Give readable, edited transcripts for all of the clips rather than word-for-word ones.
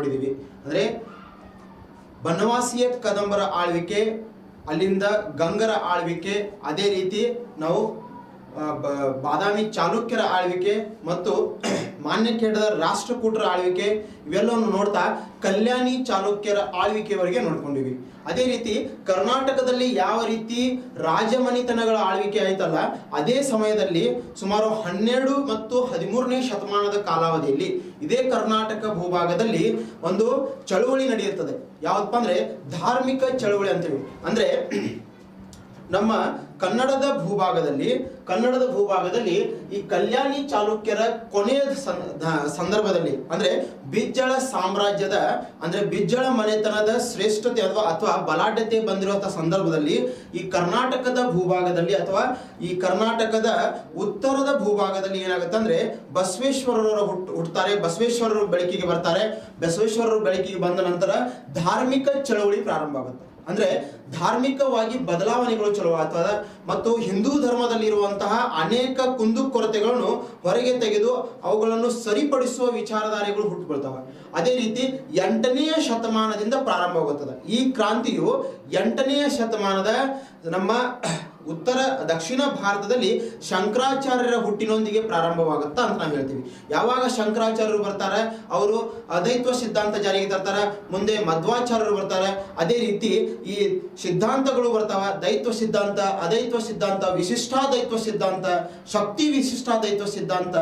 ನೋಡಿದ್ದೀವಿ. ಅಂದರೆ ಬನವಾಸಿಯ ಕದಂಬರ ಆಳ್ವಿಕೆ, ಅಲ್ಲಿಂದ ಗಂಗರ ಆಳ್ವಿಕೆ, ಅದೇ ರೀತಿ ನಾವು ಬಾದಾಮಿ ಚಾಲುಕ್ಯರ ಆಳ್ವಿಕೆ ಮತ್ತು ಮಾನ್ಯಖೇಡದ ರಾಷ್ಟ್ರಕೂಟರ ಆಳ್ವಿಕೆ ಇವೆಲ್ಲವನ್ನು ನೋಡ್ತಾ ಕಲ್ಯಾಣಿ ಚಾಲುಕ್ಯರ ಆಳ್ವಿಕೆಯವರೆಗೆ ನೋಡ್ಕೊಂಡಿವಿ. ಅದೇ ರೀತಿ ಕರ್ನಾಟಕದಲ್ಲಿ ಯಾವ ರೀತಿ ರಾಜಮನೆತನಗಳ ಆಳ್ವಿಕೆ ಆಯ್ತಲ್ಲ, ಅದೇ ಸಮಯದಲ್ಲಿ ಸುಮಾರು 12 ಮತ್ತು 13ನೇ ಶತಮಾನದ ಕಾಲಾವಧಿಯಲ್ಲಿ ಇದೇ ಕರ್ನಾಟಕ ಭೂಭಾಗದಲ್ಲಿ ಒಂದು ಚಳುವಳಿ ನಡೆಯುತ್ತದೆ. ಯಾವತ್ತಪ್ಪ ಅಂದ್ರೆ ಧಾರ್ಮಿಕ ಚಳುವಳಿ ಅಂತೀವಿ. ಅಂದ್ರೆ ನಮ್ಮ ಕನ್ನಡದ ಭೂಭಾಗದಲ್ಲಿ ಈ ಕಲ್ಯಾಣಿ ಚಾಲುಕ್ಯರ ಕೊನೆಯ ಸಂದರ್ಭದಲ್ಲಿ ಅಂದ್ರೆ ಬಿಜ್ಜಳ ಸಾಮ್ರಾಜ್ಯದ ಅಂದ್ರೆ ಬಿಜ್ಜಳ ಮನೆತನದ ಶ್ರೇಷ್ಠತೆ ಅಥವಾ ಬಲಾಢ್ಯತೆ ಬಂದಿರುವಂತಹ ಸಂದರ್ಭದಲ್ಲಿ ಈ ಕರ್ನಾಟಕದ ಭೂಭಾಗದಲ್ಲಿ ಅಥವಾ ಈ ಕರ್ನಾಟಕದ ಉತ್ತರದ ಭೂಭಾಗದಲ್ಲಿ ಏನಾಗುತ್ತೆ ಅಂದ್ರೆ ಬಸವೇಶ್ವರರು ಹುಟ್ಟುತ್ತಾರೆ. ಬಸವೇಶ್ವರರು ಬೆಳಕಿಗೆ ಬರ್ತಾರೆ. ಬಸವೇಶ್ವರರು ಬೆಳಕಿಗೆ ಬಂದ ನಂತರ ಧಾರ್ಮಿಕ ಚಳವಳಿ ಪ್ರಾರಂಭ ಆಗುತ್ತೆ. ಅಂದ್ರೆ ಧಾರ್ಮಿಕವಾಗಿ ಬದಲಾವಣೆಗಳು ಚಲೋ ಆಗ್ತದೆ ಮತ್ತು ಹಿಂದೂ ಧರ್ಮದಲ್ಲಿರುವಂತಹ ಅನೇಕ ಕುಂದುಕೊರತೆಗಳನ್ನು ಹೊರಗೆ ತೆಗೆದು ಅವುಗಳನ್ನು ಸರಿಪಡಿಸುವ ವಿಚಾರಧಾರೆಗಳು ಹುಟ್ಟುಕೊಳ್ತವೆ. ಅದೇ ರೀತಿ 8ನೇ ಶತಮಾನದಿಂದ ಪ್ರಾರಂಭವಾಗುತ್ತದೆ. ಈ ಕ್ರಾಂತಿಯು 8ನೇ ಶತಮಾನದ ನಮ್ಮ ದಕ್ಷಿಣ ಭಾರತದಲ್ಲಿ ಶಂಕರಾಚಾರ್ಯರ ಹುಟ್ಟಿನೊಂದಿಗೆ ಪ್ರಾರಂಭವಾಗುತ್ತಾ ಅಂತ ನಾವು ಹೇಳ್ತೀವಿ. ಯಾವಾಗ ಶಂಕರಾಚಾರ್ಯರು ಬರ್ತಾರೆ, ಅವರು ಅದ್ವೈತ ಸಿದ್ಧಾಂತ ಜಾರಿಗೆ ತರ್ತಾರೆ. ಮುಂದೆ ಮಧ್ವಾಚಾರ್ಯರು ಬರ್ತಾರೆ. ಅದೇ ರೀತಿ ಈ ಸಿದ್ಧಾಂತಗಳು ಬರ್ತಾವ. ದೈತ್ವ ಸಿದ್ಧಾಂತ, ಅದ್ವೈತ ಸಿದ್ಧಾಂತ, ವಿಶಿಷ್ಟಾದ್ವೈತ ಸಿದ್ಧಾಂತ, ಶಕ್ತಿ ವಿಶಿಷ್ಟಾದ್ವೈತ ಸಿದ್ಧಾಂತ,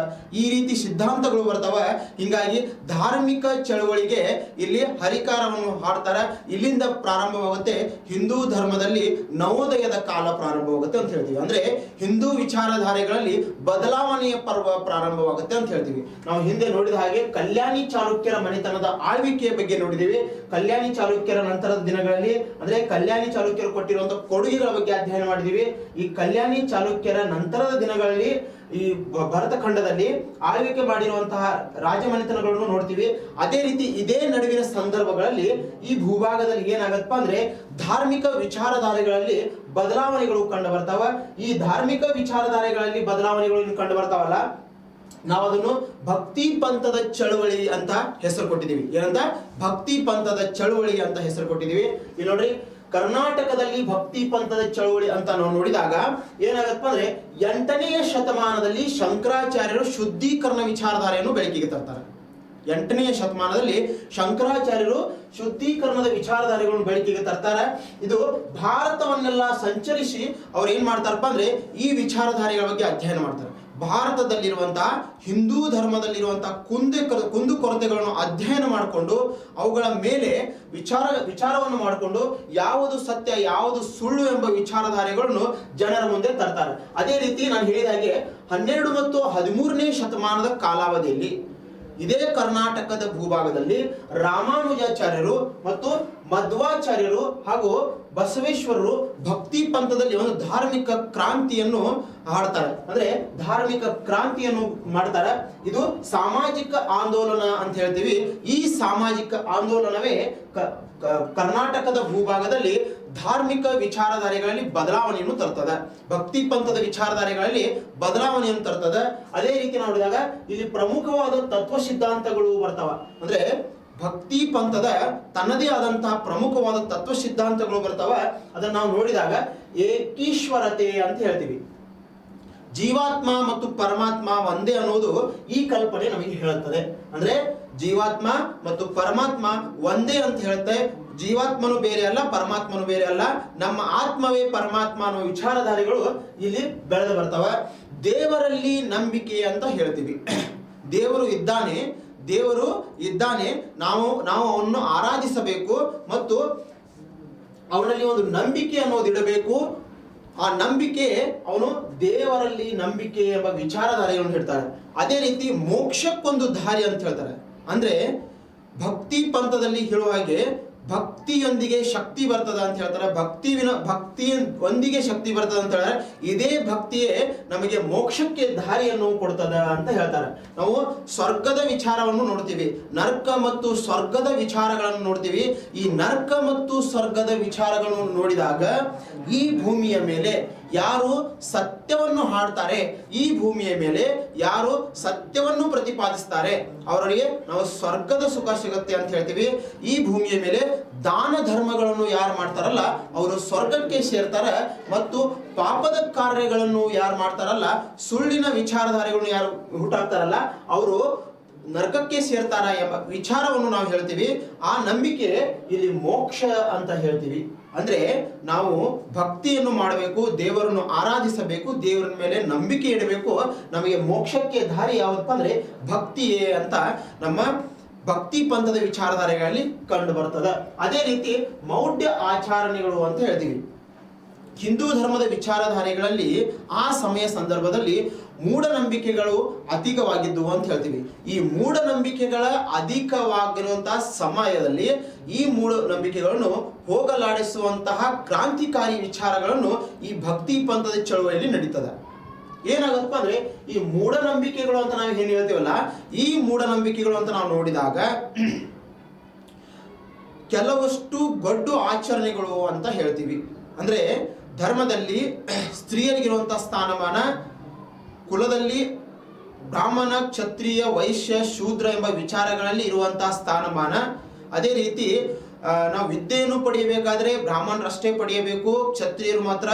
ಈ ರೀತಿ ಸಿದ್ಧಾಂತಗಳು ಬರ್ತಾವ. ಹೀಗಾಗಿ ಧಾರ್ಮಿಕ ಚಳವಳಿಗೆ ಇಲ್ಲಿ ಹರಿಕಾರವನ್ನು ಹಾಡ್ತಾರೆ. ಇಲ್ಲಿಂದ ಪ್ರಾರಂಭವಾಗುತ್ತೆ ಹಿಂದೂ ಧರ್ಮದಲ್ಲಿ ನವೋದಯದ ಕಾಲ ಪ್ರಾರಂಭವಾಗುತ್ತೆ ಅಂತ ಹೇಳ್ತೀವಿ. ಅಂದ್ರೆ ಹಿಂದೂ ವಿಚಾರಧಾರೆಗಳಲ್ಲಿ ಬದಲಾವಣೆಯ ಪರ್ವ ಪ್ರಾರಂಭವಾಗುತ್ತೆ ಅಂತ ಹೇಳ್ತೀವಿ. ನಾವು ಹಿಂದೆ ನೋಡಿದ ಹಾಗೆ ಕಲ್ಯಾಣಿ ಚಾಲುಕ್ಯರ ಮನೆತನದ ಆಳ್ವಿಕೆಯ ಬಗ್ಗೆ ನೋಡಿದೀವಿ. ಕಲ್ಯಾಣಿ ಚಾಲುಕ್ಯರ ನಂತರದ ದಿನಗಳಲ್ಲಿ ಅಂದ್ರೆ ಕಲ್ಯಾಣಿ ಚಾಲುಕ್ಯರು ಕೊಟ್ಟಿರುವಂತಹ ಕೊಡುಗೆಗಳ ಬಗ್ಗೆ ಅಧ್ಯಯನ ಮಾಡಿದೀವಿ. ಈ ಕಲ್ಯಾಣಿ ಚಾಲುಕ್ಯರ ನಂತರದ ದಿನಗಳಲ್ಲಿ ಈ ಭರತ ಖಂಡದಲ್ಲಿ ಆಳ್ವಿಕೆ ಮಾಡಿರುವಂತಹ ರಾಜಮನೆತನಗಳನ್ನು ನೋಡ್ತೀವಿ. ಅದೇ ರೀತಿ ಇದೇ ನಡುವಿನ ಸಂದರ್ಭಗಳಲ್ಲಿ ಈ ಭೂಭಾಗದಲ್ಲಿ ಏನಾಗತ್ತಪ್ಪ ಅಂದ್ರೆ ಧಾರ್ಮಿಕ ವಿಚಾರಧಾರೆಗಳಲ್ಲಿ ಬದಲಾವಣೆಗಳು ಕಂಡು ಬರ್ತಾವ. ಈ ಧಾರ್ಮಿಕ ವಿಚಾರಧಾರೆಗಳಲ್ಲಿ ಬದಲಾವಣೆಗಳು ಕಂಡು ಬರ್ತಾವಲ್ಲ, ನಾವು ಅದನ್ನು ಭಕ್ತಿ ಪಂಥದ ಚಳುವಳಿ ಅಂತ ಹೆಸರು ಕೊಟ್ಟಿದ್ದೀವಿ. ಏನಂತ? ಭಕ್ತಿ ಪಂಥದ ಚಳುವಳಿ ಅಂತ ಹೆಸರು ಕೊಟ್ಟಿದ್ದೀವಿ. ಇಲ್ಲಿ ನೋಡ್ರಿ, ಕರ್ನಾಟಕದಲ್ಲಿ ಭಕ್ತಿ ಪಂಥದ ಚಳುವಳಿ ಅಂತ ನಾವು ನೋಡಿದಾಗ ಏನಾಗತ್ತಪ್ಪ ಅಂದ್ರೆ 8ನೇ ಶತಮಾನದಲ್ಲಿ ಶಂಕರಾಚಾರ್ಯರು ಶುದ್ಧೀಕರಣ ವಿಚಾರಧಾರೆಯನ್ನು ಬೆಳಕಿಗೆ ತರ್ತಾರೆ. 8ನೇ ಶತಮಾನದಲ್ಲಿ ಶಂಕರಾಚಾರ್ಯರು ಶುದ್ಧೀಕರಣದ ವಿಚಾರಧಾರೆಗಳನ್ನು ಬೆಳಕಿಗೆ ತರ್ತಾರೆ. ಇದು ಭಾರತವನ್ನೆಲ್ಲ ಸಂಚರಿಸಿ ಅವ್ರು ಏನ್ ಮಾಡ್ತಾರಪ್ಪ ಅಂದ್ರೆ ಈ ವಿಚಾರಧಾರೆಗಳ ಬಗ್ಗೆ ಅಧ್ಯಯನ ಮಾಡ್ತಾರೆ. ಭಾರತದಲ್ಲಿರುವಂತಹ ಹಿಂದೂ ಧರ್ಮದಲ್ಲಿರುವಂತಹ ಕುಂದುಕೊರತೆಗಳನ್ನು ಅಧ್ಯಯನ ಮಾಡಿಕೊಂಡು ಅವುಗಳ ಮೇಲೆ ವಿಚಾರವನ್ನು ಮಾಡಿಕೊಂಡು ಯಾವುದು ಸತ್ಯ ಯಾವುದು ಸುಳ್ಳು ಎಂಬ ವಿಚಾರಧಾರೆಗಳನ್ನು ಜನರ ಮುಂದೆ ತರ್ತಾರೆ. ಅದೇ ರೀತಿ ನಾನು ಹೇಳಿದ ಹಾಗೆ 12 ಮತ್ತು 13ನೇ ಶತಮಾನದ ಕಾಲಾವಧಿಯಲ್ಲಿ ಇದೇ ಕರ್ನಾಟಕದ ಭೂಭಾಗದಲ್ಲಿ ರಾಮಾನುಜಾಚಾರ್ಯರು ಮತ್ತು ಮಧ್ವಾಚಾರ್ಯರು ಹಾಗೂ ಬಸವೇಶ್ವರರು ಭಕ್ತಿ ಪಂಥದಲ್ಲಿ ಒಂದು ಧಾರ್ಮಿಕ ಕ್ರಾಂತಿಯನ್ನು ಹಾಡ್ತಾರೆ. ಅಂದ್ರೆ ಧಾರ್ಮಿಕ ಕ್ರಾಂತಿಯನ್ನು ಮಾಡ್ತಾರೆ. ಇದು ಸಾಮಾಜಿಕ ಆಂದೋಲನ ಅಂತ ಹೇಳ್ತೀವಿ. ಈ ಸಾಮಾಜಿಕ ಆಂದೋಲನವೇ ಕರ್ನಾಟಕದ ಭೂಭಾಗದಲ್ಲಿ ಧಾರ್ಮಿಕ ವಿಚಾರಧಾರೆಗಳಲ್ಲಿ ಬದಲಾವಣೆಯನ್ನು ತರ್ತದೆ. ಭಕ್ತಿ ಪಂಥದ ವಿಚಾರಧಾರೆಗಳಲ್ಲಿ ಬದಲಾವಣೆಯನ್ನು ತರ್ತದೆ. ಅದೇ ರೀತಿ ನೋಡಿದಾಗ ಇಲ್ಲಿ ಪ್ರಮುಖವಾದ ತತ್ವ ಸಿದ್ಧಾಂತಗಳು ಬರ್ತಾವ. ಅಂದ್ರೆ ಭಕ್ತಿ ಪಂಥದ ತನ್ನದೇ ಆದಂತಹ ಪ್ರಮುಖವಾದ ತತ್ವ ಸಿದ್ಧಾಂತಗಳು ಬರ್ತಾವ. ಅದನ್ನು ನಾವು ನೋಡಿದಾಗ ಏಕೀಶ್ವರತೆ ಅಂತ ಹೇಳ್ತೀವಿ. ಜೀವಾತ್ಮ ಮತ್ತು ಪರಮಾತ್ಮ ಒಂದೇ ಅನ್ನೋದು ಈ ಕಲ್ಪನೆ ನಮಗೆ ಹೇಳುತ್ತದೆ. ಅಂದ್ರೆ ಜೀವಾತ್ಮ ಮತ್ತು ಪರಮಾತ್ಮ ಒಂದೇ ಅಂತ ಹೇಳುತ್ತೆ. ಜೀವಾತ್ಮನು ಬೇರೆ ಅಲ್ಲ, ಪರಮಾತ್ಮನು ಬೇರೆ ಅಲ್ಲ, ನಮ್ಮ ಆತ್ಮವೇ ಪರಮಾತ್ಮ ಅನ್ನೋ ವಿಚಾರಧಾರೆಗಳು ಇಲ್ಲಿ ಬೆಳೆದು ಬರ್ತವೆ. ದೇವರಲ್ಲಿ ನಂಬಿಕೆ ಅಂತ ಹೇಳ್ತೀವಿ. ದೇವರು ಇದ್ದಾನೆ, ನಾವು ಅವನನ್ನು ಆರಾಧಿಸಬೇಕು ಮತ್ತು ಅವನಲ್ಲಿ ಒಂದು ನಂಬಿಕೆ ಅನ್ನೋದು ಇಡಬೇಕು. ಆ ನಂಬಿಕೆ ಅವನು ದೇವರಲ್ಲಿ ನಂಬಿಕೆ ಎಂಬ ವಿಚಾರಧಾರೆಯನ್ನು ಹೇಳ್ತಾರೆ. ಅದೇ ರೀತಿ ಮೋಕ್ಷಕ್ಕೊಂದು ದಾರಿ ಅಂತ ಹೇಳ್ತಾರೆ. ಅಂದ್ರೆ ಭಕ್ತಿ ಪಂಥದಲ್ಲಿ ಹೇಳುವ ಹಾಗೆ ಭಕ್ತಿಯೊಂದಿಗೆ ಶಕ್ತಿ ಬರ್ತದ ಅಂತ ಹೇಳ್ತಾರೆ. ಭಕ್ತಿಯೊಂದಿಗೆ ಶಕ್ತಿ ಬರ್ತದ ಅಂತ ಹೇಳ್ತಾರೆ. ಇದೇ ಭಕ್ತಿಯೇ ನಮಗೆ ಮೋಕ್ಷಕ್ಕೆ ದಾರಿಯನ್ನು ಕೊಡ್ತದ ಅಂತ ಹೇಳ್ತಾರೆ. ನಾವು ಸ್ವರ್ಗದ ವಿಚಾರವನ್ನು ನೋಡ್ತೀವಿ, ನರ್ಕ ಮತ್ತು ಸ್ವರ್ಗದ ವಿಚಾರಗಳನ್ನು ನೋಡ್ತೀವಿ. ಈ ನರ್ಕ ಮತ್ತು ಸ್ವರ್ಗದ ವಿಚಾರಗಳನ್ನು ನೋಡಿದಾಗ ಈ ಭೂಮಿಯ ಮೇಲೆ ಯಾರು ಸತ್ಯವನ್ನು ಹಾಡ್ತಾರೆ, ಈ ಭೂಮಿಯ ಮೇಲೆ ಯಾರು ಸತ್ಯವನ್ನು ಪ್ರತಿಪಾದಿಸ್ತಾರೆ ಅವರಿಗೆ ನಾವು ಸ್ವರ್ಗದ ಸುಖ ಸಿಗುತ್ತೆ ಅಂತ ಹೇಳ್ತೀವಿ. ಈ ಭೂಮಿಯ ಮೇಲೆ ದಾನ ಧರ್ಮಗಳನ್ನು ಯಾರು ಮಾಡ್ತಾರಲ್ಲ ಅವರು ಸ್ವರ್ಗಕ್ಕೆ ಸೇರ್ತಾರೆ, ಮತ್ತು ಪಾಪದ ಕಾರ್ಯಗಳನ್ನು ಯಾರು ಮಾಡ್ತಾರಲ್ಲ, ಸುಳ್ಳಿನ ವಿಚಾರಧಾರೆಗಳನ್ನು ಯಾರು ಹುಟ್ಟಾಕ್ತಾರಲ್ಲ ಅವರು ನರಕಕ್ಕೆ ಸೇರ್ತಾರ ಎಂಬ ವಿಚಾರವನ್ನು ನಾವು ಹೇಳ್ತೀವಿ. ಆ ನಂಬಿಕೆ ಇಲ್ಲಿ ಮೋಕ್ಷ ಅಂತ ಹೇಳ್ತೀವಿ. ಅಂದ್ರೆ ನಾವು ಭಕ್ತಿಯನ್ನು ಮಾಡಬೇಕು, ದೇವರನ್ನು ಆರಾಧಿಸಬೇಕು, ದೇವರ ಮೇಲೆ ನಂಬಿಕೆ ಇಡಬೇಕು. ನಮಗೆ ಮೋಕ್ಷಕ್ಕೆ ದಾರಿ ಯಾವ್ದಪ್ಪ ಅಂದ್ರೆ ಭಕ್ತಿಯೇ ಅಂತ ನಮ್ಮ ಭಕ್ತಿ ಪಂಥದ ವಿಚಾರಧಾರೆಗಳಲ್ಲಿ ಕಂಡು ಬರ್ತದೆ. ಅದೇ ರೀತಿ ಮೌಢ್ಯ ಆಚರಣೆಗಳು ಅಂತ ಹೇಳ್ತೀವಿ. ಹಿಂದೂ ಧರ್ಮದ ವಿಚಾರಧಾರೆಗಳಲ್ಲಿ ಆ ಸಮಯ ಸಂದರ್ಭದಲ್ಲಿ ಮೂಢನಂಬಿಕೆಗಳು ಅಧಿಕವಾಗಿದ್ದವು ಅಂತ ಹೇಳ್ತೀವಿ. ಈ ಮೂಢನಂಬಿಕೆಗಳ ಅಧಿಕವಾಗಿರುವಂತಹ ಸಮಯದಲ್ಲಿ ಈ ಮೂಢನಂಬಿಕೆಗಳನ್ನು ಹೋಗಲಾಡಿಸುವಂತಹ ಕ್ರಾಂತಿಕಾರಿ ವಿಚಾರಗಳನ್ನು ಈ ಭಕ್ತಿ ಪಂಥದ ಚಳುವಳಿಯಲ್ಲಿ ನಡೀತದೆ. ಏನಾಗತ್ತಪ್ಪ ಅಂದ್ರೆ ಈ ಮೂಢನಂಬಿಕೆಗಳು ಅಂತ ನಾವು ಏನ್ ಹೇಳ್ತೀವಲ್ಲ, ಈ ಮೂಢನಂಬಿಕೆಗಳು ಅಂತ ನಾವು ನೋಡಿದಾಗ ಕೆಲವಷ್ಟು ಗೊಡ್ಡು ಆಚರಣೆಗಳು ಅಂತ ಹೇಳ್ತೀವಿ. ಅಂದ್ರೆ ಧರ್ಮದಲ್ಲಿ ಸ್ತ್ರೀಯರಿಗಿರುವಂತಹ ಸ್ಥಾನಮಾನ, ಕುಲದಲ್ಲಿ ಬ್ರಾಹ್ಮಣ, ಕ್ಷತ್ರಿಯ, ವೈಶ್ಯ, ಶೂದ್ರ ಎಂಬ ವಿಚಾರಗಳಲ್ಲಿ ಇರುವಂತಹ ಸ್ಥಾನಮಾನ. ಅದೇ ರೀತಿ ನಾವು ವಿದ್ಯೆಯನ್ನು ಪಡೆಯಬೇಕಾದ್ರೆ ಬ್ರಾಹ್ಮಣರಷ್ಟೇ ಪಡೆಯಬೇಕು, ಕ್ಷತ್ರಿಯರು ಮಾತ್ರ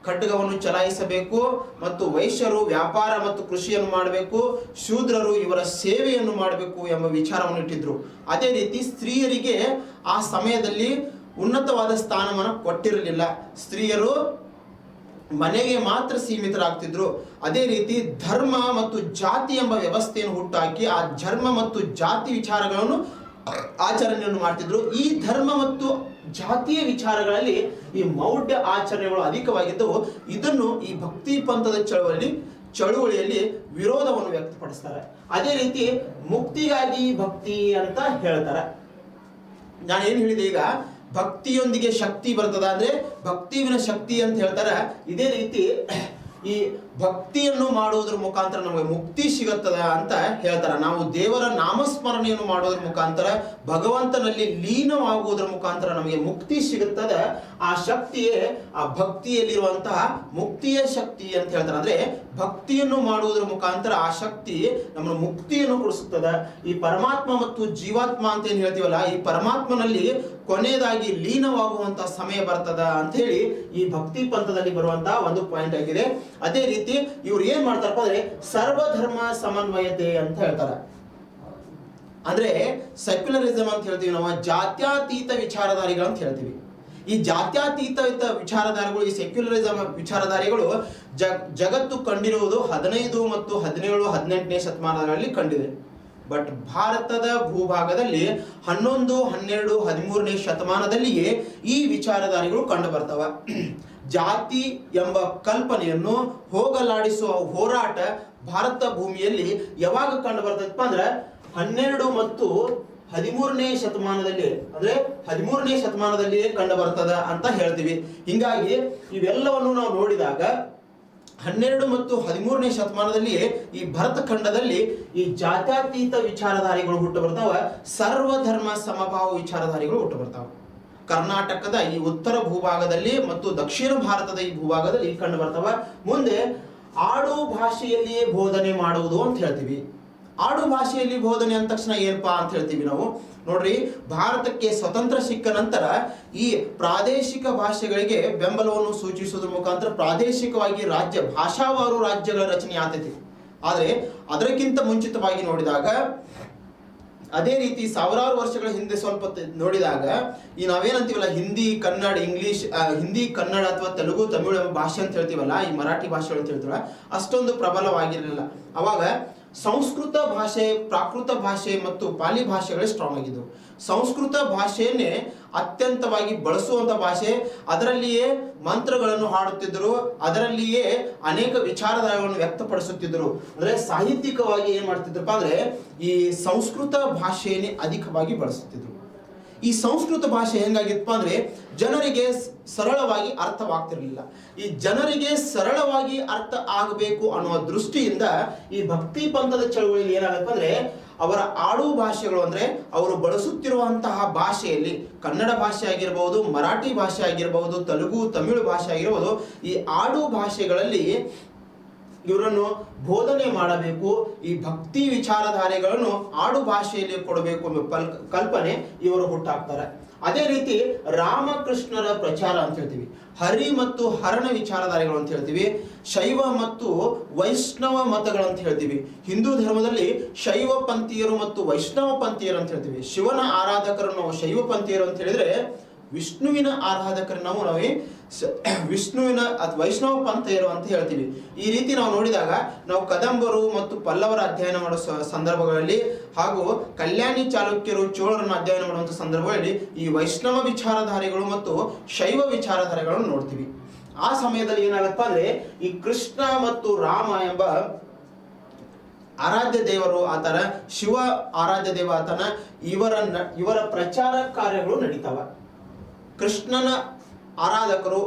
ಖಡ್ಗವನ್ನು ಚಲಾಯಿಸಬೇಕು, ಮತ್ತು ವೈಶ್ಯರು ವ್ಯಾಪಾರ ಮತ್ತು ಕೃಷಿಯನ್ನು ಮಾಡಬೇಕು, ಶೂದ್ರರು ಇವರ ಸೇವೆಯನ್ನು ಮಾಡಬೇಕು ಎಂಬ ವಿಚಾರವನ್ನು ಇಟ್ಟಿದ್ರು. ಅದೇ ರೀತಿ ಸ್ತ್ರೀಯರಿಗೆ ಆ ಸಮಯದಲ್ಲಿ ಉನ್ನತವಾದ ಸ್ಥಾನಮಾನ ಕೊಟ್ಟಿರಲಿಲ್ಲ. ಸ್ತ್ರೀಯರು ಮನೆಗೆ ಮಾತ್ರ ಸೀಮಿತರಾಗ್ತಿದ್ರು. ಅದೇ ರೀತಿ ಧರ್ಮ ಮತ್ತು ಜಾತಿ ಎಂಬ ವ್ಯವಸ್ಥೆಯನ್ನು ಹುಟ್ಟಾಕಿ ಆ ಧರ್ಮ ಮತ್ತು ಜಾತಿ ವಿಚಾರಗಳನ್ನು ಆಚರಣೆಯನ್ನು ಮಾಡ್ತಿದ್ರು. ಈ ಧರ್ಮ ಮತ್ತು ಜಾತಿಯ ವಿಚಾರಗಳಲ್ಲಿ ಈ ಮೌಢ್ಯ ಆಚರಣೆಗಳು ಅಧಿಕವಾಗಿದ್ದವು. ಇದನ್ನು ಈ ಭಕ್ತಿ ಪಂಥದ ಚಳುವಳಿಯಲ್ಲಿ ವಿರೋಧವನ್ನು ವ್ಯಕ್ತಪಡಿಸ್ತಾರೆ. ಅದೇ ರೀತಿ ಮುಕ್ತಿಗಾಗಿ ಭಕ್ತಿ ಅಂತ ಹೇಳ್ತಾರೆ. ನಾನು ಏನು ಹೇಳಿದೆ ಈಗ, ಭಕ್ತಿಯೊಂದಿಗೆ ಶಕ್ತಿ ಬರ್ತದ ಅಂದ್ರೆ ಭಕ್ತಿವಿನ ಶಕ್ತಿ ಅಂತ ಹೇಳ್ತಾರೆ. ಇದೇ ರೀತಿ ಈ ಭಕ್ತಿಯನ್ನು ಮಾಡುವುದರ ಮುಖಾಂತರ ನಮಗೆ ಮುಕ್ತಿ ಸಿಗುತ್ತದೆ ಅಂತ ಹೇಳ್ತಾರೆ. ನಾವು ದೇವರ ನಾಮಸ್ಮರಣೆಯನ್ನು ಮಾಡೋದ್ರ ಮುಖಾಂತರ ಭಗವಂತನಲ್ಲಿ ಲೀನವಾಗುವುದರ ಮುಖಾಂತರ ನಮಗೆ ಮುಕ್ತಿ ಸಿಗುತ್ತದೆ. ಆ ಶಕ್ತಿಯೇ ಆ ಭಕ್ತಿಯಲ್ಲಿರುವಂತಹ ಮುಕ್ತಿಯ ಶಕ್ತಿ ಅಂತ ಹೇಳ್ತಾರೆ. ಅಂದ್ರೆ ಭಕ್ತಿಯನ್ನು ಮಾಡುವುದರ ಮುಖಾಂತರ ಆ ಶಕ್ತಿ ನಮ್ಮನ್ನು ಮುಕ್ತಿಯನ್ನು ಕೊಡಿಸುತ್ತದೆ. ಈ ಪರಮಾತ್ಮ ಮತ್ತು ಜೀವಾತ್ಮ ಅಂತ ಏನ್ ಹೇಳ್ತೀವಲ್ಲ, ಈ ಪರಮಾತ್ಮನಲ್ಲಿ ಕೊನೆಯದಾಗಿ ಲೀನವಾಗುವಂತಹ ಸಮಯ ಬರ್ತದ ಅಂತ ಹೇಳಿ ಈ ಭಕ್ತಿ ಪಂಥದಲ್ಲಿ ಬರುವಂತಹ ಒಂದು ಪಾಯಿಂಟ್ ಆಗಿದೆ. ಅದೇ ರೀತಿ ಇವ್ರು ಏನ್ ಮಾಡ್ತಾರಪ್ಪ ಅಂದ್ರೆ ಸರ್ವಧರ್ಮ ಸಮನ್ವಯತೆ ಅಂತ ಹೇಳ್ತಾರೆ. ಅಂದ್ರೆ ಸೆಕ್ಯುಲರಿಸಮ್ ಅಂತ ಹೇಳ್ತೀವಿ ನಾವು, ಜಾತ್ಯಾತೀತ ವಿಚಾರಧಾರಿಗಳು ಅಂತ ಹೇಳ್ತೀವಿ. ಈ ಜಾತ್ಯಾತೀತ ವಿಚಾರಧಾರಿಗಳು, ಈ ಸೆಕ್ಯುಲರಿಸಮ್ ವಿಚಾರಧಾರಿಗಳು ಜಗತ್ತು ಕಂಡಿರುವುದು 15 ಮತ್ತು 17, 18ನೇ ಶತಮಾನಗಳಲ್ಲಿ ಕಂಡಿದೆ. ಬಟ್ ಭಾರತದ ಭೂಭಾಗದಲ್ಲಿ 11, 12, 13ನೇ ಶತಮಾನದಲ್ಲಿಯೇ ಈ ವಿಚಾರಧಾರಿಗಳು ಕಂಡು ಬರ್ತವ. ಜಾತಿ ಎಂಬ ಕಲ್ಪನೆಯನ್ನು ಹೋಗಲಾಡಿಸುವ ಹೋರಾಟ ಭಾರತ ಭೂಮಿಯಲ್ಲಿ ಯಾವಾಗ ಕಂಡು ಬರ್ತದಪ್ಪ ಅಂದ್ರೆ 12 ಮತ್ತು 13ನೇ ಶತಮಾನದಲ್ಲಿ, ಅಂದ್ರೆ 13ನೇ ಶತಮಾನದಲ್ಲಿಯೇ ಕಂಡು ಬರ್ತದ ಅಂತ ಹೇಳ್ತೀವಿ. ಹಿಂಗಾಗಿ ಇವೆಲ್ಲವನ್ನು ನಾವು ನೋಡಿದಾಗ 12 ಮತ್ತು 13ನೇ ಶತಮಾನದಲ್ಲಿ ಈ ಭರತ ಖಂಡದಲ್ಲಿ ಈ ಜಾತ್ಯತೀತ ವಿಚಾರಧಾರಿಗಳು ಹುಟ್ಟು ಬರ್ತಾವ, ಸರ್ವಧರ್ಮ ಸಮಭಾವ ವಿಚಾರಧಾರಿಗಳು ಹುಟ್ಟು ಬರ್ತಾವ. ಕರ್ನಾಟಕದ ಈ ಉತ್ತರ ಭೂಭಾಗದಲ್ಲಿ ಮತ್ತು ದಕ್ಷಿಣ ಭಾರತದ ಈ ಭೂಭಾಗದಲ್ಲಿ ಕಂಡು ಬರ್ತಾವ. ಮುಂದೆ ಆಡು ಭಾಷೆಯಲ್ಲಿಯೇ ಬೋಧನೆ ಮಾಡುವುದು ಅಂತ ಹೇಳ್ತೀವಿ. ಆಡು ಭಾಷೆಯಲ್ಲಿ ಬೋಧನೆ ಅಂದ ತಕ್ಷಣ ಏನಪ್ಪಾ ಅಂತ ಹೇಳ್ತೀವಿ ನಾವು. ನೋಡ್ರಿ, ಭಾರತಕ್ಕೆ ಸ್ವತಂತ್ರ ಸಿಕ್ಕ ನಂತರ ಈ ಪ್ರಾದೇಶಿಕ ಭಾಷೆಗಳಿಗೆ ಬೆಂಬಲವನ್ನು ಸೂಚಿಸುವುದರ ಮುಖಾಂತರ ಪ್ರಾದೇಶಿಕವಾಗಿ ಭಾಷಾವಾರು ರಾಜ್ಯಗಳ ರಚನೆ ಆಗ್ತೈತಿ. ಆದರೆ ಅದಕ್ಕಿಂತ ಮುಂಚಿತವಾಗಿ ನೋಡಿದಾಗ, ಅದೇ ರೀತಿ ಸಾವಿರಾರು ವರ್ಷಗಳ ಹಿಂದೆ ಸ್ವಲ್ಪ ನೋಡಿದಾಗ, ಈ ನಾವೇನಂತೀವಲ್ಲ ಹಿಂದಿ, ಕನ್ನಡ, ಇಂಗ್ಲಿಷ್, ಹಿಂದಿ, ಕನ್ನಡ ಅಥವಾ ತೆಲುಗು, ತಮಿಳು ಭಾಷೆ ಅಂತ ಹೇಳ್ತೀವಲ್ಲ, ಈ ಮರಾಠಿ ಭಾಷೆಗಳು ಅಂತ ಹೇಳ್ತೀವಲ್ಲ, ಅಷ್ಟೊಂದು ಪ್ರಬಲವಾಗಿರಲಿಲ್ಲ. ಅವಾಗ ಸಂಸ್ಕೃತ ಭಾಷೆ, ಪ್ರಾಕೃತ ಭಾಷೆ ಮತ್ತು ಪಾಲಿ ಭಾಷೆಗಳೇ ಸ್ಟ್ರಾಂಗ್ ಆಗಿದ್ದವು. ಸಂಸ್ಕೃತ ಭಾಷೆಯನ್ನೇ ಅತ್ಯಂತವಾಗಿ ಬಳಸುವಂತ ಭಾಷೆ. ಅದರಲ್ಲಿಯೇ ಮಂತ್ರಗಳನ್ನು ಹಾಡುತ್ತಿದ್ದರು, ಅದರಲ್ಲಿಯೇ ಅನೇಕ ವಿಚಾರಧಾರೆಗಳನ್ನು ವ್ಯಕ್ತಪಡಿಸುತ್ತಿದ್ದರು. ಅಂದ್ರೆ ಸಾಹಿತ್ಯಿಕವಾಗಿ ಏನ್ ಮಾಡ್ತಿದ್ರಪ್ಪ ಅಂದ್ರೆ ಈ ಸಂಸ್ಕೃತ ಭಾಷೆಯನ್ನೇ ಅಧಿಕವಾಗಿ ಬಳಸುತ್ತಿದ್ರು. ಈ ಸಂಸ್ಕೃತ ಭಾಷೆ ಹೆಂಗಾಗಿತ್ತಪ್ಪ ಅಂದ್ರೆ ಜನರಿಗೆ ಸರಳವಾಗಿ ಅರ್ಥವಾಗ್ತಿರ್ಲಿಲ್ಲ. ಈ ಜನರಿಗೆ ಸರಳವಾಗಿ ಅರ್ಥ ಆಗಬೇಕು ಅನ್ನುವ ದೃಷ್ಟಿಯಿಂದ ಈ ಭಕ್ತಿ ಪಂಥದ ಚಳವಳಿಯಲ್ಲಿ ಏನಾಗತ್ತಪ್ಪ ಅಂದ್ರೆ ಅವರ ಆಡು ಭಾಷೆಗಳು ಅಂದ್ರೆ ಅವರು ಬಳಸುತ್ತಿರುವಂತಹ ಭಾಷೆಯಲ್ಲಿ ಕನ್ನಡ ಭಾಷೆ ಆಗಿರಬಹುದು, ಮರಾಠಿ ಭಾಷೆ ಆಗಿರಬಹುದು, ತೆಲುಗು ತಮಿಳು ಭಾಷೆ ಆಗಿರಬಹುದು, ಈ ಆಡು ಭಾಷೆಗಳಲ್ಲಿ ಇವರನ್ನು ಬೋಧನೆ ಮಾಡಬೇಕು, ಈ ಭಕ್ತಿ ವಿಚಾರಧಾರೆಗಳನ್ನು ಆಡು ಭಾಷೆಯಲ್ಲಿ ಕೊಡಬೇಕು ಎಂಬ ಕಲ್ಪನೆ ಇವರು ಹುಟ್ಟಾಕ್ತಾರೆ. ಅದೇ ರೀತಿ ರಾಮಕೃಷ್ಣರ ಪ್ರಚಾರ ಅಂತ ಹೇಳ್ತೀವಿ, ಹರಿ ಮತ್ತು ಹರಣ ವಿಚಾರಧಾರೆಗಳು ಅಂತ ಹೇಳ್ತೀವಿ, ಶೈವ ಮತ್ತು ವೈಷ್ಣವ ಮತಗಳು ಅಂತ ಹೇಳ್ತೀವಿ. ಹಿಂದೂ ಧರ್ಮದಲ್ಲಿ ಶೈವ ಪಂಥೀಯರು ಮತ್ತು ವೈಷ್ಣವ ಪಂಥೀಯರು ಅಂತ ಹೇಳ್ತೀವಿ. ಶಿವನ ಆರಾಧಕರನ್ನು ನಾವು ಶೈವ ಪಂಥೀಯರು ಅಂತ ಹೇಳಿದ್ರೆ, ವಿಷ್ಣುವಿನ ಆರಾಧಕರು ನಾವು ವಿಷ್ಣುವಿನ ವೈಷ್ಣವ ಪಂಥೀಯರು ಅಂತ ಹೇಳ್ತೀವಿ. ಈ ರೀತಿ ನಾವು ನೋಡಿದಾಗ ನಾವು ಕದಂಬರು ಮತ್ತು ಪಲ್ಲವರ ಅಧ್ಯಯನ ಮಾಡೋ ಸಂದರ್ಭಗಳಲ್ಲಿ ಹಾಗೂ ಕಲ್ಯಾಣಿ ಚಾಲುಕ್ಯರು ಚೋಳರನ್ನು ಅಧ್ಯಯನ ಮಾಡುವಂಥ ಸಂದರ್ಭಗಳಲ್ಲಿ ಈ ವೈಷ್ಣವ ವಿಚಾರಧಾರೆಗಳು ಮತ್ತು ಶೈವ ವಿಚಾರಧಾರೆಗಳನ್ನು ನೋಡ್ತೀವಿ. ಆ ಸಮಯದಲ್ಲಿ ಏನಾಗತ್ತ ಅಂದ್ರೆ ಈ ಕೃಷ್ಣ ಮತ್ತು ರಾಮ ಎಂಬ ಆರಾಧ್ಯ ದೇವರು ಆತನ, ಶಿವ ಆರಾಧ್ಯ ದೇವ ಆತನ, ಇವರ ಪ್ರಚಾರ ಕಾರ್ಯಗಳು ನಡೀತಾವ. ಕೃಷ್ಣನ ಆರಾಧಕರು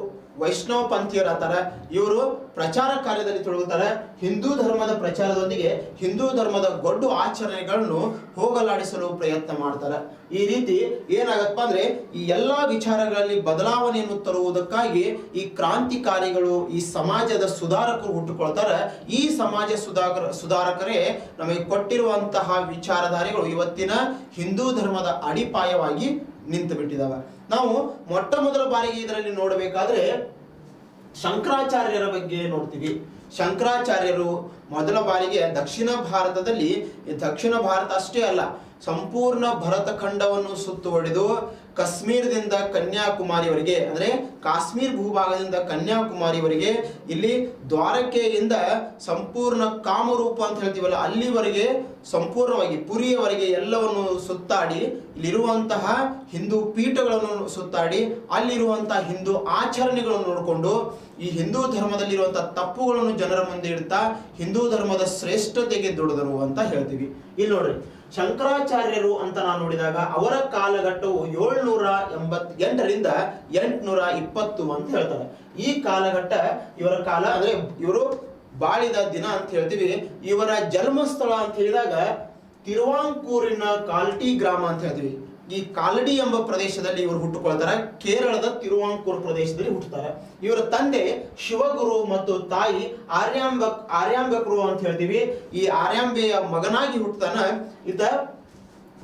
ವೈಷ್ಣವ ಪಂಥೀಯರಾಗ್ತಾರೆ, ಇವರು ಪ್ರಚಾರ ಕಾರ್ಯದಲ್ಲಿ ತೊಡಗುತ್ತಾರೆ. ಹಿಂದೂ ಧರ್ಮದ ಪ್ರಚಾರದೊಂದಿಗೆ ಹಿಂದೂ ಧರ್ಮದ ಗೊಡ್ಡು ಆಚರಣೆಗಳನ್ನು ಹೋಗಲಾಡಿಸಲು ಪ್ರಯತ್ನ ಮಾಡ್ತಾರೆ. ಈ ರೀತಿ ಏನಾಗತ್ತಪ್ಪ ಅಂದ್ರೆ ಈ ಎಲ್ಲಾ ವಿಚಾರಗಳಲ್ಲಿ ಬದಲಾವಣೆಯನ್ನು ತರುವುದಕ್ಕಾಗಿ ಈ ಕ್ರಾಂತಿಕಾರಿಗಳು, ಈ ಸಮಾಜದ ಸುಧಾರಕರು ಹುಟ್ಟುಕೊಳ್ತಾರೆ. ಈ ಸಮಾಜ ಸುಧಾರಕರೇ ನಮಗೆ ಕೊಟ್ಟಿರುವಂತಹ ವಿಚಾರಧಾರೆಗಳು ಇವತ್ತಿನ ಹಿಂದೂ ಧರ್ಮದ ಅಡಿಪಾಯವಾಗಿ ನಿಂತು ಬಿಟ್ಟಿದ್ದಾವೆ. ನಾವು ಮೊಟ್ಟ ಮೊದಲ ಬಾರಿಗೆ ಇದರಲ್ಲಿ ನೋಡಬೇಕಾದ್ರೆ ಶಂಕರಾಚಾರ್ಯರ ಬಗ್ಗೆ ನೋಡ್ತೀವಿ. ಶಂಕರಾಚಾರ್ಯರು ಮೊದಲ ಬಾರಿಗೆ ದಕ್ಷಿಣ ಭಾರತದಲ್ಲಿ, ದಕ್ಷಿಣ ಭಾರತ ಅಷ್ಟೇ ಅಲ್ಲ, ಸಂಪೂರ್ಣ ಭರತ ಖಂಡವನ್ನು ಸುತ್ತುವರಿದು ಕಾಶ್ಮೀರದಿಂದ ಕನ್ಯಾಕುಮಾರಿವರೆಗೆ, ಅಂದ್ರೆ ಕಾಶ್ಮೀರ್ ಭೂಭಾಗದಿಂದ ಕನ್ಯಾಕುಮಾರಿವರೆಗೆ, ಇಲ್ಲಿ ದ್ವಾರಕೆಯಿಂದ ಸಂಪೂರ್ಣ ಕಾಮರೂಪ ಅಂತ ಹೇಳ್ತೀವಲ್ಲ ಅಲ್ಲಿವರೆಗೆ ಸಂಪೂರ್ಣವಾಗಿ ಪುರಿಯವರೆಗೆ ಎಲ್ಲವನ್ನು ಸುತ್ತಾಡಿ ಇಲ್ಲಿರುವಂತಹ ಹಿಂದೂ ಪೀಠಗಳನ್ನು ಸುತ್ತಾಡಿ ಅಲ್ಲಿರುವಂತಹ ಹಿಂದೂ ಆಚರಣೆಗಳನ್ನು ನೋಡಿಕೊಂಡು ಈ ಹಿಂದೂ ಧರ್ಮದಲ್ಲಿರುವಂತಹ ತಪ್ಪುಗಳನ್ನು ಜನರ ಮುಂದೆ ಇಡ್ತಾ ಹಿಂದೂ ಧರ್ಮದ ಶ್ರೇಷ್ಠತೆಗೆ ದುಡಿದರು ಅಂತ ಹೇಳ್ತೀವಿ. ಇಲ್ಲಿ ನೋಡ್ರಿ, ಶಂಕರಾಚಾರ್ಯರು ಅಂತ ನಾವು ನೋಡಿದಾಗ ಅವರ ಕಾಲಘಟ್ಟವು 788ರಿಂದ 820 ಅಂತ ಹೇಳ್ತಾರೆ. ಈ ಕಾಲಘಟ್ಟ ಇವರ ಕಾಲ ಅಂದ್ರೆ ಇವರು ಬಾಳಿದ ದಿನ ಅಂತ ಹೇಳ್ತೀವಿ. ಇವರ ಜನ್ಮಸ್ಥಳ ಅಂತ ಹೇಳಿದಾಗ ತಿರುವಾಂಕೂರಿನ ಕಾಲ್ಟಿ ಗ್ರಾಮ ಅಂತ ಹೇಳ್ತೀವಿ. ಈ ಕಾಲಡಿ ಎಂಬ ಪ್ರದೇಶದಲ್ಲಿ ಇವರು ಹುಟ್ಟುಕೊಳ್ತಾರೆ. ಕೇರಳದ ತಿರುವಾಂಕೂರ್ ಪ್ರದೇಶದಲ್ಲಿ ಹುಟ್ಟುತ್ತಾರೆ. ಇವರ ತಂದೆ ಶಿವಗುರು ಮತ್ತು ತಾಯಿ ಆರ್ಯಾಂಬಕರು ಅಂತ ಹೇಳ್ತೀವಿ. ಈ ಆರ್ಯಾಂಬೆಯ ಮಗನಾಗಿ ಹುಟ್ಟುತ್ತಾನ.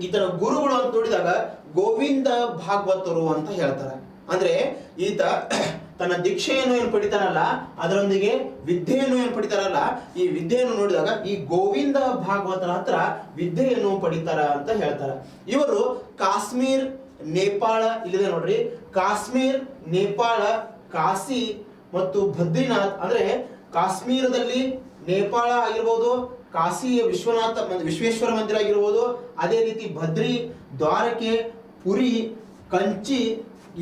ಈತನ ಗುರುಗಳು ಅಂತ ನೋಡಿದಾಗ ಗೋವಿಂದ ಭಾಗವತರು ಅಂತ ಹೇಳ್ತಾರೆ. ಅಂದ್ರೆ ಈತ ತನ್ನ ದೀಕ್ಷೆಯನ್ನು ಏನು ಪಡಿತಾರಲ್ಲ ಅದರೊಂದಿಗೆ ವಿದ್ಯೆಯನ್ನು ಏನು ಪಡಿತಾರಲ್ಲ, ಈ ವಿದ್ಯೆಯನ್ನು ನೋಡಿದಾಗ ಈ ಗೋವಿಂದ ಭಾಗವತರ ಹತ್ರ ವಿದ್ಯೆಯನ್ನು ಪಡಿತಾರ ಅಂತ ಹೇಳ್ತಾರೆ. ಇವರು ಕಾಶ್ಮೀರ್, ನೇಪಾಳ, ಇಲ್ಲಿದೆ ನೋಡ್ರಿ, ಕಾಶ್ಮೀರ್, ನೇಪಾಳ, ಕಾಶಿ ಮತ್ತು ಬದ್ರಿನಾಥ್, ಅಂದ್ರೆ ಕಾಶ್ಮೀರದಲ್ಲಿ ನೇಪಾಳ ಆಗಿರ್ಬೋದು, ಕಾಶಿಯ ವಿಶ್ವೇಶ್ವರ ಮಂದಿರ ಆಗಿರ್ಬೋದು, ಅದೇ ರೀತಿ ಬದ್ರಿ, ದ್ವಾರಕೆ, ಪುರಿ, ಕಂಚಿ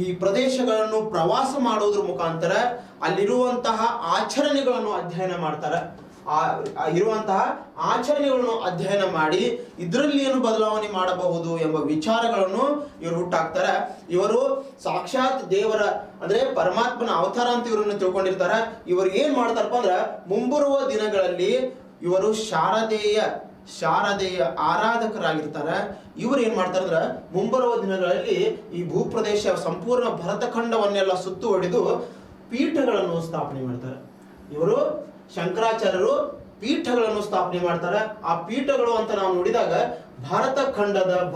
ಈ ಪ್ರದೇಶಗಳನ್ನು ಪ್ರವಾಸ ಮಾಡುವುದರ ಮುಖಾಂತರ ಅಲ್ಲಿರುವಂತಹ ಆಚರಣೆಗಳನ್ನು ಅಧ್ಯಯನ ಮಾಡ್ತಾರೆ. ಇರುವಂತಹ ಆಚರಣೆಗಳನ್ನು ಅಧ್ಯಯನ ಮಾಡಿ ಇದರಲ್ಲಿ ಏನು ಬದಲಾವಣೆ ಮಾಡಬಹುದು ಎಂಬ ವಿಚಾರಗಳನ್ನು ಇವರು ಹುಟ್ಟಾಕ್ತಾರೆ. ಇವರು ಸಾಕ್ಷಾತ್ ದೇವರ ಅಂದ್ರೆ ಪರಮಾತ್ಮನ ಅವತಾರ ಅಂತ ಇವರನ್ನು ತಿಳ್ಕೊಂಡಿರ್ತಾರೆ. ಇವರು ಏನ್ ಮಾಡ್ತಾರಪ್ಪ ಅಂದ್ರೆ ಮುಂಬರುವ ದಿನಗಳಲ್ಲಿ ಇವರು ಶಾರದೆಯ ಆರಾಧಕರಾಗಿರ್ತಾರೆ. ಇವರು ಏನ್ ಮಾಡ್ತಾರೆ ಅಂದ್ರೆ ಮುಂಬರುವ ದಿನಗಳಲ್ಲಿ ಈ ಭೂಪ್ರದೇಶ ಸಂಪೂರ್ಣ ಭರತಖಂಡವನ್ನೆಲ್ಲ ಸುತ್ತುವರಿದು ಪೀಠಗಳನ್ನು ಸ್ಥಾಪನೆ ಮಾಡ್ತಾರೆ. ಇವರು ಶಂಕರಾಚಾರ್ಯರು ಪೀಠಗಳನ್ನು ಸ್ಥಾಪನೆ ಮಾಡ್ತಾರೆ. ಆ ಪೀಠಗಳು ಅಂತ ನಾವು ನೋಡಿದಾಗ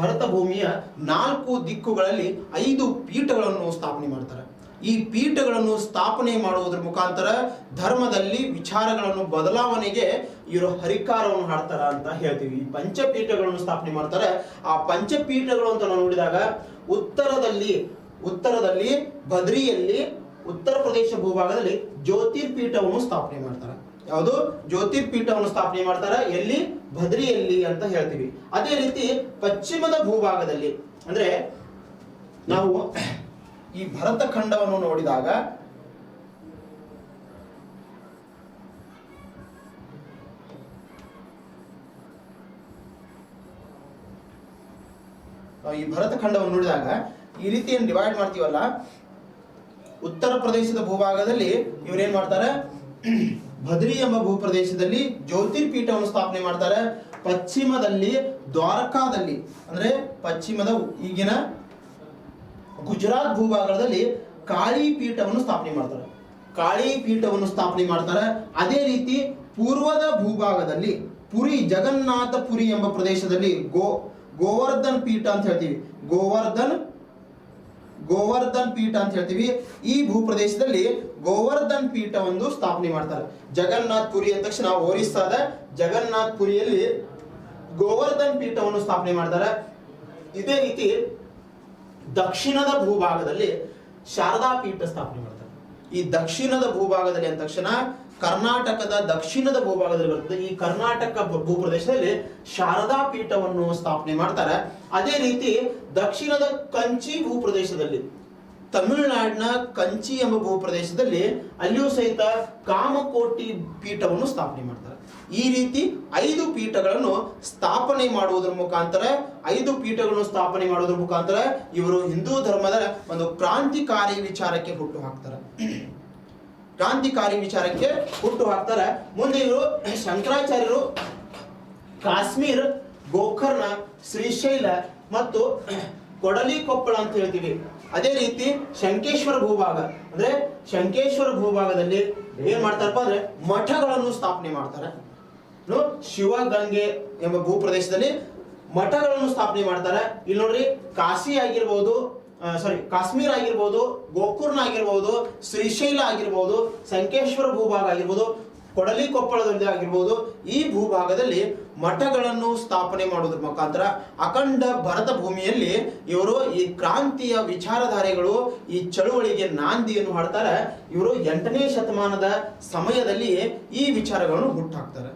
ಭರತ ಭೂಮಿಯ 4 ದಿಕ್ಕುಗಳಲ್ಲಿ 5 ಪೀಠಗಳನ್ನು ಸ್ಥಾಪನೆ ಮಾಡ್ತಾರೆ. ಈ ಪೀಠಗಳನ್ನು ಸ್ಥಾಪನೆ ಮಾಡುವುದರ ಮುಖಾಂತರ ಧರ್ಮದಲ್ಲಿ ವಿಚಾರಗಳನ್ನು ಬದಲಾವಣೆಗೆ ಇವರು ಹರಿಕಾರವನ್ನು ಹಾಡ್ತಾರ ಅಂತ ಹೇಳ್ತೀವಿ. ಈ ಪಂಚಪೀಠಗಳನ್ನು ಸ್ಥಾಪನೆ ಮಾಡ್ತಾರೆ. ಆ ಪಂಚಪೀಠಗಳು ಅಂತ ನಾವು ನೋಡಿದಾಗ ಉತ್ತರದಲ್ಲಿ ಬದ್ರಿಯಲ್ಲಿ, ಉತ್ತರ ಪ್ರದೇಶ ಭೂಭಾಗದಲ್ಲಿ ಜ್ಯೋತಿರ್ಪೀಠವನ್ನು ಸ್ಥಾಪನೆ ಮಾಡ್ತಾರೆ. ಯಾವುದು? ಜ್ಯೋತಿರ್ಪೀಠವನ್ನು ಸ್ಥಾಪನೆ ಮಾಡ್ತಾರೆ. ಎಲ್ಲಿ? ಬದ್ರಿಯಲ್ಲಿ ಅಂತ ಹೇಳ್ತೀವಿ. ಅದೇ ರೀತಿ ಪಶ್ಚಿಮದ ಭೂಭಾಗದಲ್ಲಿ ಅಂದ್ರೆ ನಾವು ಈ ಭರತ ಖಂಡವನ್ನು ನೋಡಿದಾಗ ಈ ರೀತಿ ಏನು ಡಿವೈಡ್ ಮಾಡ್ತೀವಲ್ಲ, ಉತ್ತರ ಪ್ರದೇಶದ ಭೂಭಾಗದಲ್ಲಿ ಇವರೇನ್ ಮಾಡ್ತಾರೆ, ಬದ್ರಿ ಎಂಬ ಭೂಪ್ರದೇಶದಲ್ಲಿ ಜ್ಯೋತಿರ್ಪೀಠವನ್ನು ಸ್ಥಾಪನೆ ಮಾಡ್ತಾರೆ. ಪಶ್ಚಿಮದಲ್ಲಿ ದ್ವಾರಕಾದಲ್ಲಿ ಅಂದ್ರೆ ಪಶ್ಚಿಮದ ಈಗಿನ ಗುಜರಾತ್ ಭೂಭಾಗದಲ್ಲಿ ಕಾಳಿ ಪೀಠವನ್ನು ಸ್ಥಾಪನೆ ಮಾಡ್ತಾರೆ. ಕಾಳಿ ಪೀಠವನ್ನು ಸ್ಥಾಪನೆ ಮಾಡ್ತಾರೆ. ಅದೇ ರೀತಿ ಪೂರ್ವದ ಭೂಭಾಗದಲ್ಲಿ ಪುರಿ, ಜಗನ್ನಾಥ ಪುರಿ ಎಂಬ ಪ್ರದೇಶದಲ್ಲಿ ಗೋವರ್ಧನ್ ಪೀಠ ಅಂತ ಹೇಳ್ತೀವಿ. ಗೋವರ್ಧನ್ ಪೀಠ ಅಂತ ಹೇಳ್ತೀವಿ. ಈ ಭೂಪ್ರದೇಶದಲ್ಲಿ ಗೋವರ್ಧನ್ ಪೀಠ ಒಂದು ಸ್ಥಾಪನೆ ಮಾಡ್ತಾರೆ. ಜಗನ್ನಾಥ್ ಪುರಿ ಅಂದ ತಕ್ಷಣ ಒರಿಸ್ಸಾದ ಜಗನ್ನಾಥ್ ಪುರಿಯಲ್ಲಿ ಗೋವರ್ಧನ್ ಪೀಠವನ್ನು ಸ್ಥಾಪನೆ ಮಾಡ್ತಾರೆ. ಇದೇ ರೀತಿ ದಕ್ಷಿಣದ ಭೂಭಾಗದಲ್ಲಿ ಶಾರದಾ ಪೀಠ ಸ್ಥಾಪನೆ ಮಾಡ್ತಾರೆ. ಈ ದಕ್ಷಿಣದ ಭೂಭಾಗದಲ್ಲಿ ಅಂದ ತಕ್ಷಣ ಕರ್ನಾಟಕದ ದಕ್ಷಿಣದ ಭೂಭಾಗದಲ್ಲಿ ಬರ್ತದೆ. ಈ ಕರ್ನಾಟಕ ಭೂಪ್ರದೇಶದಲ್ಲಿ ಶಾರದಾ ಪೀಠವನ್ನು ಸ್ಥಾಪನೆ ಮಾಡ್ತಾರೆ. ಅದೇ ರೀತಿ ದಕ್ಷಿಣದ ಕಂಚಿ ಭೂಪ್ರದೇಶದಲ್ಲಿ, ತಮಿಳುನಾಡಿನ ಕಂಚಿ ಎಂಬ ಭೂಪ್ರದೇಶದಲ್ಲಿ ಅಲ್ಲಿಯೂ ಸಹಿತ ಕಾಮಕೋಟಿ ಪೀಠವನ್ನು ಸ್ಥಾಪನೆ ಮಾಡ್ತಾರೆ. ಈ ರೀತಿ 5 ಪೀಠಗಳನ್ನು ಸ್ಥಾಪನೆ ಮಾಡುವುದರ ಮುಖಾಂತರ ಇವರು ಹಿಂದೂ ಧರ್ಮದ ಒಂದು ಕ್ರಾಂತಿಕಾರಿ ವಿಚಾರಕ್ಕೆ ಹುಟ್ಟು ಹಾಕ್ತಾರೆ. ಮುಂದೆ ಇವರು ಶಂಕರಾಚಾರ್ಯರು ಕಾಶ್ಮೀರ್, ಗೋಕರ್ಣ, ಶ್ರೀಶೈಲ ಮತ್ತು ಕೊಡಲಿಕೊಪ್ಪಳ ಅಂತ ಹೇಳ್ತೀವಿ. ಅದೇ ರೀತಿ ಶಂಕೇಶ್ವರ ಭೂಭಾಗದಲ್ಲಿ ಏನ್ ಮಾಡ್ತಾರಪ್ಪ ಅಂದ್ರೆ ಮಠಗಳನ್ನು ಸ್ಥಾಪನೆ ಮಾಡ್ತಾರೆ. ಶಿವಗಂಗೆ ಎಂಬ ಭೂಪ್ರದೇಶದಲ್ಲಿ ಮಠಗಳನ್ನು ಸ್ಥಾಪನೆ ಮಾಡ್ತಾರೆ. ಇಲ್ಲಿ ನೋಡ್ರಿ, ಕಾಶ್ಮೀರ್ ಆಗಿರ್ಬೋದು, ಗೋಕರ್ಣ ಆಗಿರ್ಬೋದು, ಶ್ರೀಶೈಲ ಆಗಿರ್ಬೋದು, ಸಂಕೇಶ್ವರ ಭೂಭಾಗ ಆಗಿರ್ಬೋದು, ಕೊಡಲಿಕೊಪ್ಪಳದಲ್ಲಿ ಆಗಿರ್ಬೋದು, ಈ ಭೂಭಾಗದಲ್ಲಿ ಮಠಗಳನ್ನು ಸ್ಥಾಪನೆ ಮಾಡುವುದರ ಮುಖಾಂತರ ಅಖಂಡ ಭರತ ಭೂಮಿಯಲ್ಲಿ ಇವರು ಈ ಕ್ರಾಂತಿಯ ವಿಚಾರಧಾರೆಗಳು, ಈ ಚಳುವಳಿಗೆ ನಾಂದಿಯನ್ನು ಹಾಡ್ತಾರೆ. ಇವರು 8ನೇ ಶತಮಾನದ ಸಮಯದಲ್ಲಿ ಈ ವಿಚಾರಗಳನ್ನು ಹುಟ್ಟುಹಾಕ್ತಾರೆ.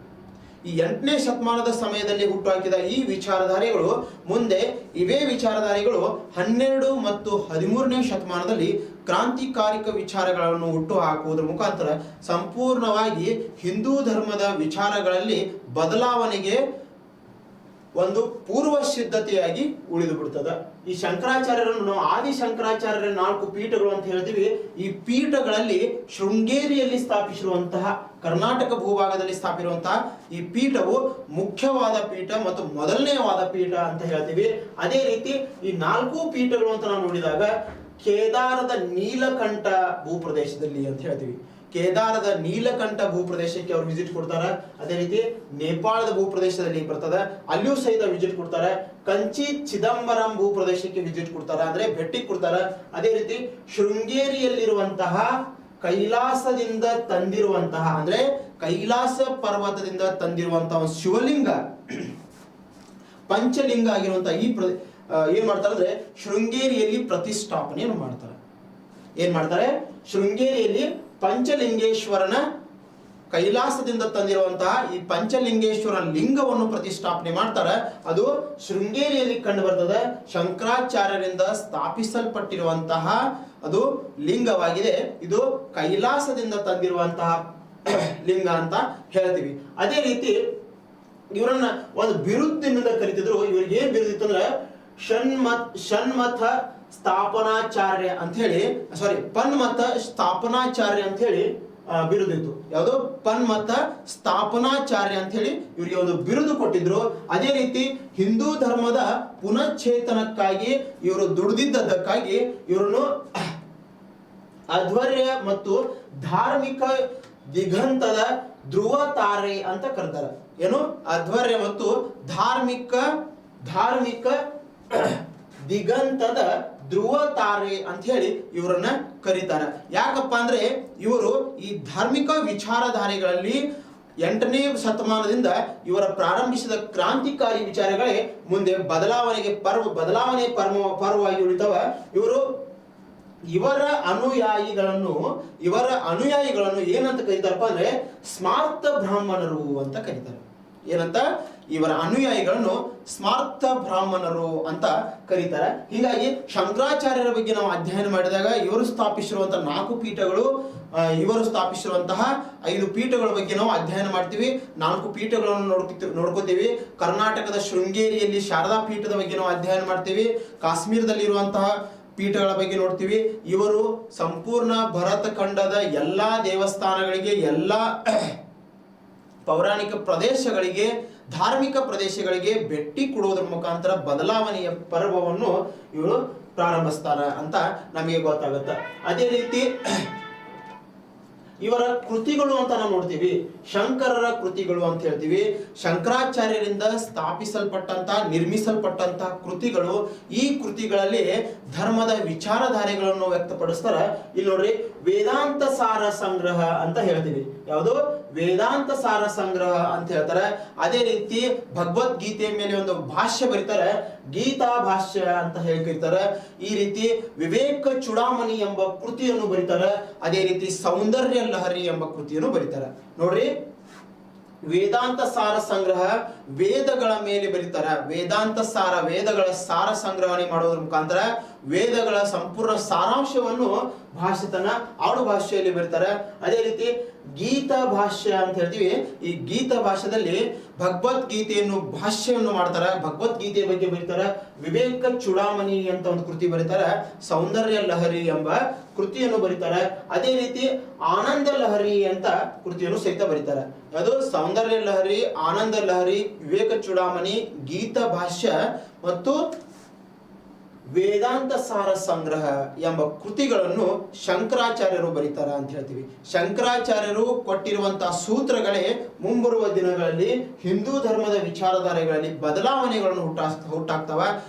ಈ 8ನೇ ಶತಮಾನದ ಸಮಯದಲ್ಲಿ ಹುಟ್ಟುಹಾಕಿದ ಈ ವಿಚಾರಧಾರೆಗಳು ಮುಂದೆ ಇವೇ ವಿಚಾರಧಾರೆಗಳು 12 ಮತ್ತು 13ನೇ ಶತಮಾನದಲ್ಲಿ ಕ್ರಾಂತಿಕಾರಿಕ ವಿಚಾರಗಳನ್ನು ಹುಟ್ಟು ಹಾಕುವುದರ ಮುಖಾಂತರ ಸಂಪೂರ್ಣವಾಗಿ ಹಿಂದೂ ಧರ್ಮದ ವಿಚಾರಗಳಲ್ಲಿ ಬದಲಾವಣೆಗೆ ಒಂದು ಪೂರ್ವ ಸಿದ್ಧತೆಯಾಗಿ ಉಳಿದು ಬಿಡ್ತದೆ. ಈ ಶಂಕರಾಚಾರ್ಯರನ್ನು ನಾವು ಆದಿ ಶಂಕರಾಚಾರ್ಯರ 4 ಪೀಠಗಳು ಅಂತ ಹೇಳ್ತೀವಿ. ಈ ಪೀಠಗಳಲ್ಲಿ ಶೃಂಗೇರಿಯಲ್ಲಿ ಸ್ಥಾಪಿಸಿರುವಂತಹ, ಕರ್ನಾಟಕ ಭೂಭಾಗದಲ್ಲಿ ಸ್ಥಾಪಿಸಿರುವಂತಹ ಈ ಪೀಠವು ಮುಖ್ಯವಾದ ಪೀಠ ಮತ್ತು ಮೊದಲನೆಯವಾದ ಪೀಠ ಅಂತ ಹೇಳ್ತೀವಿ. ಅದೇ ರೀತಿ ಈ 4 ಪೀಠಗಳು ಅಂತ ನಾವು ನೋಡಿದಾಗ ಕೇದಾರದ ನೀಲಕಂಠ ಭೂಪ್ರದೇಶದಲ್ಲಿ ಅಂತ ಹೇಳ್ತೀವಿ. ಕೇದಾರದ ನೀಲಕಂಠ ಭೂಪ್ರದೇಶಕ್ಕೆ ಅವರು ವಿಸಿಟ್ ಕೊಡ್ತಾರೆ. ಅದೇ ರೀತಿ ನೇಪಾಳದ ಭೂಪ್ರದೇಶದಲ್ಲಿ ಬರ್ತದೆ, ಅಲ್ಲಿಯೂ ಸಹಿತ ವಿಸಿಟ್ ಕೊಡ್ತಾರೆ. ಕಂಚಿ ಚಿದಂಬರಂ ಭೂಪ್ರದೇಶಕ್ಕೆ ವಿಸಿಟ್ ಕೊಡ್ತಾರೆ, ಅಂದ್ರೆ ಭೇಟಿ ಕೊಡ್ತಾರೆ. ಅದೇ ರೀತಿ ಶೃಂಗೇರಿಯಲ್ಲಿರುವಂತಹ ಕೈಲಾಸದಿಂದ ತಂದಿರುವಂತಹ, ಅಂದ್ರೆ ಕೈಲಾಸ ಪರ್ವತದಿಂದ ತಂದಿರುವಂತಹ ಶಿವಲಿಂಗ, ಪಂಚಲಿಂಗ ಆಗಿರುವಂತಹ ಈ ಏನ್ ಮಾಡ್ತಾರೆ ಅಂದ್ರೆ ಶೃಂಗೇರಿಯಲ್ಲಿ ಪ್ರತಿಷ್ಠಾಪನೆಯನ್ನು ಮಾಡ್ತಾರೆ. ಶೃಂಗೇರಿಯಲ್ಲಿ ಪಂಚಲಿಂಗೇಶ್ವರನ ಕೈಲಾಸದಿಂದ ತಂದಿರುವಂತಹ ಈ ಪಂಚಲಿಂಗೇಶ್ವರ ಲಿಂಗವನ್ನು ಪ್ರತಿಷ್ಠಾಪನೆ ಮಾಡ್ತಾರೆ. ಅದು ಶೃಂಗೇರಿಯಲ್ಲಿ ಕಂಡು ಬರ್ತದೆ. ಶಂಕರಾಚಾರ್ಯರಿಂದ ಸ್ಥಾಪಿಸಲ್ಪಟ್ಟಿರುವಂತಹ ಅದು ಲಿಂಗವಾಗಿದೆ. ಇದು ಕೈಲಾಸದಿಂದ ತಂದಿರುವಂತಹ ಲಿಂಗ ಅಂತ ಹೇಳ್ತೀವಿ. ಅದೇ ರೀತಿ ಇವರನ್ನ ಒಂದು ಬಿರುದಿನಿಂದ ಕರಿತಿದ್ರು. ಇವರಿಗೆ ಏನ್ ಬಿರುದಿತ್ತು ಅಂದ್ರೆ ಷಣ್ಮಥ ಸ್ಥಾಪನಾಚಾರ್ಯ ಅಂತ ಹೇಳಿ, ಪನ್ಮತ ಸ್ಥಾಪನಾಚಾರ್ಯ ಅಂತ ಹೇಳಿ ಬಿರುದಿತ್ತು. ಯಾವುದು? ಪನ್ಮತ ಸ್ಥಾಪನಾಚಾರ್ಯ ಅಂತ ಹೇಳಿ ಇವರಿಗೆ ಒಂದು ಬಿರುದು ಕೊಟ್ಟಿದ್ರು. ಅದೇ ರೀತಿ ಹಿಂದೂ ಧರ್ಮದ ಪುನಶ್ಚೇತನಕ್ಕಾಗಿ ಇವರು ದುಡಿದಿದ್ದಕ್ಕಾಗಿ ಇವರನ್ನು ಅಧ್ವರ್ಯ ಮತ್ತು ಧಾರ್ಮಿಕ ದಿಗಂತದ ಧ್ರುವ ತಾರೆ ಅಂತ ಕರೀತಾರೆ. ಏನು? ಅಧ್ವರ್ಯ ಮತ್ತು ಧಾರ್ಮಿಕ ದಿಗಂತದ ಧ್ರುವ ತಾರೆ ಅಂತ ಹೇಳಿ ಇವರನ್ನ ಕರೀತಾರೆ. ಯಾಕಪ್ಪ ಅಂದ್ರೆ ಇವರು ಈ ಧಾರ್ಮಿಕ ವಿಚಾರಧಾರೆಗಳಲ್ಲಿ 8ನೇ ಶತಮಾನದಿಂದ ಇವರ ಪ್ರಾರಂಭಿಸಿದ ಕ್ರಾಂತಿಕಾರಿ ವಿಚಾರಗಳೇ ಮುಂದೆ ಬದಲಾವಣೆ ಪರ್ವವಾಗಿ ಉಳಿತವ. ಇವರ ಅನುಯಾಯಿಗಳನ್ನು ಏನಂತ ಕರೀತಾರಪ್ಪ ಅಂದ್ರೆ ಸ್ಮಾರ್ತ ಬ್ರಾಹ್ಮಣರು ಅಂತ ಕರೀತಾರೆ. ಏನಂತ? ಇವರ ಅನುಯಾಯಿಗಳನ್ನು ಸ್ಮಾರ್ತ ಬ್ರಾಹ್ಮಣರು ಅಂತ ಕರೀತಾರೆ. ಹೀಗಾಗಿ ಶಂಕರಾಚಾರ್ಯರ ಬಗ್ಗೆ ನಾವು ಅಧ್ಯಯನ ಮಾಡಿದಾಗ ಇವರು ಸ್ಥಾಪಿಸಿರುವಂತಹ 4 ಪೀಠಗಳು, ಇವರು ಸ್ಥಾಪಿಸಿರುವಂತಹ 5 ಪೀಠಗಳ ಬಗ್ಗೆ ನಾವು ಅಧ್ಯಯನ ಮಾಡ್ತೀವಿ. 4 ಪೀಠಗಳನ್ನು ನೋಡ್ಕೋತೀವಿ. ಕರ್ನಾಟಕದ ಶೃಂಗೇರಿಯಲ್ಲಿ ಶಾರದಾ ಪೀಠದ ಬಗ್ಗೆ ನಾವು ಅಧ್ಯಯನ ಮಾಡ್ತೀವಿ. ಕಾಶ್ಮೀರದಲ್ಲಿ ಇರುವಂತಹ ಪೀಠಗಳ ಬಗ್ಗೆ ನೋಡ್ತೀವಿ. ಇವರು ಸಂಪೂರ್ಣ ಭರತ ಖಂಡದ ಎಲ್ಲಾ ದೇವಸ್ಥಾನಗಳಿಗೆ, ಎಲ್ಲಾ ಪೌರಾಣಿಕ ಪ್ರದೇಶಗಳಿಗೆ ಧಾರ್ಮಿಕ ಪ್ರದೇಶಗಳಿಗೆ ಭೇಟಿ ಕೊಡುವುದರ ಮುಖಾಂತರ ಬದಲಾವಣೆಯ ಪರ್ವವನ್ನು ಇವರು ಪ್ರಾರಂಭಿಸ್ತಾರ ಅಂತ ನಮಗೆ ಗೊತ್ತಾಗುತ್ತೆ. ಅದೇ ರೀತಿ ಇವರ ಕೃತಿಗಳು ಅಂತ ನಾವು ನೋಡ್ತೀವಿ, ಶಂಕರರ ಕೃತಿಗಳು ಅಂತ ಹೇಳ್ತೀವಿ. ಶಂಕರಾಚಾರ್ಯರಿಂದ ಸ್ಥಾಪಿಸಲ್ಪಟ್ಟಂತ ನಿರ್ಮಿಸಲ್ಪಟ್ಟಂತ ಕೃತಿಗಳು. ಈ ಕೃತಿಗಳಲ್ಲಿ ಧರ್ಮದ ವಿಚಾರಧಾರೆಗಳನ್ನು ವ್ಯಕ್ತಪಡಿಸ್ತಾರ. ಇಲ್ಲಿ ನೋಡ್ರಿ, ವೇದಾಂತ ಸಾರ ಸಂಗ್ರಹ ಅಂತ ಹೇಳ್ತೀವಿ. ಯಾವುದು? ವೇದಾಂತ ಸಾರ ಸಂಗ್ರಹ ಅಂತ ಹೇಳ್ತಾರೆ. ಅದೇ ರೀತಿ ಭಗವದ್ಗೀತೆಯ ಮೇಲೆ ಒಂದು ಭಾಷ್ಯ ಬರೀತಾರೆ, ಗೀತಾ ಭಾಷ್ಯ ಅಂತ ಹೇಳ್ತಿರ್ತಾರೆ. ಈ ರೀತಿ ವಿವೇಕ ಚೂಡಾಮಣಿ ಎಂಬ ಕೃತಿಯನ್ನು ಬರೀತಾರೆ. ಅದೇ ರೀತಿ ಸೌಂದರ್ಯ ಲಹರಿ ಎಂಬ ಕೃತಿಯನ್ನು ಬರೀತಾರೆ. ನೋಡ್ರಿ, ವೇದಾಂತ ಸಾರ ಸಂಗ್ರಹ ವೇದಗಳ ಮೇಲೆ ಬರೀತಾರೆ. ವೇದಾಂತ ಸಾರ, ವೇದಗಳ ಸಾರ ಸಂಗ್ರಹಣೆ ಮಾಡೋದ್ರ ಮುಖಾಂತರ ವೇದಗಳ ಸಂಪೂರ್ಣ ಸಾರಾಂಶವನ್ನು ಭಾಷೆತನ ಆಡು ಭಾಷೆಯಲ್ಲಿ ಬರೀತಾರೆ. ಅದೇ ರೀತಿ ಗೀತಾ ಭಾಷ್ಯ ಅಂತ ಹೇಳ್ತೀವಿ. ಈ ಗೀತಾ ಭಾಷ್ಯದಲ್ಲಿ ಭಗವದ್ಗೀತೆಯನ್ನು ಭಾಷ್ಯವನ್ನು ಮಾಡ್ತಾರೆ, ಭಗವದ್ಗೀತೆಯ ಬಗ್ಗೆ ಬರೀತಾರೆ. ವಿವೇಕ ಚೂಡಾಮಣಿ ಅಂತ ಒಂದು ಕೃತಿ ಬರೀತಾರೆ. ಸೌಂದರ್ಯ ಲಹರಿ ಎಂಬ ಕೃತಿಯನ್ನು ಬರೀತಾರೆ. ಅದೇ ರೀತಿ ಆನಂದ ಲಹರಿ ಅಂತ ಕೃತಿಯನ್ನು ಸಹಿತ ಬರೀತಾರೆ. ಅದು ಸೌಂದರ್ಯ ಲಹರಿ, ಆನಂದ ಲಹರಿ, ವಿವೇಕ ಚೂಡಾಮಣಿ, ಗೀತಾ ಭಾಷ್ಯ ಮತ್ತು ವೇದಾಂತ ಸಾರ ಸಂಗ್ರಹ ಎಂಬ ಕೃತಿಗಳನ್ನು ಶಂಕರಾಚಾರ್ಯರು ಬರೀತಾರ ಅಂತ ಹೇಳ್ತೀವಿ. ಶಂಕರಾಚಾರ್ಯರು ಕೊಟ್ಟಿರುವಂತಹ ಸೂತ್ರಗಳೇ ಮುಂಬರುವ ದಿನಗಳಲ್ಲಿ ಹಿಂದೂ ಧರ್ಮದ ವಿಚಾರಧಾರೆಗಳಲ್ಲಿ ಬದಲಾವಣೆಗಳನ್ನು ಹುಟ್ಟಾಗ್ತವ.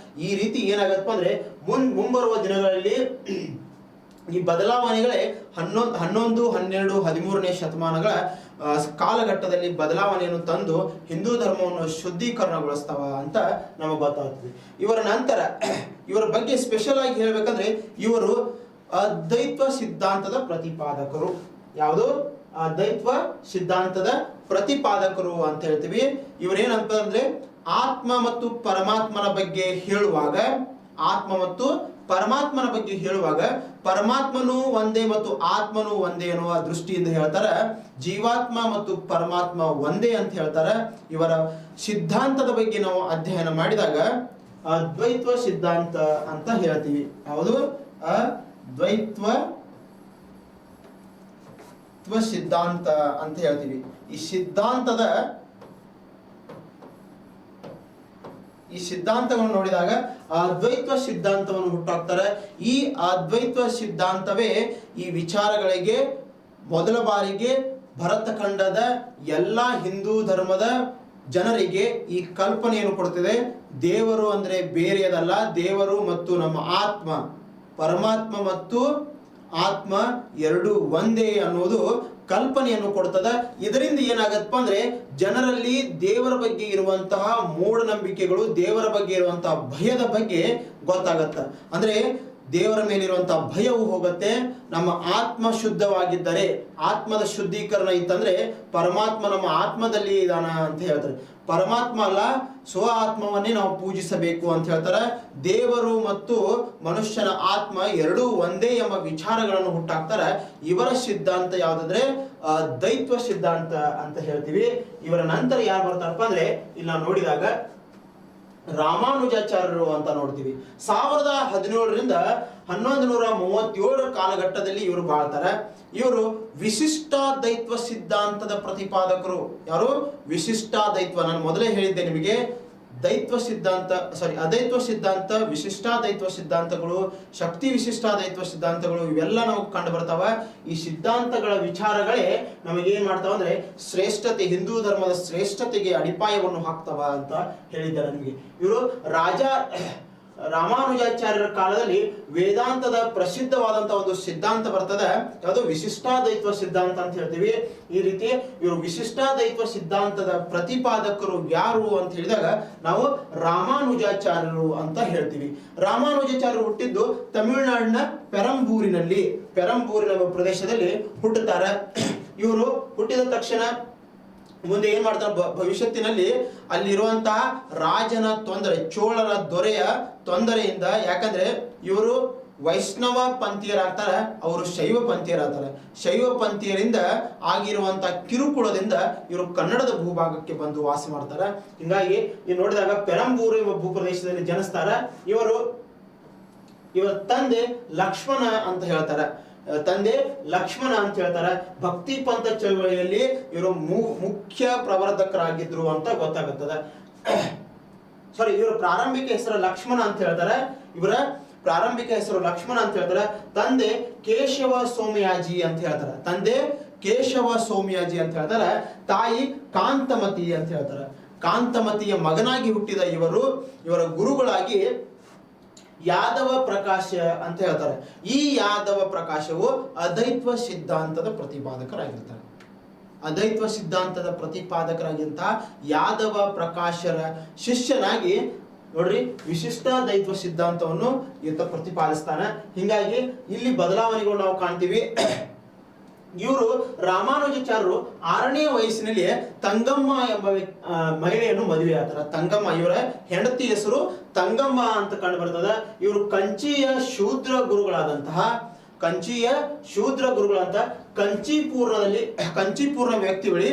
ಈ ರೀತಿ ಏನಾಗತ್ತಪ್ಪ ಅಂದ್ರೆ ಮುಂಬರುವ ದಿನಗಳಲ್ಲಿ ಈ ಬದಲಾವಣೆಗಳೇ 11, 12, 13ನೇ ಶತಮಾನಗಳ ಕಾಲಘಟ್ಟದಲ್ಲಿ ಬದಲಾವಣೆಯನ್ನು ತಂದು ಹಿಂದೂ ಧರ್ಮವನ್ನು ಶುದ್ಧೀಕರಣಗೊಳಿಸ್ತಾವ ಅಂತ ನಮಗೆ ಗೊತ್ತಾಗ್ತದೆ. ಇವರ ನಂತರ ಇವರ ಬಗ್ಗೆ ಸ್ಪೆಷಲ್ ಆಗಿ ಹೇಳ್ಬೇಕಂದ್ರೆ ಇವರು ಅದ್ವೈತ ಸಿದ್ಧಾಂತದ ಪ್ರತಿಪಾದಕರು. ಯಾವುದು? ಅದ್ವೈತ ಸಿದ್ಧಾಂತದ ಪ್ರತಿಪಾದಕರು ಅಂತ ಹೇಳ್ತೀವಿ. ಇವರೇನಂತ ಅಂದ್ರೆ ಆತ್ಮ ಮತ್ತು ಪರಮಾತ್ಮನ ಬಗ್ಗೆ ಹೇಳುವಾಗ, ಆತ್ಮ ಮತ್ತು ಪರಮಾತ್ಮನ ಬಗ್ಗೆ ಹೇಳುವಾಗ ಪರಮಾತ್ಮನು ಒಂದೇ ಮತ್ತು ಆತ್ಮನು ಒಂದೇ ಎನ್ನುವ ದೃಷ್ಟಿಯಿಂದ ಹೇಳ್ತಾರೆ. ಜೀವಾತ್ಮ ಮತ್ತು ಪರಮಾತ್ಮ ಒಂದೇ ಅಂತ ಹೇಳ್ತಾರೆ. ಇವರ ಸಿದ್ಧಾಂತದ ಬಗ್ಗೆ ನಾವು ಅಧ್ಯಯನ ಮಾಡಿದಾಗ ಅದ್ವೈತ ಸಿದ್ಧಾಂತ ಅಂತ ಹೇಳ್ತೀವಿ. ಯಾವುದು? ಅದ್ವೈತ ಸಿದ್ಧಾಂತ ಅಂತ ಹೇಳ್ತೀವಿ. ಈ ಸಿದ್ಧಾಂತಗಳನ್ನು ನೋಡಿದಾಗ ಅದ್ವೈತ ಸಿದ್ಧಾಂತವನ್ನು ಹುಟ್ಟಾಕ್ತಾರೆ. ಈ ಅದ್ವೈತ ಸಿದ್ಧಾಂತವೇ ಈ ವಿಚಾರಗಳಿಗೆ ಮೊದಲ ಬಾರಿಗೆ ಭರತಖಂಡದ ಎಲ್ಲ ಹಿಂದೂ ಧರ್ಮದ ಜನರಿಗೆ ಈ ಕಲ್ಪನೆಯನ್ನು ಕೊಡ್ತಿದೆ. ದೇವರು ಅಂದ್ರೆ ಬೇರೆಯದಲ್ಲ, ದೇವರು ಮತ್ತು ನಮ್ಮ ಆತ್ಮ, ಪರಮಾತ್ಮ ಮತ್ತು ಆತ್ಮ ಎರಡು ಒಂದೇ ಅನ್ನೋದು ಕಲ್ಪನೆಯನ್ನು ಕೊಡ್ತದ. ಇದರಿಂದ ಏನಾಗತ್ತಪ್ಪ ಅಂದ್ರೆ ಜನರಲ್ಲಿ ದೇವರ ಬಗ್ಗೆ ಇರುವಂತಹ ಮೂಢನಂಬಿಕೆಗಳು, ದೇವರ ಬಗ್ಗೆ ಇರುವಂತಹ ಭಯದ ಬಗ್ಗೆ ಗೊತ್ತಾಗತ್ತ. ಅಂದ್ರೆ ದೇವರ ಮೇಲಿರುವಂತಹ ಭಯವು ಹೋಗುತ್ತೆ. ನಮ್ಮ ಆತ್ಮ ಶುದ್ಧವಾಗಿದ್ದರೆ, ಆತ್ಮದ ಶುದ್ಧೀಕರಣ ಇತ್ತಂದ್ರೆ ಪರಮಾತ್ಮ ನಮ್ಮ ಆತ್ಮದಲ್ಲಿ ಇದಾನ ಅಂತ ಹೇಳ್ತಾರೆ. ಪರಮಾತ್ಮ ಅಲ್ಲ, ಸ್ವ ಆತ್ಮವನ್ನೇ ನಾವು ಪೂಜಿಸಬೇಕು ಅಂತ ಹೇಳ್ತಾರೆ. ದೇವರು ಮತ್ತು ಮನುಷ್ಯನ ಆತ್ಮ ಎರಡೂ ಒಂದೇ ಎಂಬ ವಿಚಾರಗಳನ್ನು ಹುಟ್ಟಾಕ್ತಾರೆ. ಇವರ ಸಿದ್ಧಾಂತ ಯಾವ್ದಂದ್ರೆ ಅದ್ವೈತ ಸಿದ್ಧಾಂತ ಅಂತ ಹೇಳ್ತೀವಿ. ಇವರ ನಂತರ ಯಾರು ಬರ್ತಾರಪ್ಪ ಅಂದ್ರೆ ಇಲ್ಲಿ ನಾವು ನೋಡಿದಾಗ ರಾಮಾನುಜಾಚಾರ್ಯರು ಅಂತ ನೋಡ್ತೀವಿ. 1017ರಿಂದ 1137 ಕಾಲಘಟ್ಟದಲ್ಲಿ ಇವರು ಬಾಳ್ತಾರೆ. ಇವರು ವಿಶಿಷ್ಟಾದ್ವೈತ ಸಿದ್ಧಾಂತದ ಪ್ರತಿಪಾದಕರು. ಯಾರು? ವಿಶಿಷ್ಟಾದ್ವೈತ. ನಾನು ಮೊದಲೇ ಹೇಳಿದ್ದೆ ನಿಮಗೆ, ಅದ್ವೈತ ಸಿದ್ಧಾಂತ, ವಿಶಿಷ್ಟಾದ್ವೈತ ಸಿದ್ಧಾಂತಗಳು, ಶಕ್ತಿ ವಿಶಿಷ್ಟಾದ್ವೈತ ಸಿದ್ಧಾಂತಗಳು, ಇವೆಲ್ಲ ನಮಗೆ ಕಂಡು ಬರ್ತಾವ. ಈ ಸಿದ್ಧಾಂತಗಳ ವಿಚಾರಗಳೇ ನಮಗೇನ್ ಮಾಡ್ತಾವ ಅಂದ್ರೆ ಶ್ರೇಷ್ಠತೆ, ಹಿಂದೂ ಧರ್ಮದ ಶ್ರೇಷ್ಠತೆಗೆ ಅಡಿಪಾಯವನ್ನು ಹಾಕ್ತಾವ ಅಂತ ಹೇಳಿದ್ದಾರೆ ನಿಮಗೆ. ಇವರು ರಾಮಾನುಜಾಚಾರ್ಯರ ಕಾಲದಲ್ಲಿ ವೇದಾಂತದ ಪ್ರಸಿದ್ಧವಾದಂತಹ ಒಂದು ಸಿದ್ಧಾಂತ ಬರ್ತದೆ. ಯಾವುದು? ವಿಶಿಷ್ಟಾದ್ವೈತ ಸಿದ್ಧಾಂತ ಅಂತ ಹೇಳ್ತೀವಿ. ಈ ರೀತಿ ಇವರು ವಿಶಿಷ್ಟಾದ್ವೈತ ಸಿದ್ಧಾಂತದ ಪ್ರತಿಪಾದಕರು ಯಾರು ಅಂತ ಹೇಳಿದಾಗ ನಾವು ರಾಮಾನುಜಾಚಾರ್ಯರು ಅಂತ ಹೇಳ್ತೀವಿ. ರಾಮಾನುಜಾಚಾರ್ಯರು ಹುಟ್ಟಿದ್ದು ತಮಿಳುನಾಡಿನ ಪೆರಂಬೂರಿನ ಪ್ರದೇಶದಲ್ಲಿ ಹುಟ್ಟುತ್ತಾರೆ. ಇವರು ಹುಟ್ಟಿದ ತಕ್ಷಣ ಮುಂದೆ ಏನ್ ಮಾಡ್ತಾರೆ, ಭವಿಷ್ಯತ್ತಿನಲ್ಲಿ ಅಲ್ಲಿರುವಂತಹ ರಾಜನ ತೊಂದರೆ, ಚೋಳರ ದೊರೆಯ ತೊಂದರೆಯಿಂದ, ಯಾಕಂದ್ರೆ ಇವರು ವೈಷ್ಣವ ಪಂಥೀಯರಾಗ್ತಾರೆ, ಅವರು ಶೈವ ಪಂಥೀಯರಾಗ್ತಾರೆ. ಶೈವ ಪಂಥೀಯರಿಂದ ಆಗಿರುವಂತಹ ಕಿರುಕುಳದಿಂದ ಇವರು ಕನ್ನಡದ ಭೂಭಾಗಕ್ಕೆ ಬಂದು ವಾಸ ಮಾಡ್ತಾರೆ. ಹಿಂಗಾಗಿ ನೀವು ನೋಡಿದಾಗ ಪೆರಂಬೂರು ಎಂಬ ಭೂಪ್ರದೇಶದಲ್ಲಿ ಜನಿಸ್ತಾರ. ಇವರ ತಂದೆ ಲಕ್ಷ್ಮಣ ಅಂತ ಹೇಳ್ತಾರೆ. ತಂದೆ ಲಕ್ಷ್ಮಣ ಅಂತ ಹೇಳ್ತಾರೆ. ಭಕ್ತಿ ಪಂಥ ಚಳವಳಿಯಲ್ಲಿ ಇವರು ಮುಖ್ಯ ಪ್ರವರ್ಧಕರಾಗಿದ್ರು ಅಂತ ಗೊತ್ತಾಗುತ್ತದೆ. ಸಾರಿ, ಇವರ ಪ್ರಾರಂಭಿಕ ಹೆಸರು ಲಕ್ಷ್ಮಣ ಅಂತ ಹೇಳ್ತಾರೆ. ಇವರ ಪ್ರಾರಂಭಿಕ ಹೆಸರು ಲಕ್ಷ್ಮಣ ಅಂತ ಹೇಳ್ತಾರೆ. ತಂದೆ ಕೇಶವ ಸೋಮಯಾಜಿ ಅಂತ ಹೇಳ್ತಾರೆ. ತಂದೆ ಕೇಶವ ಸೋಮಯಾಜಿ ಅಂತ ಹೇಳ್ತಾರೆ. ತಾಯಿ ಕಾಂತಮತಿ ಅಂತ ಹೇಳ್ತಾರೆ. ಕಾಂತಮತಿಯ ಮಗನಾಗಿ ಹುಟ್ಟಿದ ಇವರ ಗುರುಗಳಾಗಿ ಯಾದವ ಪ್ರಕಾಶ ಅಂತ ಹೇಳ್ತಾರೆ. ಈ ಯಾದವ ಪ್ರಕಾಶವು ಅದ್ವೈತ ಸಿದ್ಧಾಂತದ ಪ್ರತಿಪಾದಕರಾಗಿರ್ತಾರೆ. ಅದ್ವೈತ ಸಿದ್ಧಾಂತದ ಪ್ರತಿಪಾದಕರಾಗಿಂತಹ ಯಾದವ ಪ್ರಕಾಶರ ಶಿಷ್ಯನಾಗಿ ನೋಡ್ರಿ ವಿಶಿಷ್ಟ ದೈತ್ವ ಸಿದ್ಧಾಂತವನ್ನು ಈತ ಪ್ರತಿಪಾದಿಸ್ತಾನೆ. ಹಿಂಗಾಗಿ ಇಲ್ಲಿ ಬದಲಾವಣೆಗಳು ನಾವು ಕಾಣ್ತೀವಿ. ಇವರು ರಾಮಾನುಜಾಚಾರ್ಯರು 6ನೇ ವಯಸ್ಸಿನಲ್ಲಿ ತಂಗಮ್ಮ ಎಂಬ ಮಹಿಳೆಯನ್ನು ಮದುವೆ ಆಗ್ತಾರೆ. ತಂಗಮ್ಮ, ಇವರ ಹೆಂಡತಿ ಹೆಸರು ತಂಗಮ್ಮ ಅಂತ ಕಂಡು ಬರ್ತದ. ಇವರು ಕಂಚಿಯ ಶೂದ್ರ ಗುರುಗಳಾದಂತಹ ಕಂಚಿಪೂರ್ಣ ವ್ಯಕ್ತಿ ಬಳಿ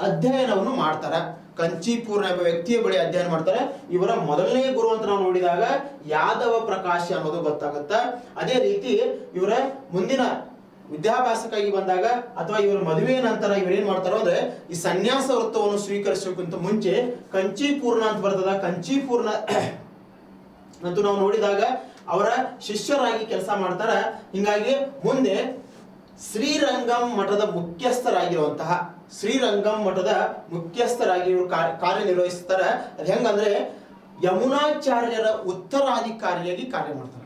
ಅಧ್ಯಯನವನ್ನು ಮಾಡ್ತಾರೆ. ಕಂಚಿಪೂರ್ಣ ಎಂಬ ವ್ಯಕ್ತಿಯ ಬಳಿ ಅಧ್ಯಯನ ಮಾಡ್ತಾರೆ. ಇವರ ಮೊದಲನೇ ಗುರು ಅಂತ ನಾವು ನೋಡಿದಾಗ ಯಾದವ ಪ್ರಕಾಶ ಅನ್ನೋದು ಗೊತ್ತಾಗುತ್ತೆ. ಅದೇ ರೀತಿ ಇವರ ಮುಂದಿನ ವಿದ್ಯಾಭ್ಯಾಸಕ್ಕಾಗಿ ಬಂದಾಗ ಅಥವಾ ಇವರ ಮದುವೆಯ ನಂತರ ಇವರು ಏನ್ ಮಾಡ್ತಾರೋ ಅಂದ್ರೆ ಈ ಸನ್ಯಾಸ ವೃತ್ತವನ್ನು ಸ್ವೀಕರಿಸೋಕ್ಕಿಂತ ಮುಂಚೆ ಕಂಚಿಪೂರ್ಣ ಅಂತ ಬರ್ತದ. ಕಂಚಿಪೂರ್ಣ ಅಂತೂ ನಾವು ನೋಡಿದಾಗ ಅವರ ಶಿಷ್ಯರಾಗಿ ಕೆಲಸ ಮಾಡ್ತಾರ. ಹಿಂಗಾಗಿ ಮುಂದೆ ಶ್ರೀರಂಗಂ ಮಠದ ಮುಖ್ಯಸ್ಥರಾಗಿ ಇವರು ಕಾರ್ಯನಿರ್ವಹಿಸ್ತಾರೆ. ಅದ್ ಹೆಂಗಂದ್ರೆ ಯಮುನಾಚಾರ್ಯರ ಉತ್ತರಾಧಿಕಾರಿಯಾಗಿ ಕಾರ್ಯ ಮಾಡ್ತಾರೆ.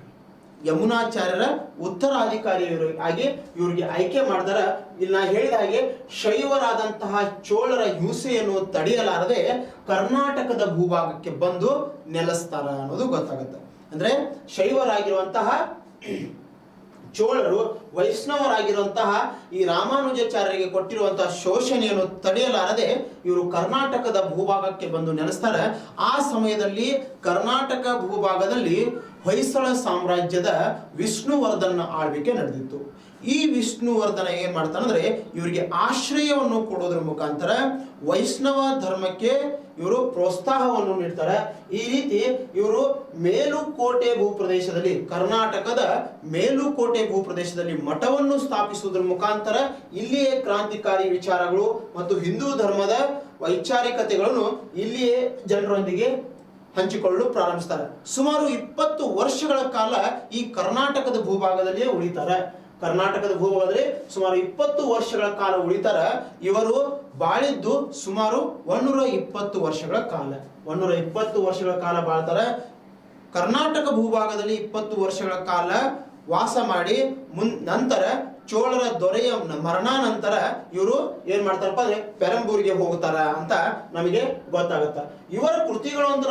ಯಮುನಾಚಾರ್ಯರ ಉತ್ತರಾಧಿಕಾರಿಯಾಗಿ ಇವರಿಗೆ ಆಯ್ಕೆ ಮಾಡ್ತಾರ. ಇಲ್ಲಿ ನಾ ಹೇಳಿದ ಹಾಗೆ ಶೈವರಾದಂತಹ ಚೋಳರ ಹಿಂಸೆಯನ್ನು ತಡೆಯಲಾರದೆ ಕರ್ನಾಟಕದ ಭೂಭಾಗಕ್ಕೆ ಬಂದು ನೆಲೆಸ್ತಾರ ಅನ್ನೋದು ಗೊತ್ತಾಗುತ್ತೆ. ಅಂದ್ರೆ ಶೈವರಾಗಿರುವಂತಹ ಚೋಳರು ವೈಷ್ಣವರಾಗಿರುವಂತಹ ಈ ರಾಮಾನುಜಾಚಾರ್ಯರಿಗೆ ಕೊಟ್ಟಿರುವಂತಹ ಶೋಷಣೆಯನ್ನು ತಡೆಯಲಾರದೆ ಇವರು ಕರ್ನಾಟಕದ ಭೂಭಾಗಕ್ಕೆ ಬಂದು ನೆಲೆಸ್ತಾರೆ. ಆ ಸಮಯದಲ್ಲಿ ಕರ್ನಾಟಕ ಭೂಭಾಗದಲ್ಲಿ ಹೊಯ್ಸಳ ಸಾಮ್ರಾಜ್ಯದ ವಿಷ್ಣುವರ್ಧನ ಆಳ್ವಿಕೆ ನಡೆದಿತ್ತು. ಈ ವಿಷ್ಣುವರ್ಧನ ಏನ್ ಮಾಡ್ತಾನಂದ್ರೆ ಇವರಿಗೆ ಆಶ್ರಯವನ್ನು ಕೊಡೋದ್ರ ಮುಖಾಂತರ ವೈಷ್ಣವ ಧರ್ಮಕ್ಕೆ ಇವರು ಪ್ರೋತ್ಸಾಹವನ್ನು ನೀಡ್ತಾರೆ. ಈ ರೀತಿ ಇವರು ಮೇಲುಕೋಟೆ ಭೂಪ್ರದೇಶದಲ್ಲಿ, ಕರ್ನಾಟಕದ ಮೇಲುಕೋಟೆ ಭೂಪ್ರದೇಶದಲ್ಲಿ ಮಠವನ್ನು ಸ್ಥಾಪಿಸುವುದರ ಮುಖಾಂತರ ಇಲ್ಲಿಯೇ ಕ್ರಾಂತಿಕಾರಿ ವಿಚಾರಗಳು ಮತ್ತು ಹಿಂದೂ ಧರ್ಮದ ವೈಚಾರಿಕತೆಗಳನ್ನು ಇಲ್ಲಿಯೇ ಜನರೊಂದಿಗೆ ಹಂಚಿಕೊಳ್ಳಲು ಪ್ರಾರಂಭಿಸ್ತಾರೆ. ಸುಮಾರು 20 ವರ್ಷಗಳ ಕಾಲ ಈ ಕರ್ನಾಟಕದ ಭೂಭಾಗದಲ್ಲಿಯೇ ಉಳಿತಾರೆ. ಸುಮಾರು 20 ವರ್ಷಗಳ ಕಾಲ ಉಳಿತಾರ. ಇವರು ಬಾಳಿದ್ದು ಸುಮಾರು 120 ವರ್ಷಗಳ ಕಾಲ ಬಾಳ್ತಾರ. ಕರ್ನಾಟಕ ಭೂಭಾಗದಲ್ಲಿ 20 ವರ್ಷಗಳ ಕಾಲ ವಾಸ ಮಾಡಿ ನಂತರ ಚೋಳರ ದೊರೆಯ ಮರಣಾನಂತರ ಇವರು ಏನ್ ಮಾಡ್ತಾರಪ್ಪ ಅಂದ್ರೆ ಪೆರಂಬೂರಿಗೆ ಹೋಗ್ತಾರ ಅಂತ ನಮಗೆ ಗೊತ್ತಾಗುತ್ತೆ. ಇವರ ಕೃತಿಗಳು ಅಂತ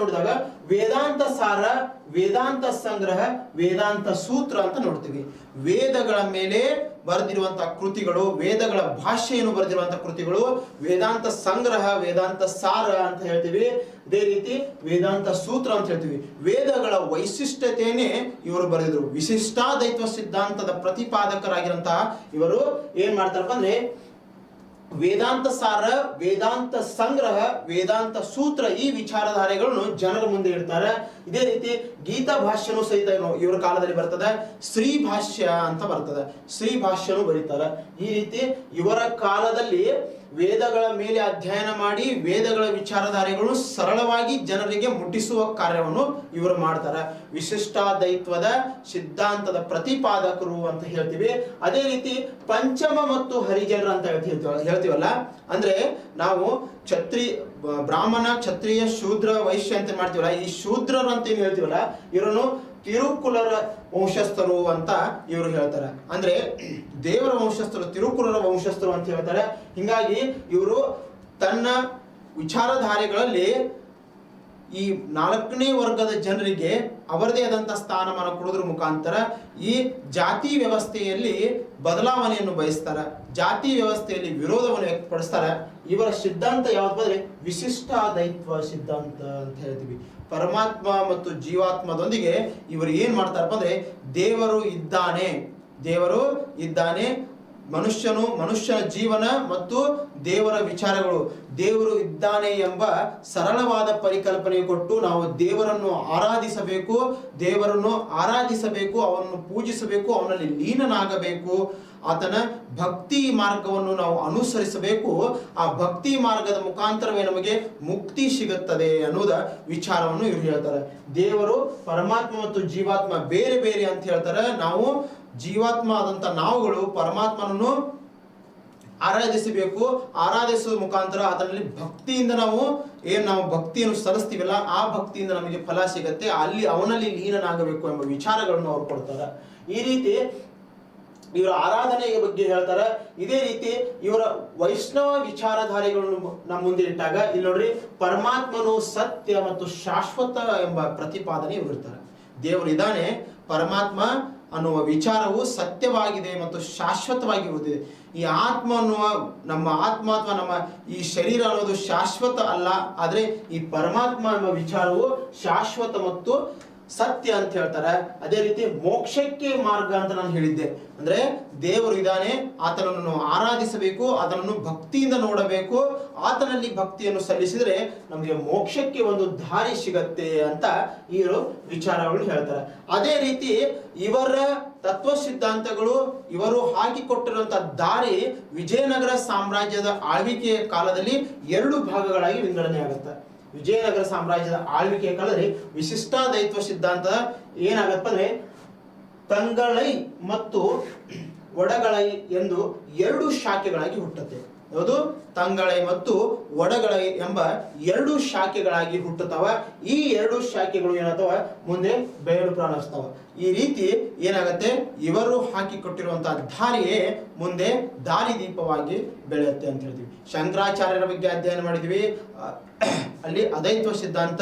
ನೋಡಿದಾಗ ವೇದಾಂತ ಸಾರ, ವೇದಾಂತ ಸಂಗ್ರಹ, ವೇದಾಂತ ಸೂತ್ರ ಅಂತ ನೋಡ್ತೀವಿ. ವೇದಗಳ ಮೇಲೆ ಬರೆದಿರುವಂತಹ ಕೃತಿಗಳು, ವೇದಗಳ ಭಾಷೆಯನ್ನು ಬರೆದಿರುವಂತಹ ಕೃತಿಗಳು ವೇದಾಂತ ಸಂಗ್ರಹ, ವೇದಾಂತ ಸಾರ ಅಂತ ಹೇಳ್ತೀವಿ. ಅದೇ ರೀತಿ ವೇದಾಂತ ಸೂತ್ರ ಅಂತ ಹೇಳ್ತೀವಿ. ವೇದಗಳ ವೈಶಿಷ್ಟ್ಯತೆಯನ್ನೇ ಇವರು ಬರೆದಿದ್ರು. ವಿಶಿಷ್ಟಾದ್ವೈತ ಸಿದ್ಧಾಂತದ ಪ್ರತಿಪಾದಕರಾಗಿರಂತಹ ಇವರು ಏನ್ ಮಾಡ್ತಾರಪ್ಪ ಅಂದ್ರೆ ವೇದಾಂತ ಸಾರ, ವೇದಾಂತ ಸಂಗ್ರಹ, ವೇದಾಂತ ಸೂತ್ರ ಈ ವಿಚಾರಧಾರೆಗಳನ್ನು ಜನರ ಮುಂದೆ ಇಡ್ತಾರೆ. ಇದೇ ರೀತಿ ಗೀತಾ ಭಾಷ್ಯನೂ ಸಹಿತ ಇವರ ಕಾಲದಲ್ಲಿ ಬರ್ತದೆ. ಶ್ರೀ ಭಾಷ್ಯ ಅಂತ ಬರ್ತದೆ, ಶ್ರೀ ಭಾಷ್ಯನೂ ಬರೀತಾರೆ. ಈ ರೀತಿ ಇವರ ಕಾಲದಲ್ಲಿ ವೇದಗಳ ಮೇಲೆ ಅಧ್ಯಯನ ಮಾಡಿ ವೇದಗಳ ವಿಚಾರಧಾರೆಗಳು ಸರಳವಾಗಿ ಜನರಿಗೆ ಮುಟ್ಟಿಸುವ ಕಾರ್ಯವನ್ನು ಇವರು ಮಾಡ್ತಾರೆ. ವಿಶಿಷ್ಟಾದ್ವೈತದ ಸಿದ್ಧಾಂತದ ಪ್ರತಿಪಾದಕರು ಅಂತ ಹೇಳ್ತೀವಿ. ಅದೇ ರೀತಿ ಪಂಚಮ ಮತ್ತು ಹರಿಜನರು ಅಂತ ಹೇಳ್ತೀವಲ್ಲ, ಅಂದ್ರೆ ನಾವು ಬ್ರಾಹ್ಮಣ, ಕ್ಷತ್ರಿಯ, ಶೂದ್ರ, ವೈಶ್ಯ ಅಂತ ಮಾಡ್ತೀವಲ್ಲ, ಈ ಶೂದ್ರರು ಅಂತ ಏನ್ ಹೇಳ್ತೀವಲ್ಲ ಇವರನ್ನು ತಿರುಕುಲರ ವಂಶಸ್ಥರು ಅಂತ ಇವರು ಹೇಳ್ತಾರೆ. ಅಂದ್ರೆ ದೇವರ ವಂಶಸ್ಥರು, ತಿರುಕುಲರ ವಂಶಸ್ಥರು ಅಂತ ಹೇಳ್ತಾರೆ. ಹಿಂಗಾಗಿ ಇವರು ತನ್ನ ವಿಚಾರಧಾರೆಗಳಲ್ಲಿ ಈ 4ನೇ ವರ್ಗದ ಜನರಿಗೆ ಅವರದೇ ಆದಂತಹ ಸ್ಥಾನಮಾನ ಕೊಡೋದ್ರ ಮುಖಾಂತರ ಈ ಜಾತಿ ವ್ಯವಸ್ಥೆಯಲ್ಲಿ ಬದಲಾವಣೆಯನ್ನು ಬಯಸ್ತಾರೆ, ಜಾತಿ ವ್ಯವಸ್ಥೆಯಲ್ಲಿ ವಿರೋಧವನ್ನು ವ್ಯಕ್ತಪಡಿಸ್ತಾರೆ. ಇವರ ಸಿದ್ಧಾಂತ ಯಾವ್ದು ಅಂದ್ರೆ ವಿಶಿಷ್ಟಾದ್ವೈತ ಸಿದ್ಧಾಂತ ಅಂತ ಹೇಳ್ತೀವಿ. ಪರಮಾತ್ಮ ಮತ್ತು ಜೀವಾತ್ಮದೊಂದಿಗೆ ಇವರು ಏನ್ ಮಾಡ್ತಾರಪ್ಪ ಅಂದ್ರೆ ದೇವರು ಇದ್ದಾನೆ, ಮನುಷ್ಯನ ಜೀವನ ಮತ್ತು ದೇವರ ವಿಚಾರಗಳು, ದೇವರು ಇದ್ದಾನೆ ಎಂಬ ಸರಳವಾದ ಪರಿಕಲ್ಪನೆ ಕೊಟ್ಟು ನಾವು ದೇವರನ್ನು ಆರಾಧಿಸಬೇಕು, ಅವನನ್ನು ಪೂಜಿಸಬೇಕು, ಅವನಲ್ಲಿ ಲೀನನಾಗಬೇಕು, ಆತನ ಭಕ್ತಿ ಮಾರ್ಗವನ್ನು ನಾವು ಅನುಸರಿಸಬೇಕು. ಆ ಭಕ್ತಿ ಮಾರ್ಗದ ಮುಖಾಂತರವೇ ನಮಗೆ ಮುಕ್ತಿ ಸಿಗುತ್ತದೆ ಅನ್ನುವುದ ವಿಚಾರವನ್ನು ಇವರು ಹೇಳ್ತಾರೆ. ದೇವರು ಪರಮಾತ್ಮ ಮತ್ತು ಜೀವಾತ್ಮ ಬೇರೆ ಬೇರೆ ಅಂತ ಹೇಳ್ತಾರೆ. ನಾವು ಜೀವಾತ್ಮ ಆದಂತ ನಾವುಗಳು ಪರಮಾತ್ಮನನ್ನು ಆರಾಧಿಸಬೇಕು. ಆರಾಧಿಸುವ ಮುಖಾಂತರ ಅದರಲ್ಲಿ ಭಕ್ತಿಯಿಂದ ನಾವು ಭಕ್ತಿಯನ್ನು ಸಲ್ಲಿಸ್ತೀವಲ್ಲ, ಆ ಭಕ್ತಿಯಿಂದ ನಮಗೆ ಫಲ ಸಿಗತ್ತೆ. ಅಲ್ಲಿ ಅವನಲ್ಲಿ ಲೀನನಾಗಬೇಕು ಎಂಬ ವಿಚಾರಗಳನ್ನು ಅವ್ರು ಕೊಡ್ತಾರೆ. ಈ ರೀತಿ ಇವರ ಆರಾಧನೆಯ ಬಗ್ಗೆ ಹೇಳ್ತಾರೆ. ಇದೇ ರೀತಿ ಇವರ ವೈಷ್ಣವ ವಿಚಾರಧಾರೆಗಳನ್ನು ನಮ್ಮ ಮುಂದೆ ಇಟ್ಟಾಗ ಇಲ್ಲಿ ನೋಡ್ರಿ, ಪರಮಾತ್ಮನು ಸತ್ಯ ಮತ್ತು ಶಾಶ್ವತ ಎಂಬ ಪ್ರತಿಪಾದನೆ ಇರ್ತಾರೆ. ದೇವರು ಇದ್ದಾನೆ, ಪರಮಾತ್ಮ ಅನ್ನುವ ವಿಚಾರವು ಸತ್ಯವಾಗಿದೆ ಮತ್ತು ಶಾಶ್ವತವಾಗಿರುವುದಿದೆ. ಈ ಆತ್ಮ ಅನ್ನುವ ನಮ್ಮ ಆತ್ಮ ಅಥವಾ ನಮ್ಮ ಈ ಶರೀರ ಅನ್ನೋದು ಶಾಶ್ವತ ಅಲ್ಲ, ಆದರೆ ಈ ಪರಮಾತ್ಮ ಎಂಬ ವಿಚಾರವು ಶಾಶ್ವತ ಮತ್ತು ಸತ್ಯ ಅಂತ ಹೇಳ್ತಾರೆ. ಅದೇ ರೀತಿ ಮೋಕ್ಷಕ್ಕೆ ಮಾರ್ಗ ಅಂತ ನಾನು ಹೇಳಿದ್ದೆ. ಅಂದ್ರೆ ದೇವರು ಇದ್ದಾನೆ, ಆತನನ್ನು ಆರಾಧಿಸಬೇಕು, ಆತನನ್ನು ಭಕ್ತಿಯಿಂದ ನೋಡಬೇಕು, ಆತನಲ್ಲಿ ಭಕ್ತಿಯನ್ನು ಸಲ್ಲಿಸಿದ್ರೆ ನಮಗೆ ಮೋಕ್ಷಕ್ಕೆ ಒಂದು ದಾರಿ ಸಿಗತ್ತೆ ಅಂತ ಇವರು ವಿಚಾರಗಳು ಹೇಳ್ತಾರೆ. ಅದೇ ರೀತಿ ಇವರ ತತ್ವ ಸಿದ್ಧಾಂತಗಳು, ಇವರು ಹಾಕಿಕೊಟ್ಟಿರುವಂತಹ ದಾರಿ ವಿಜಯನಗರ ಸಾಮ್ರಾಜ್ಯದ ಆಳ್ವಿಕೆಯ ಕಾಲದಲ್ಲಿ 2 ಭಾಗಗಳಾಗಿ ವಿಂಗಡಣೆ ಆಗುತ್ತೆ. ವಿಜಯನಗರ ಸಾಮ್ರಾಜ್ಯದ ಆಳ್ವಿಕೆಯ ಕಾಲದಲ್ಲಿ ವಿಶಿಷ್ಟಾದ್ವೈತ ಸಿದ್ಧಾಂತ ಏನಾಗತ್ತ ಅಂದ್ರೆ ತಂಗಳೈ ಮತ್ತು ಒಡಗಳೈ ಎಂದು 2 ಶಾಖೆಗಳಾಗಿ ಹುಟ್ಟುತ್ತೆ. ಯಾವುದು? ತಂಗಳೈ ಮತ್ತು ಒಡಗಳೈ ಎಂಬ 2 ಶಾಖೆಗಳಾಗಿ ಹುಟ್ಟುತ್ತವ. ಈ 2 ಶಾಖೆಗಳು ಏನಾಗ್ತವ, ಮುಂದೆ ಬಯಲು ಪ್ರಾಣಿಸ್ತವ. ಈ ರೀತಿ ಏನಾಗತ್ತೆ, ಇವರು ಹಾಕಿಕೊಟ್ಟಿರುವಂತಹ ದಾರಿಯೇ ಮುಂದೆ ದಾರಿದೀಪವಾಗಿ ಬೆಳೆಯುತ್ತೆ ಅಂತ ಹೇಳ್ತೀವಿ. ಶಂಕರಾಚಾರ್ಯರ ಬಗ್ಗೆ ಅಧ್ಯಯನ ಮಾಡಿದ್ವಿ, ಅಲ್ಲಿ ಅದ್ವೈತ ಸಿದ್ಧಾಂತ.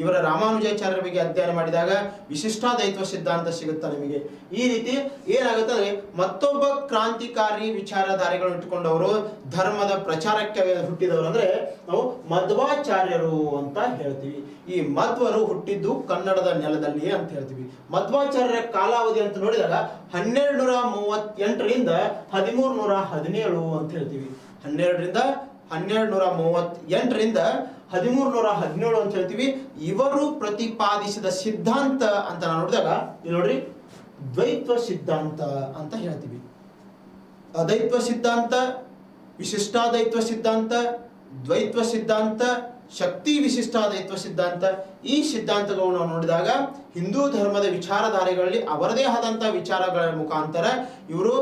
ಇವರ ರಾಮಾನುಜಾಚಾರ್ಯರ ಬಗ್ಗೆ ಅಧ್ಯಯನ ಮಾಡಿದಾಗ ವಿಶಿಷ್ಟಾದ್ವೈತ ಸಿದ್ಧಾಂತ ಸಿಗುತ್ತೆ ನಿಮಗೆ. ಈ ರೀತಿ ಏನಾಗುತ್ತೆ ಅಂದ್ರೆ ಮತ್ತೊಬ್ಬ ಕ್ರಾಂತಿಕಾರಿ ವಿಚಾರಧಾರೆಗಳನ್ನು ಇಟ್ಟುಕೊಂಡವರು, ಧರ್ಮದ ಪ್ರಚಾರಕ್ಕೆ ಹುಟ್ಟಿದವರು ಅಂದ್ರೆ ನಾವು ಮಧ್ವಾಚಾರ್ಯರು ಅಂತ ಹೇಳ್ತೀವಿ. ಈ ಮಧ್ವರು ಹುಟ್ಟಿದ್ದು ಕನ್ನಡದ ನೆಲದಲ್ಲಿ ಅಂತ ಹೇಳ್ತೀವಿ. ಮಧ್ವಾಚಾರ್ಯರ ಕಾಲಾವಧಿ ಅಂತ ನೋಡಿದಾಗ 1238ರಿಂದ 1317 ಅಂತ ಹೇಳ್ತೀವಿ. 1238ರಿಂದ 1317 ಅಂತ ಹೇಳ್ತೀವಿ. ಇವರು ಪ್ರತಿಪಾದಿಸಿದ ಸಿದ್ಧಾಂತ ಅಂತ ನಾವು ನೋಡಿದಾಗ ಇಲ್ಲಿ ನೋಡ್ರಿ, ದ್ವೈತ್ವ ಸಿದ್ಧಾಂತ ಅಂತ ಹೇಳ್ತೀವಿ. ಅದ್ವೈತ ಸಿದ್ಧಾಂತ, ವಿಶಿಷ್ಟಾದ್ವೈತ ಸಿದ್ಧಾಂತ, ದ್ವೈತ್ವ ಸಿದ್ಧಾಂತ, ಶಕ್ತಿ ವಿಶಿಷ್ಟಾದ್ವೈತ ಸಿದ್ಧಾಂತ. ಈ ಸಿದ್ಧಾಂತಗಳನ್ನು ನಾವು ನೋಡಿದಾಗ ಹಿಂದೂ ಧರ್ಮದ ವಿಚಾರಧಾರೆಗಳಲ್ಲಿ ಅವರದೇ ಆದಂತಹ ವಿಚಾರಗಳ ಮುಖಾಂತರ ಇವರು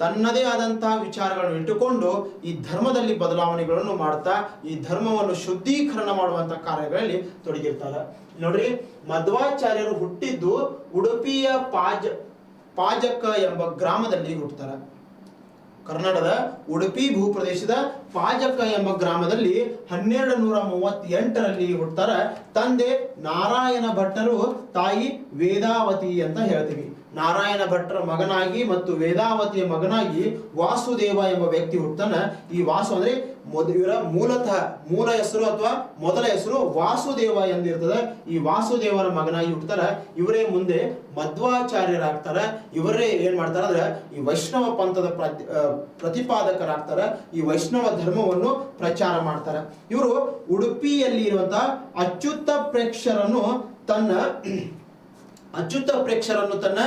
ತನ್ನದೇ ಆದಂತಹ ವಿಚಾರಗಳನ್ನು ಇಟ್ಟುಕೊಂಡು ಈ ಧರ್ಮದಲ್ಲಿ ಬದಲಾವಣೆಗಳನ್ನು ಮಾಡ್ತಾ ಈ ಧರ್ಮವನ್ನು ಶುದ್ಧೀಕರಣ ಮಾಡುವಂತಹ ಕಾರ್ಯಗಳಲ್ಲಿ ತೊಡಗಿರ್ತಾರೆ. ನೋಡ್ರಿ, ಮಧ್ವಾಚಾರ್ಯರು ಹುಟ್ಟಿದ್ದು ಉಡುಪಿಯ ಪಾಜಕ ಎಂಬ ಗ್ರಾಮದಲ್ಲಿ ಹುಟ್ಟುತ್ತಾರೆ. ಕರ್ನಾಟಕದ ಉಡುಪಿ ಭೂಪ್ರದೇಶದ ಪಾಜಕ ಎಂಬ ಗ್ರಾಮದಲ್ಲಿ 1238ರಲ್ಲಿ ಹುಟ್ಟುತ್ತಾರೆ. ತಂದೆ ನಾರಾಯಣ ಭಟ್ಟರು, ತಾಯಿ ವೇದಾವತಿ ಅಂತ ಹೇಳ್ತೀವಿ. ನಾರಾಯಣ ಭಟ್ಟರ ಮಗನಾಗಿ ಮತ್ತು ವೇದಾವತಿಯ ಮಗನಾಗಿ ವಾಸುದೇವ ಎಂಬ ವ್ಯಕ್ತಿ ಹುಟ್ಟುತ್ತಾನೆ. ಈ ವಾಸು ಅಂದ್ರೆ ಇವರ ಮೂಲ ಹೆಸರು ಅಥವಾ ಮೊದಲ ಹೆಸರು ವಾಸುದೇವ ಎಂದಿರ್ತದೆ. ಈ ವಾಸುದೇವರ ಮಗನಾಗಿ ಹುಟ್ಟುತ್ತಾರೆ. ಇವರೇ ಮುಂದೆ ಮಧ್ವಾಚಾರ್ಯರಾಗ್ತಾರೆ. ಇವರೇ ಏನ್ ಮಾಡ್ತಾರೆ ಅಂದ್ರೆ ಈ ವೈಷ್ಣವ ಪಂಥದ ಪ್ರತಿಪಾದಕರಾಗ್ತಾರೆ. ಈ ವೈಷ್ಣವ ಧರ್ಮವನ್ನು ಪ್ರಚಾರ ಮಾಡ್ತಾರೆ. ಇವರು ಉಡುಪಿಯಲ್ಲಿ ಇರುವಂತಹ ಅಚ್ಯುತ ಪ್ರೇಕ್ಷರನ್ನು ತನ್ನ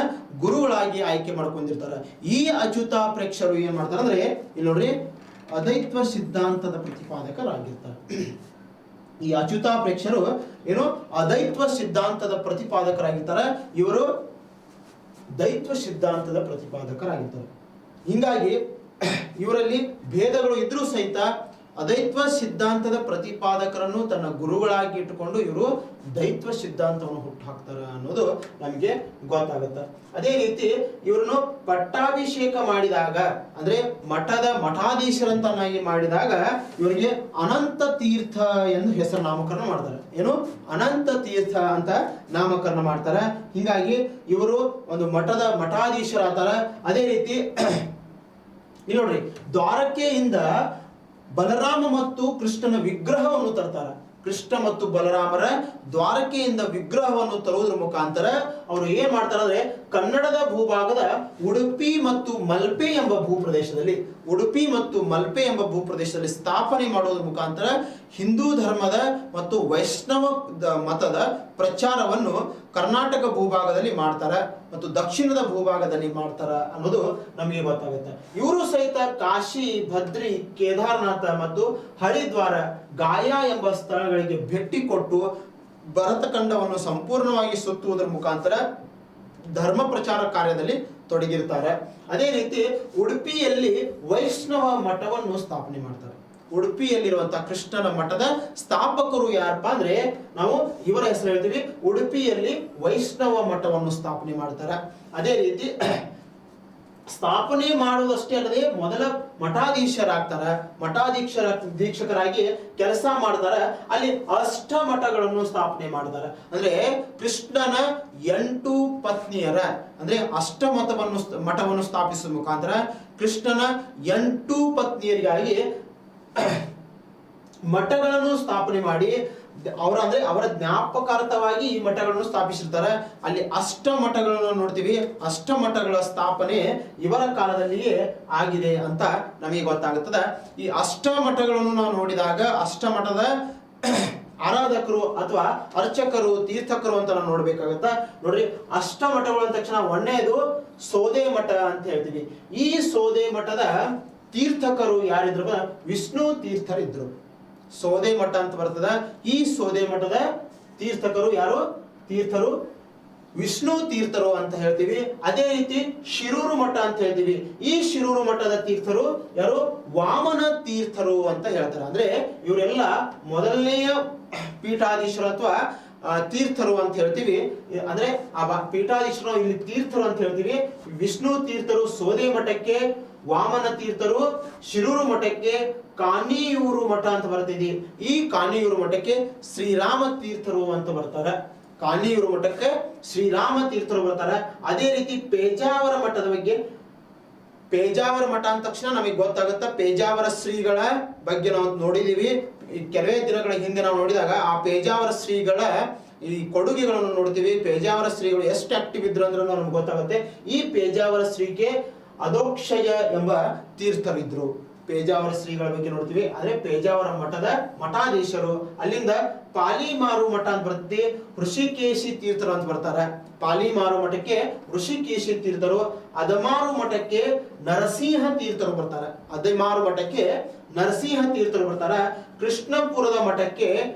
ಗುರುಗಳಾಗಿ ಆಯ್ಕೆ ಮಾಡ್ಕೊಂಡಿರ್ತಾರೆ. ಈ ಅಚ್ಯುತ ಪ್ರೇಕ್ಷರು ಏನ್ ಮಾಡ್ತಾರೆ ಅಂದ್ರೆ ಇಲ್ಲಿ ನೋಡ್ರಿ, ಅದ್ವೈತ ಸಿದ್ಧಾಂತದ ಪ್ರತಿಪಾದಕರಾಗಿರ್ತಾರೆ. ಈ ಅಚ್ಯುತ ಪ್ರೇಕ್ಷರು ಏನು ಅದ್ವೈತ ಸಿದ್ಧಾಂತದ ಪ್ರತಿಪಾದಕರಾಗಿರ್ತಾರೆ. ಇವರು ದ್ವೈತ ಸಿದ್ಧಾಂತದ ಪ್ರತಿಪಾದಕರಾಗಿರ್ತಾರೆ. ಹಿಂಗಾಗಿ ಇವರಲ್ಲಿ ಭೇದಗಳು ಇದ್ರೂ ಸಹಿತ ಅದ್ವೈತ ಸಿದ್ಧಾಂತದ ಪ್ರತಿಪಾದಕರನ್ನು ತನ್ನ ಗುರುಗಳಾಗಿ ಇಟ್ಟುಕೊಂಡು ಇವರು ದ್ವೈತ ಸಿದ್ಧಾಂತವನ್ನು ಹುಟ್ಟುಹಾಕ್ತಾರೆ ಅನ್ನೋದು ನಮಗೆ ಗೊತ್ತಾಗುತ್ತೆ. ಅದೇ ರೀತಿ ಇವರನ್ನು ಪಟ್ಟಾಭಿಷೇಕ ಮಾಡಿದಾಗ ಅಂದ್ರೆ ಮಠಾಧೀಶರಂತನಾಗಿ ಮಾಡಿದಾಗ ಇವರಿಗೆ ಅನಂತ ತೀರ್ಥ ಎಂದು ಹೆಸರು ನಾಮಕರಣ ಮಾಡ್ತಾರೆ. ಏನು? ಅನಂತ ತೀರ್ಥ ಅಂತ ನಾಮಕರಣ ಮಾಡ್ತಾರೆ. ಹೀಗಾಗಿ ಇವರು ಒಂದು ಮಠಾಧೀಶರಾಗ್ತಾರೆ. ಅದೇ ರೀತಿ ಇಲ್ಲಿ ನೋಡ್ರಿ, ದ್ವಾರಕೆಯಿಂದ ಬಲರಾಮ ಮತ್ತು ಕೃಷ್ಣನ ವಿಗ್ರಹವನ್ನು ತರ್ತಾರೆ. ಕೃಷ್ಣ ಮತ್ತು ಬಲರಾಮರ ದ್ವಾರಕೆಯಿಂದ ವಿಗ್ರಹವನ್ನು ತರುವುದರ ಮುಖಾಂತರ ಅವರು ಏನ್ ಮಾಡ್ತಾರೆ ಅಂದ್ರೆ ಕನ್ನಡದ ಭೂಭಾಗದ ಉಡುಪಿ ಮತ್ತು ಮಲ್ಪೆ ಎಂಬ ಭೂಪ್ರದೇಶದಲ್ಲಿ ಸ್ಥಾಪನೆ ಮಾಡುವುದರ ಮುಖಾಂತರ ಹಿಂದೂ ಧರ್ಮದ ಮತ್ತು ವೈಷ್ಣವ ಮತದ ಪ್ರಚಾರವನ್ನು ಕರ್ನಾಟಕ ಭೂಭಾಗದಲ್ಲಿ ಮಾಡ್ತಾರೆ ಮತ್ತು ದಕ್ಷಿಣದ ಭೂಭಾಗದಲ್ಲಿ ಮಾಡ್ತಾರ ಅನ್ನೋದು ನಮಗೆ ಗೊತ್ತಾಗುತ್ತೆ. ಇವರು ಸಹಿತ ಕಾಶಿ, ಬದ್ರಿ, ಕೇದಾರನಾಥ ಮತ್ತು ಹರಿದ್ವಾರ, ಗಾಯಾ ಎಂಬ ಸ್ಥಳಗಳಿಗೆ ಭೇಟಿ ಕೊಟ್ಟು ಭರತಖಂಡವನ್ನು ಸಂಪೂರ್ಣವಾಗಿ ಸುತ್ತುವುದರ ಮುಖಾಂತರ ಧರ್ಮ ಪ್ರಚಾರ ಕಾರ್ಯದಲ್ಲಿ ತೊಡಗಿರ್ತಾರೆ. ಅದೇ ರೀತಿ ಉಡುಪಿಯಲ್ಲಿ ವೈಷ್ಣವ ಮಠವನ್ನು ಸ್ಥಾಪನೆ ಮಾಡ್ತಾರೆ. ಉಡುಪಿಯಲ್ಲಿರುವಂತಹ ಕೃಷ್ಣನ ಮಠದ ಸ್ಥಾಪಕರು ಯಾರಪ್ಪ ಅಂದ್ರೆ ನಾವು ಇವರ ಹೆಸರು ಹೇಳ್ತೀವಿ. ಉಡುಪಿಯಲ್ಲಿ ವೈಷ್ಣವ ಮಠವನ್ನು ಸ್ಥಾಪನೆ ಮಾಡ್ತಾರೆ. ಅದೇ ರೀತಿ ಸ್ಥಾಪನೆ ಮಾಡುವುದಷ್ಟೇ ಅಲ್ಲದೆ ಮೊದಲ ಮಠಾಧೀಶರಾಗ್ತಾರೆ. ದೀಕ್ಷಕರಾಗಿ ಕೆಲಸ ಮಾಡ್ತಾರೆ. ಅಲ್ಲಿ ಅಷ್ಟ ಮಠಗಳನ್ನು ಸ್ಥಾಪನೆ ಮಾಡ್ತಾರೆ. ಅಂದ್ರೆ ಕೃಷ್ಣನ 8 ಪತ್ನಿಯರ ಅಂದ್ರೆ ಮಠವನ್ನು ಸ್ಥಾಪಿಸುವ ಮುಖಾಂತರ ಕೃಷ್ಣನ 8 ಪತ್ನಿಯರಿಗಾಗಿ ಮಠಗಳನ್ನು ಸ್ಥಾಪನೆ ಮಾಡಿ ಅವರ ಜ್ಞಾಪಕಾರ್ಥವಾಗಿ ಈ ಮಠಗಳನ್ನು ಸ್ಥಾಪಿಸಿರ್ತಾರೆ. ಅಲ್ಲಿ ಅಷ್ಟ ಮಠಗಳನ್ನು ನೋಡ್ತೀವಿ. ಅಷ್ಟ ಮಠಗಳ ಸ್ಥಾಪನೆ ಇವರ ಕಾಲದಲ್ಲಿಯೇ ಆಗಿದೆ ಅಂತ ನಮಗೆ ಗೊತ್ತಾಗುತ್ತದೆ. ಈ ಅಷ್ಟ ಮಠಗಳನ್ನು ನಾವು ನೋಡಿದಾಗ ಅಷ್ಟಮಠದ ಆರಾಧಕರು ಅಥವಾ ಅರ್ಚಕರು, ತೀರ್ಥಕರು ಅಂತ ನಾವು ನೋಡ್ಬೇಕಾಗತ್ತ. ನೋಡ್ರಿ, ಅಷ್ಟ ಮಠಗಳು ಅಂದ ತಕ್ಷಣ ಒಂದನೇದು ಸೋದೆ ಮಠ ಅಂತ ಹೇಳ್ತೀವಿ. ಈ ಸೋದೆ ಮಠದ ತೀರ್ಥಕರು ಯಾರಿದ್ರು? ವಿಷ್ಣು ತೀರ್ಥರಿದ್ರು. ಸೋದೆ ಮಠ ಅಂತ ಬರ್ತದ. ಈ ಸೋದೆ ಮಠದ ತೀರ್ಥಕರು ಯಾರು? ತೀರ್ಥರು ವಿಷ್ಣು ತೀರ್ಥರು ಅಂತ ಹೇಳ್ತೀವಿ. ಅದೇ ರೀತಿ ಶಿರೂರು ಮಠ ಅಂತ ಹೇಳ್ತೀವಿ. ಈ ಶಿರೂರು ಮಠದ ತೀರ್ಥರು ಯಾರು? ವಾಮನ ತೀರ್ಥರು ಅಂತ ಹೇಳ್ತಾರೆ. ಅಂದ್ರೆ ಇವರೆಲ್ಲ ಮೊದಲನೆಯ ಪೀಠಾಧೀಶರು ಅಥವಾ ತೀರ್ಥರು ಅಂತ ಹೇಳ್ತೀವಿ. ಅಂದ್ರೆ ಆ ಪೀಠಾಧೀಶರು ಇಲ್ಲಿ ತೀರ್ಥರು ಅಂತ ಹೇಳ್ತೀವಿ. ವಿಷ್ಣು ತೀರ್ಥರು ಸೋದೆ ಮಠಕ್ಕೆ, ವಾಮನ ತೀರ್ಥರು ಶಿರೂರು ಮಠಕ್ಕೆ, ಕಾನಿಯೂರು ಮಠ ಅಂತ ಬರ್ತಿದೆ. ಈ ಕಾನಿಯೂರು ಮಠಕ್ಕೆ ಶ್ರೀರಾಮ ತೀರ್ಥರು ಅಂತ ಬರ್ತಾರೆ. ಕಾನಿಯೂರು ಮಠಕ್ಕೆ ಶ್ರೀರಾಮ ತೀರ್ಥರು ಬರ್ತಾರೆ. ಅದೇ ರೀತಿ ಪೇಜಾವರ ಮಠದ ಬಗ್ಗೆ, ಪೇಜಾವರ ಮಠ ಅಂದ ತಕ್ಷಣ ನಮಗೆ ಗೊತ್ತಾಗುತ್ತೆ. ಪೇಜಾವರ ಶ್ರೀಗಳ ಬಗ್ಗೆ ನಾವು ನೋಡಿದೀವಿ. ಕೆಲವೇ ದಿನಗಳ ಹಿಂದೆ ನಾವು ನೋಡಿದಾಗ ಆ ಪೇಜಾವರ ಶ್ರೀಗಳ ಈ ಕೊಡುಗೆಗಳನ್ನು ನೋಡ್ತೀವಿ. ಪೇಜಾವರ ಶ್ರೀಗಳು ಎಷ್ಟು ಆಕ್ಟಿವ್ ಇದ್ರು ಅಂದ್ರೆ ನಮ್ಗೆ ಗೊತ್ತಾಗುತ್ತೆ. ಈ ಪೇಜಾವರ ಶ್ರೀಗೆ ಅಧೋಕ್ಷಯ ಎಂಬ ತೀರ್ಥರಿದ್ರು. ಪೇಜಾವರ ಶ್ರೀಗಳ ಬಗ್ಗೆ ನೋಡ್ತೀವಿ. ಆದ್ರೆ ಪೇಜಾವರ ಮಠದ ಮಠಾಧೀಶರು. ಅಲ್ಲಿಂದ ಪಾಲಿಮಾರು ಮಠ ಅಂತ ಬರ್ತದೆ. ಋಷಿಕೇಶಿ ತೀರ್ಥರು ಅಂತ ಬರ್ತಾರೆ. ಪಾಲಿಮಾರು ಮಠಕ್ಕೆ ಋಷಿಕೇಶಿ ತೀರ್ಥರು. ಅದಮಾರು ಮಠಕ್ಕೆ ನರಸಿಂಹ ತೀರ್ಥರು ಬರ್ತಾರೆ. ಅದಮಾರು ಮಠಕ್ಕೆ ನರಸಿಂಹ ತೀರ್ಥರು ಬರ್ತಾರೆ. ಕೃಷ್ಣಪುರದ ಮಠಕ್ಕೆ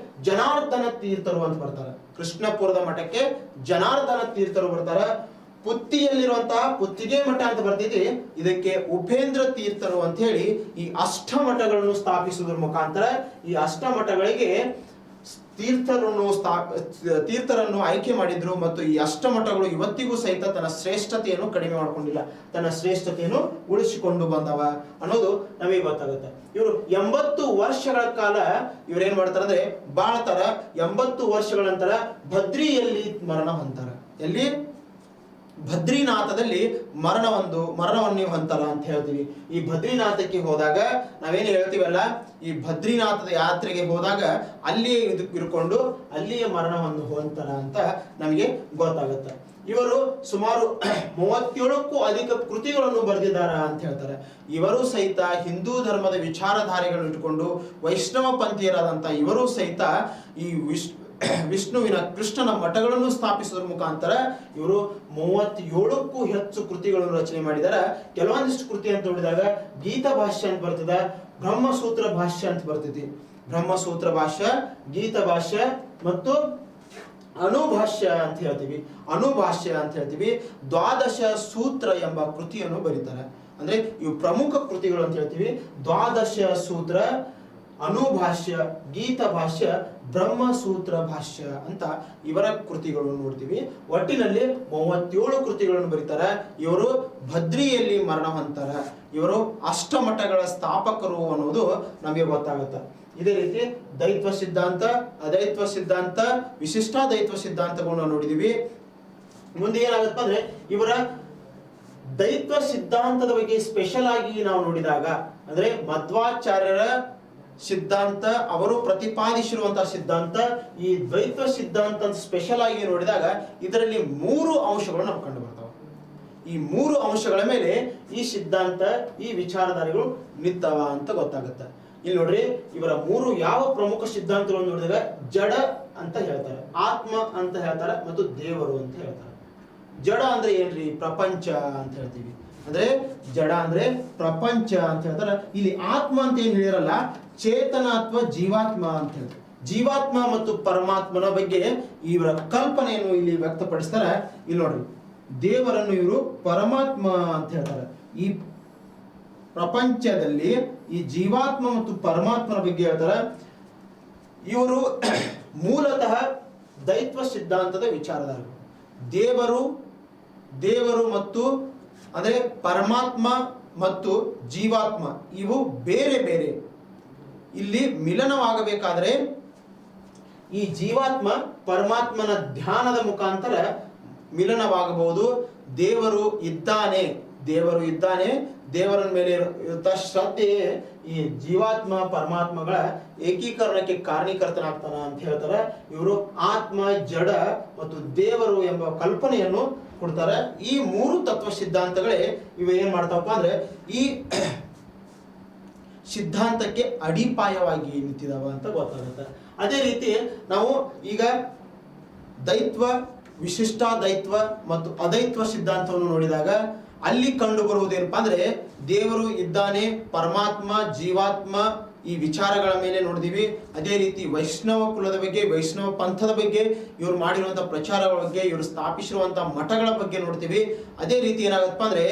ಜನಾರ್ದನ ತೀರ್ಥರು ಅಂತ ಬರ್ತಾರೆ. ಕೃಷ್ಣಪುರದ ಮಠಕ್ಕೆ ಜನಾರ್ದನ ತೀರ್ಥರು ಬರ್ತಾರೆ. ಪುತ್ತಿಯಲ್ಲಿರುವಂತಹ ಪುತ್ತಿಗೆ ಮಠ ಅಂತ ಬರ್ತಿದೆ. ಇದಕ್ಕೆ ಉಪೇಂದ್ರ ತೀರ್ಥರು ಅಂತ ಹೇಳಿ ಈ ಅಷ್ಟ ಮಠಗಳನ್ನು ಸ್ಥಾಪಿಸುವುದರ ಮುಖಾಂತರ ಈ ಅಷ್ಟ ಮಠಗಳಿಗೆ ತೀರ್ಥರನ್ನು ಆಯ್ಕೆ ಮಾಡಿದ್ರು. ಮತ್ತು ಈ ಅಷ್ಟ ಮಠಗಳು ಇವತ್ತಿಗೂ ಸಹಿತ ತನ್ನ ಶ್ರೇಷ್ಠತೆಯನ್ನು ಕಡಿಮೆ ಮಾಡ್ಕೊಂಡಿಲ್ಲ, ತನ್ನ ಶ್ರೇಷ್ಠತೆಯನ್ನು ಉಳಿಸಿಕೊಂಡು ಬಂದವ ಅನ್ನೋದು ನಮಗೆ ಗೊತ್ತಾಗುತ್ತೆ. ಇವರು 80 ವರ್ಷಗಳ ಕಾಲ ಇವ್ರೇನ್ ಮಾಡ್ತಾರೆ ಅಂದ್ರೆ ಬಾಳ್ತಾರ. 80 ವರ್ಷಗಳ ನಂತರ ಬದ್ರಿಯಲ್ಲಿ ಮರಣ ಹೊಂತಾರ. ಎಲ್ಲಿ? ಬದ್ರಿನಾಥದಲ್ಲಿ ಮರಣವನ್ನು ಹೊಂತಾರ ಅಂತ ಹೇಳ್ತೀವಿ. ಈ ಬದ್ರಿನಾಥಕ್ಕೆ ಹೋದಾಗ ನಾವೇನು ಹೇಳ್ತೀವಲ್ಲ, ಈ ಬದ್ರಿನಾಥದ ಯಾತ್ರೆಗೆ ಹೋದಾಗ ಅಲ್ಲಿಯೇ ಇರ್ಕೊಂಡು ಅಲ್ಲಿಯೇ ಮರಣವನ್ನು ಹೊಂತಾರ ಅಂತ ನಮಗೆ ಗೊತ್ತಾಗುತ್ತೆ. ಇವರು ಸುಮಾರು 37ಕ್ಕೂ ಅಧಿಕ ಕೃತಿಗಳನ್ನು ಬರೆದಿದ್ದಾರೆ ಅಂತ ಹೇಳ್ತಾರೆ. ಇವರು ಸಹಿತ ಹಿಂದೂ ಧರ್ಮದ ವಿಚಾರಧಾರೆಗಳನ್ನು ಇಟ್ಟುಕೊಂಡು ವೈಷ್ಣವ ಪಂಥೀಯರಾದಂಥ ಇವರು ಸಹಿತ ಈ ವಿಷ್ಣುವಿನ ಕೃಷ್ಣನ ಮಠಗಳನ್ನು ಸ್ಥಾಪಿಸುವುದರ ಮುಖಾಂತರ ಇವರು 37ಕ್ಕೂ ಹೆಚ್ಚು ಕೃತಿಗಳನ್ನು ರಚನೆ ಮಾಡಿದ್ದಾರೆ. ಕೆಲವೊಂದಿಷ್ಟು ಕೃತಿ ಅಂತ ನೋಡಿದಾಗ ಗೀತಾ ಭಾಷ್ಯ ಅಂತ ಬರ್ತದೆ, ಬ್ರಹ್ಮಸೂತ್ರ ಭಾಷ್ಯ ಅಂತ ಬರ್ತೈತಿ. ಬ್ರಹ್ಮಸೂತ್ರ ಭಾಷ್ಯ, ಗೀತಾ ಭಾಷ್ಯ ಮತ್ತು ಅನುಭಾಷ್ಯ ಅಂತ ಹೇಳ್ತೀವಿ. ದ್ವಾದಶ ಸೂತ್ರ ಎಂಬ ಕೃತಿಯನ್ನು ಬರೀತಾರೆ. ಅಂದ್ರೆ ಇವು ಪ್ರಮುಖ ಕೃತಿಗಳು ಅಂತ ಹೇಳ್ತೀವಿ. ದ್ವಾದಶ ಸೂತ್ರ, ಅನುಭಾಷ್ಯ, ಗೀತಾ ಭಾಷ್ಯ, ಬ್ರಹ್ಮಸೂತ್ರ ಭಾಷ್ಯ ಅಂತ ಇವರ ಕೃತಿಗಳನ್ನು ನೋಡ್ತೀವಿ. ಒಟ್ಟಿನಲ್ಲಿ 37 ಕೃತಿಗಳನ್ನು ಬರೀತಾರೆ. ಇವರು ಬದ್ರಿಯಲ್ಲಿ ಮರಣ ಹೊಂತಾರೆ. ಇವರು ಅಷ್ಟಮಠಗಳ ಸ್ಥಾಪಕರು ಅನ್ನೋದು ನಮಗೆ ಗೊತ್ತಾಗುತ್ತೆ. ಇದೇ ರೀತಿ ದೈತ್ವ ಸಿದ್ಧಾಂತ, ಅದೈತ್ವ ಸಿದ್ಧಾಂತ, ವಿಶಿಷ್ಟಾದೈತ್ವ ಸಿದ್ಧಾಂತಗಳನ್ನು ನೋಡಿದೀವಿ. ಮುಂದೆ ಏನಾಗುತ್ತೆ ಅಂದ್ರೆ ಇವರ ದೈತ್ವ ಸಿದ್ಧಾಂತದ ಬಗ್ಗೆ ಸ್ಪೆಷಲ್ ಆಗಿ ನಾವು ನೋಡಿದಾಗ ಅಂದ್ರೆ ಮಧ್ವಾಚಾರ್ಯರ ಸಿದ್ಧಾಂತ, ಅವರು ಪ್ರತಿಪಾದಿಸಿರುವಂತಹ ಸಿದ್ಧಾಂತ, ಈ ದ್ವೈತ ಸಿದ್ಧಾಂತ ಸ್ಪೆಷಲ್ ಆಗಿ ನೋಡಿದಾಗ ಇದರಲ್ಲಿ 3 ಅಂಶಗಳು ನಮ್ಗೆ ಕಂಡು ಬರ್ತಾವೆ. ಈ ಮೂರು ಅಂಶಗಳ ಮೇಲೆ ಈ ಸಿದ್ಧಾಂತ ಈ ವಿಚಾರಧಾರೆಗಳು ನಿಂತವ ಅಂತ ಗೊತ್ತಾಗುತ್ತೆ. ಇಲ್ಲಿ ನೋಡ್ರಿ, ಇವರ ಮೂರು ಯಾವ ಪ್ರಮುಖ ಸಿದ್ಧಾಂತಗಳನ್ನು ನೋಡಿದಾಗ ಜಡ ಅಂತ ಹೇಳ್ತಾರೆ, ಆತ್ಮ ಅಂತ ಹೇಳ್ತಾರೆ ಮತ್ತು ದೇವರು ಅಂತ ಹೇಳ್ತಾರೆ. ಜಡ ಅಂದ್ರೆ ಏನ್ರಿ? ಪ್ರಪಂಚ ಅಂತ ಹೇಳ್ತೀವಿ. ಅಂದ್ರೆ ಜಡ ಅಂದ್ರೆ ಪ್ರಪಂಚ ಅಂತ ಹೇಳ್ತಾರೆ. ಇಲ್ಲಿ ಆತ್ಮ ಅಂತ ಏನ್ ಹೇಳಿರಲ್ಲ, ಚೇತನ ಅಥವಾ ಜೀವಾತ್ಮ ಅಂತ ಹೇಳ್ತಾರೆ. ಜೀವಾತ್ಮ ಮತ್ತು ಪರಮಾತ್ಮನ ಬಗ್ಗೆ ಇವರ ಕಲ್ಪನೆಯನ್ನು ಇಲ್ಲಿ ವ್ಯಕ್ತಪಡಿಸ್ತಾರೆ. ಇಲ್ಲಿ ನೋಡ್ರಿ, ದೇವರನ್ನು ಇವರು ಪರಮಾತ್ಮ ಅಂತ ಹೇಳ್ತಾರೆ. ಈ ಪ್ರಪಂಚದಲ್ಲಿ ಈ ಜೀವಾತ್ಮ ಮತ್ತು ಪರಮಾತ್ಮನ ಬಗ್ಗೆ ಹೇಳ್ತಾರೆ. ಇವರು ಮೂಲತಃ ದೈತ್ವ ಸಿದ್ಧಾಂತದ ವಿಚಾರಧಾರರು. ದೇವರು ಮತ್ತು ಅಂದರೆ ಪರಮಾತ್ಮ ಮತ್ತು ಜೀವಾತ್ಮ ಇವು ಬೇರೆ ಬೇರೆ. ಇಲ್ಲಿ ಮಿಲನವಾಗಬೇಕಾದರೆ ಈ ಜೀವಾತ್ಮ ಪರಮಾತ್ಮನ ಧ್ಯಾನದ ಮುಖಾಂತರ ಮಿಲನವಾಗಬಹುದು. ದೇವರು ಇದ್ದಾನೆ, ದೇವರ ಮೇಲೆ ಇರುತ್ತ ಶ್ರದ್ಧೆಯೇ ಈ ಜೀವಾತ್ಮ ಪರಮಾತ್ಮಗಳ ಏಕೀಕರಣಕ್ಕೆ ಕಾರಣೀಕರ್ತನಾಗ್ತಾನ ಅಂತ ಹೇಳ್ತಾರೆ. ಇವರು ಆತ್ಮ, ಜಡ ಮತ್ತು ದೇವರು ಎಂಬ ಕಲ್ಪನೆಯನ್ನು ಕೊಡ್ತಾರೆ. ಈ ಮೂರು ತತ್ವ ಸಿದ್ಧಾಂತಗಳೇ ಇವು ಏನ್ ಮಾಡ್ತಾವಪ್ಪ ಅಂದ್ರೆ ಈ ಸಿದ್ಧಾಂತಕ್ಕೆ ಅಡಿಪಾಯವಾಗಿ ನಿಂತಿದಾವ ಅಂತ ಗೊತ್ತಾಗುತ್ತೆ. ಅದೇ ರೀತಿ ನಾವು ಈಗ ದೈತ್ವ, ವಿಶಿಷ್ಟಾದೈತ್ವ ಮತ್ತು ಅದೈತ್ವ ಸಿದ್ಧಾಂತವನ್ನು ನೋಡಿದಾಗ ಅಲ್ಲಿ ಕಂಡು ಬರುವುದೇನಪ್ಪ ಅಂದ್ರೆ ದೇವರು ಇದ್ದಾನೆ, ಪರಮಾತ್ಮ, ಜೀವಾತ್ಮ ಈ ವಿಚಾರಗಳ ಮೇಲೆ ನೋಡಿದೀವಿ. ಅದೇ ರೀತಿ ವೈಷ್ಣವ ಕುಲದ ಬಗ್ಗೆ, ವೈಷ್ಣವ ಪಂಥದ ಬಗ್ಗೆ, ಇವರು ಮಾಡಿರುವಂತಹ ಪ್ರಚಾರಗಳ ಬಗ್ಗೆ, ಇವರು ಸ್ಥಾಪಿಸಿರುವಂತಹ ಮಠಗಳ ಬಗ್ಗೆ ನೋಡ್ತೀವಿ. ಅದೇ ರೀತಿ ಏನಾಗತ್ತಪ್ಪ ಅಂದ್ರೆ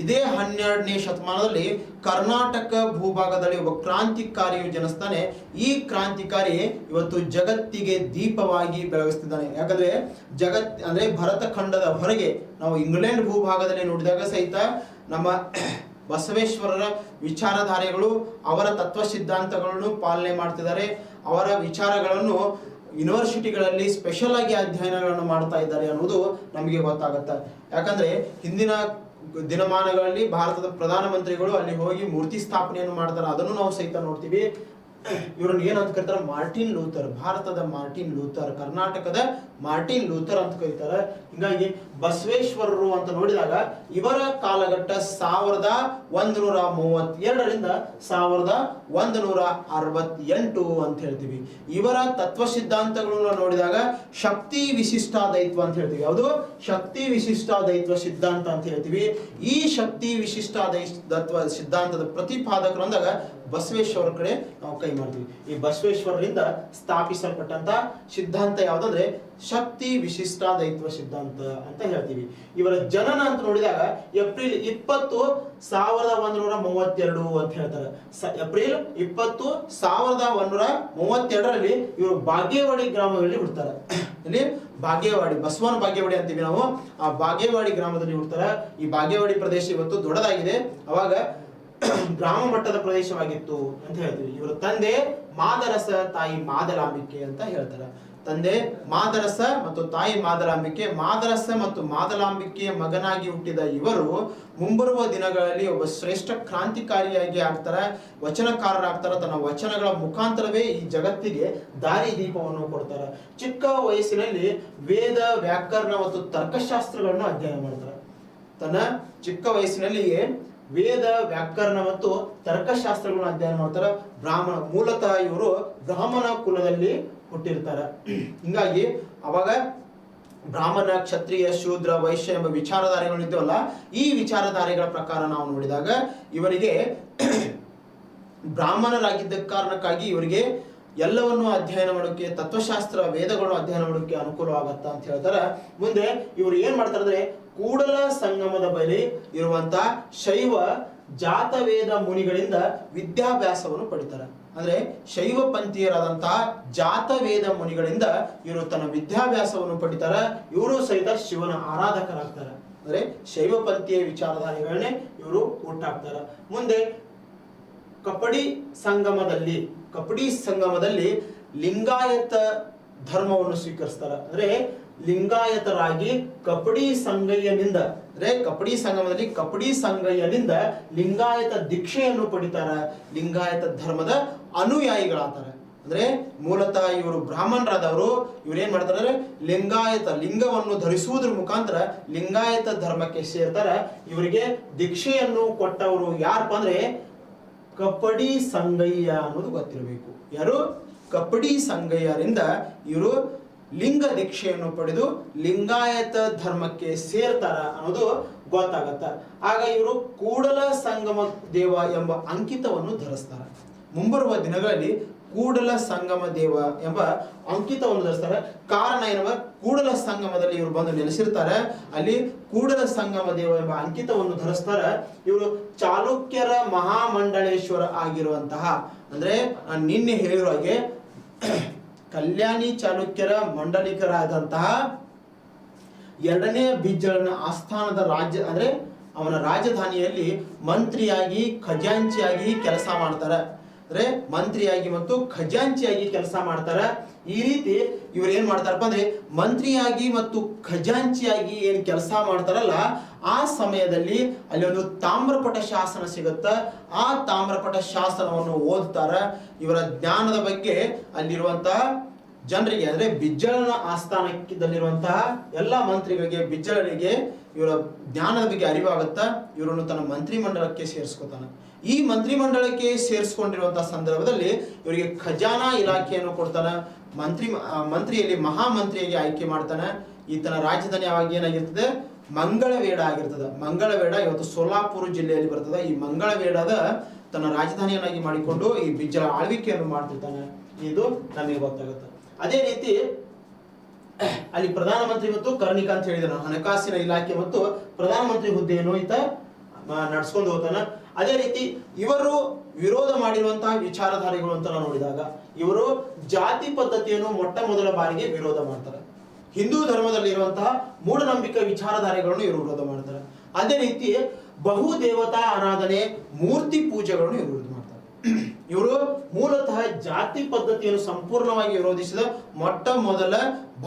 ಇದೇ 12ನೇ ಶತಮಾನದಲ್ಲಿ ಕರ್ನಾಟಕ ಭೂಭಾಗದಲ್ಲಿ ಒಬ್ಬ ಕ್ರಾಂತಿಕಾರಿಯು ಜನಿಸ್ತಾನೆ. ಈ ಕ್ರಾಂತಿಕಾರಿ ಇವತ್ತು ಜಗತ್ತಿಗೆ ದೀಪವಾಗಿ ಬೆಳಗಿಸ್ತಿದ್ದಾನೆ. ಯಾಕಂದ್ರೆ ಅಂದ್ರೆ ಭರತ ಖಂಡದ ಹೊರಗೆ ನಾವು ಇಂಗ್ಲೆಂಡ್ ಭೂಭಾಗದಲ್ಲಿ ನೋಡಿದಾಗ ಸಹಿತ ನಮ್ಮ ಬಸವೇಶ್ವರರ ವಿಚಾರಧಾರೆಗಳು, ಅವರ ತತ್ವ ಸಿದ್ಧಾಂತಗಳನ್ನು ಪಾಲನೆ ಮಾಡ್ತಿದ್ದಾರೆ. ಅವರ ವಿಚಾರಗಳನ್ನು ಯೂನಿವರ್ಸಿಟಿಗಳಲ್ಲಿ ಸ್ಪೆಷಲ್ ಆಗಿ ಅಧ್ಯಯನಗಳನ್ನು ಮಾಡ್ತಾ ಇದ್ದಾರೆ ಅನ್ನೋದು ನಮಗೆ ಗೊತ್ತಾಗುತ್ತೆ. ಯಾಕಂದ್ರೆ ಹಿಂದಿನ ದಿನಮಾನಗಳಲ್ಲಿ ಭಾರತದ ಪ್ರಧಾನಮಂತ್ರಿಗಳು ಅಲ್ಲಿ ಹೋಗಿ ಮೂರ್ತಿ ಸ್ಥಾಪನೆಯನ್ನು ಮಾಡ್ತಾರೆ, ಅದನ್ನು ನಾವು ಸಹಿತ ನೋಡ್ತೀವಿ. ಇವ್ರನ್ನ ಏನಂತ ಕರೀತಾರೆ? ಮಾರ್ಟಿನ್ ಲೂಥರ್, ಭಾರತದ ಮಾರ್ಟಿನ್ ಲೂಥರ್, ಕರ್ನಾಟಕದ ಮಾರ್ಟಿನ್ ಲೂಥರ್ ಅಂತ ಕರೀತಾರೆ. ಹಿಂಗಾಗಿ ಬಸವೇಶ್ವರರು ಅಂತ ನೋಡಿದಾಗ ಇವರ ಕಾಲಘಟ್ಟ 1132ರಿಂದ 1168 ಅಂತ ಹೇಳ್ತೀವಿ. ಇವರ ತತ್ವ ಸಿದ್ಧಾಂತಗಳನ್ನ ನೋಡಿದಾಗ ಶಕ್ತಿ ವಿಶಿಷ್ಟಾದೈತ್ವ ಅಂತ ಹೇಳ್ತೀವಿ. ಯಾವುದು? ಶಕ್ತಿ ವಿಶಿಷ್ಟಾದೈತ್ವ ಸಿದ್ಧಾಂತ ಅಂತ ಹೇಳ್ತೀವಿ. ಈ ಶಕ್ತಿ ವಿಶಿಷ್ಟಾದೈತ್ವ ಸಿದ್ಧಾಂತದ ಪ್ರತಿಪಾದಕರು ಅಂದಾಗ ಬಸವೇಶ್ವರ ಕಡೆ ನಾವು ಕೈ ಮಾಡ್ತೀವಿ. ಈ ಬಸವೇಶ್ವರರಿಂದ ಸ್ಥಾಪಿಸಲ್ಪಟ್ಟಂತ ಸಿದ್ಧಾಂತ ಯಾವ್ದಂದ್ರೆ ಶಕ್ತಿ ವಿಶಿಷ್ಟಾದೈತ್ವ ಸಿದ್ಧಾಂತ ಅಂತ ಹೇಳ್ತೀವಿ. ಇವರ ಜನನ ಅಂತ ನೋಡಿದಾಗ ಏಪ್ರಿಲ್ 20, 1132 ಅಂತ ಹೇಳ್ತಾರೆ. ಏಪ್ರಿಲ್ 20, 1132ರಲ್ಲಿ ಇವರು ಬಾಗೇವಾಡಿ ಗ್ರಾಮದಲ್ಲಿ ಹುಡ್ತಾರೆ. ಇಲ್ಲಿ ಬಾಗೇವಾಡಿ, ಬಸವನ ಬಾಗೇವಾಡಿ ಅಂತೀವಿ ನಾವು. ಆ ಬಾಗೇವಾಡಿ ಗ್ರಾಮದಲ್ಲಿ ಹುಡ್ತಾರೆ. ಈ ಬಾಗೇವಾಡಿ ಪ್ರದೇಶ ಇವತ್ತು ದೊಡ್ಡದಾಗಿದೆ, ಅವಾಗ ಗ್ರಾಮ ಮಟ್ಟದ ಪ್ರದೇಶವಾಗಿತ್ತು ಅಂತ ಹೇಳ್ತೀವಿ. ಇವರ ತಂದೆ ಮಾದರಸ, ತಾಯಿ ಮಾದಲಾಂಬಿಕೆ ಅಂತ ಹೇಳ್ತಾರೆ. ತಂದೆ ಮಾದರಸ ಮತ್ತು ತಾಯಿ ಮಾದಲಾಂಬಿಕೆ. ಮಾದರಸ ಮತ್ತು ಮಾದಲಾಂಬಿಕೆಯ ಮಗನಾಗಿ ಹುಟ್ಟಿದ ಇವರು ಮುಂಬರುವ ದಿನಗಳಲ್ಲಿ ಒಬ್ಬ ಶ್ರೇಷ್ಠ ಕ್ರಾಂತಿಕಾರಿಯಾಗಿ ಆಗ್ತಾರೆ, ವಚನಕಾರರಾಗ್ತಾರೆ. ತನ್ನ ವಚನಗಳ ಮುಖಾಂತರವೇ ಈ ಜಗತ್ತಿಗೆ ದಾರಿ ದೀಪವನ್ನು ಕೊಡ್ತಾರೆ. ಚಿಕ್ಕ ವಯಸ್ಸಿನಲ್ಲಿ ವೇದ, ವ್ಯಾಕರಣ ಮತ್ತು ತರ್ಕಶಾಸ್ತ್ರಗಳನ್ನು ಅಧ್ಯಯನ ಮಾಡ್ತಾರೆ. ತನ್ನ ಚಿಕ್ಕ ವಯಸ್ಸಿನಲ್ಲಿಯೇ ವೇದ, ವ್ಯಾಕರಣ ಮತ್ತು ತರ್ಕಶಾಸ್ತ್ರಗಳನ್ನು ಅಧ್ಯಯನ ಮಾಡ್ತಾರೆ. ಮೂಲತಃ ಇವರು ಬ್ರಾಹ್ಮಣ ಕುಲದಲ್ಲಿ ಹುಟ್ಟಿರ್ತಾರೆ. ಹಿಂಗಾಗಿ ಅವಾಗ ಬ್ರಾಹ್ಮಣ, ಕ್ಷತ್ರಿಯ, ಶೂದ್ರ, ವೈಶ್ಯ ಎಂಬ ವಿಚಾರಧಾರೆಗಳು ಇದ್ದವಲ್ಲ, ಈ ವಿಚಾರಧಾರೆಗಳ ಪ್ರಕಾರ ನಾವು ನೋಡಿದಾಗ ಇವರಿಗೆ ಬ್ರಾಹ್ಮಣರಾಗಿದ್ದ ಕಾರಣಕ್ಕಾಗಿ ಇವರಿಗೆ ಎಲ್ಲವನ್ನು ಅಧ್ಯಯನ ಮಾಡೋಕ್ಕೆ, ತತ್ವಶಾಸ್ತ್ರ, ವೇದಗಳನ್ನು ಅಧ್ಯಯನ ಮಾಡೋಕ್ಕೆ ಅನುಕೂಲವಾಗತ್ತ ಅಂತ ಹೇಳ್ತಾರೆ. ಮುಂದೆ ಇವರು ಏನ್ ಮಾಡ್ತಾರೆ ಅಂದ್ರೆ ಕೂಡಲ ಸಂಗಮದ ಬಳಿ ಇರುವಂತ ಶೈವ ಜಾತವೇದ ಮುನಿಗಳಿಂದ ವಿದ್ಯಾಭ್ಯಾಸವನ್ನು ಪಡಿತಾರೆ. ಅಂದ್ರೆ ಶೈವ ಪಂಥೀಯರಾದಂತಹ ಜಾತವೇದ ಮುನಿಗಳಿಂದ ಇವರು ತನ್ನ ವಿದ್ಯಾಭ್ಯಾಸವನ್ನು ಪಡಿತಾರೆ. ಇವರು ಸಹಿತ ಶಿವನ ಆರಾಧಕರಾಗ್ತಾರೆ. ಅಂದ್ರೆ ಶೈವ ಪಂಥೀಯ ವಿಚಾರಧಾರೆಗಳನ್ನೇ ಇವರು ಹುಟ್ಟಾಕ್ತಾರೆ. ಮುಂದೆ ಕಪಡಿ ಸಂಗಮದಲ್ಲಿ ಲಿಂಗಾಯತ ಧರ್ಮವನ್ನು ಸ್ವೀಕರಿಸ್ತಾರೆ. ಅಂದ್ರೆ ಲಿಂಗಾಯತರಾಗಿ ಕಪಡಿ ಸಂಗಯ್ಯನಿಂದ, ಅಂದ್ರೆ ಕಪಡಿ ಸಂಗಯ್ಯನಿಂದ ಲಿಂಗಾಯತ ದೀಕ್ಷೆಯನ್ನು ಪಡಿತಾರೆ. ಲಿಂಗಾಯತ ಧರ್ಮದ ಅನುಯಾಯಿಗಳಾಗ್ತಾರೆ. ಅಂದ್ರೆ ಮೂಲತಃ ಇವರು ಬ್ರಾಹ್ಮಣರಾದವರು ಇವ್ರು ಏನ್ ಮಾಡ್ತಾರೆ, ಲಿಂಗಾಯತ ಲಿಂಗವನ್ನು ಧರಿಸುವುದ್ರ ಮುಖಾಂತರ ಲಿಂಗಾಯತ ಧರ್ಮಕ್ಕೆ ಸೇರ್ತಾರೆ. ಇವರಿಗೆ ದೀಕ್ಷೆಯನ್ನು ಕೊಟ್ಟವರು ಯಾರಪ್ಪ ಅಂದ್ರೆ ಕಪ್ಪಡಿ ಸಂಗಯ್ಯ ಅನ್ನೋದು ಗೊತ್ತಿರಬೇಕು. ಯಾರು? ಕಪ್ಪಡಿ ಸಂಗಯ್ಯರಿಂದ ಇವರು ಲಿಂಗ ದೀಕ್ಷೆಯನ್ನು ಪಡೆದು ಲಿಂಗಾಯತ ಧರ್ಮಕ್ಕೆ ಸೇರ್ತಾರ ಅನ್ನೋದು ಗೊತ್ತಾಗತ್ತ. ಆಗ ಇವರು ಕೂಡಲ ಸಂಗಮ ದೇವ ಎಂಬ ಅಂಕಿತವನ್ನು ಧರಿಸ್ತಾರೆ. ಮುಂಬರುವ ದಿನಗಳಲ್ಲಿ ಕೂಡಲ ಸಂಗಮ ದೇವ ಎಂಬ ಅಂಕಿತವನ್ನು ಧರಿಸ್ತಾರೆ. ಕಾರಣ ಏನವ, ಕೂಡಲ ಸಂಗಮದಲ್ಲಿ ಇವರು ಬಂದು ನೆಲೆಸಿರ್ತಾರೆ. ಅಲ್ಲಿ ಕೂಡಲ ಸಂಗಮ ದೇವ ಎಂಬ ಅಂಕಿತವನ್ನು ಧರಿಸ್ತಾರೆ. ಇವರು ಚಾಲುಕ್ಯರ ಮಹಾಮಂಡಳೇಶ್ವರ ಆಗಿರುವಂತಹ, ಅಂದ್ರೆ ನಾನು ನಿನ್ನೆ ಹೇಳಿರೋ ಹಾಗೆ ಕಲ್ಯಾಣಿ ಚಾಲುಕ್ಯರ ಮಂಡಲಿಕರಾದಂತಹ ಎರಡನೇ ಬಿಜ್ಜಳನ ಆಸ್ಥಾನದ ರಾಜ್ಯ ಅಂದ್ರೆ ಅವನ ರಾಜಧಾನಿಯಲ್ಲಿ ಮಂತ್ರಿಯಾಗಿ ಖಜಾಂಚಿಯಾಗಿ ಕೆಲಸ ಮಾಡ್ತಾರೆ. ಅಂದ್ರೆ ಮಂತ್ರಿಯಾಗಿ ಮತ್ತು ಖಜಾಂಚಿಯಾಗಿ ಕೆಲಸ ಮಾಡ್ತಾರೆ. ಈ ರೀತಿ ಇವ್ರು ಏನ್ ಮಾಡ್ತಾರಪ್ಪ ಅಂದ್ರೆ ಮಂತ್ರಿಯಾಗಿ ಮತ್ತು ಖಜಾಂಚಿಯಾಗಿ ಏನ್ ಕೆಲಸ ಮಾಡ್ತಾರಲ್ಲ, ಆ ಸಮಯದಲ್ಲಿ ಅಲ್ಲಿ ಒಂದು ತಾಮ್ರಪಟ ಶಾಸನ ಸಿಗುತ್ತ. ಆ ತಾಮ್ರಪಟ ಶಾಸನವನ್ನು ಓದ್ತಾರ. ಇವರ ಜ್ಞಾನದ ಬಗ್ಗೆ ಅಲ್ಲಿರುವಂತಹ ಜನರಿಗೆ, ಅಂದ್ರೆ ಬಿಜ್ಜಳನ ಆಸ್ಥಾನದಲ್ಲಿರುವಂತಹ ಎಲ್ಲಾ ಮಂತ್ರಿಗಳಿಗೆ, ಬಿಜ್ಜಳರಿಗೆ ಇವರ ಜ್ಞಾನದ ಬಗ್ಗೆ ಅರಿವಾಗುತ್ತಾ ಇವರನ್ನು ತನ್ನ ಮಂತ್ರಿ ಮಂಡಲಕ್ಕೆ ಸೇರಿಸ್ಕೊತಾನೆ. ಈ ಮಂತ್ರಿ ಮಂಡಲಕ್ಕೆ ಸೇರಿಸ್ಕೊಂಡಿರುವಂತಹ ಸಂದರ್ಭದಲ್ಲಿ ಇವರಿಗೆ ಖಜಾನಾ ಇಲಾಖೆಯನ್ನು ಕೊಡ್ತಾನೆ. ಮಂತ್ರಿಯಲ್ಲಿ ಮಹಾಮಂತ್ರಿಯಾಗಿ ಆಯ್ಕೆ ಮಾಡ್ತಾನೆ. ಈತನ ರಾಜಧಾನಿ ಯಾವಾಗ ಏನಾಗಿರ್ತದೆ, ಮಂಗಳವೇಡ ಆಗಿರ್ತದೆ. ಮಂಗಳವೇಡ ಇವತ್ತು ಸೋಲಾಪುರ ಜಿಲ್ಲೆಯಲ್ಲಿ ಬರ್ತದೆ. ಈ ಮಂಗಳವೇಡದ ತನ್ನ ರಾಜಧಾನಿಯನ್ನಾಗಿ ಮಾಡಿಕೊಂಡು ಈ ಬಿಜ್ಜಳ ಆಳ್ವಿಕೆಯನ್ನು ಮಾಡ್ತಿರ್ತಾನೆ. ಇದು ನಮಗೆ ಗೊತ್ತಾಗುತ್ತೆ. ಅದೇ ರೀತಿ ಅಲ್ಲಿ ಪ್ರಧಾನಮಂತ್ರಿ ಮತ್ತು ಕರ್ಣಿಕ ಅಂತ ಹೇಳಿದ ಹಣಕಾಸಿನ ಇಲಾಖೆ ಮತ್ತು ಪ್ರಧಾನಮಂತ್ರಿ ಹುದ್ದೆಯನ್ನು ಈತ ನಡ್ಸ್ಕೊಂಡು ಹೋಗ್ತಾನೆ. ಅದೇ ರೀತಿ ಇವರು ವಿರೋಧ ಮಾಡಿರುವಂತಹ ವಿಚಾರಧಾರೆಗಳು ಅಂತ ನಾವು ನೋಡಿದಾಗ ಇವರು ಜಾತಿ ಪದ್ಧತಿಯನ್ನು ಮೊಟ್ಟ ಮೊದಲ ಬಾರಿಗೆ ವಿರೋಧ ಮಾಡ್ತಾರೆ. ಹಿಂದೂ ಧರ್ಮದಲ್ಲಿರುವಂತಹ ಮೂಢನಂಬಿಕೆ ವಿಚಾರಧಾರೆಗಳನ್ನು ಇವರು ವಿರೋಧ ಮಾಡ್ತಾರೆ. ಅದೇ ರೀತಿ ಬಹು ದೇವತಾ ಆರಾಧನೆ, ಮೂರ್ತಿ ಪೂಜೆಗಳನ್ನು ಇವರು ವಿರೋಧ ಮಾಡ್ತಾರೆ. ಇವರು ಮೂಲತಃ ಜಾತಿ ಪದ್ಧತಿಯನ್ನು ಸಂಪೂರ್ಣವಾಗಿ ವಿರೋಧಿಸಿದ ಮೊಟ್ಟ ಮೊದಲ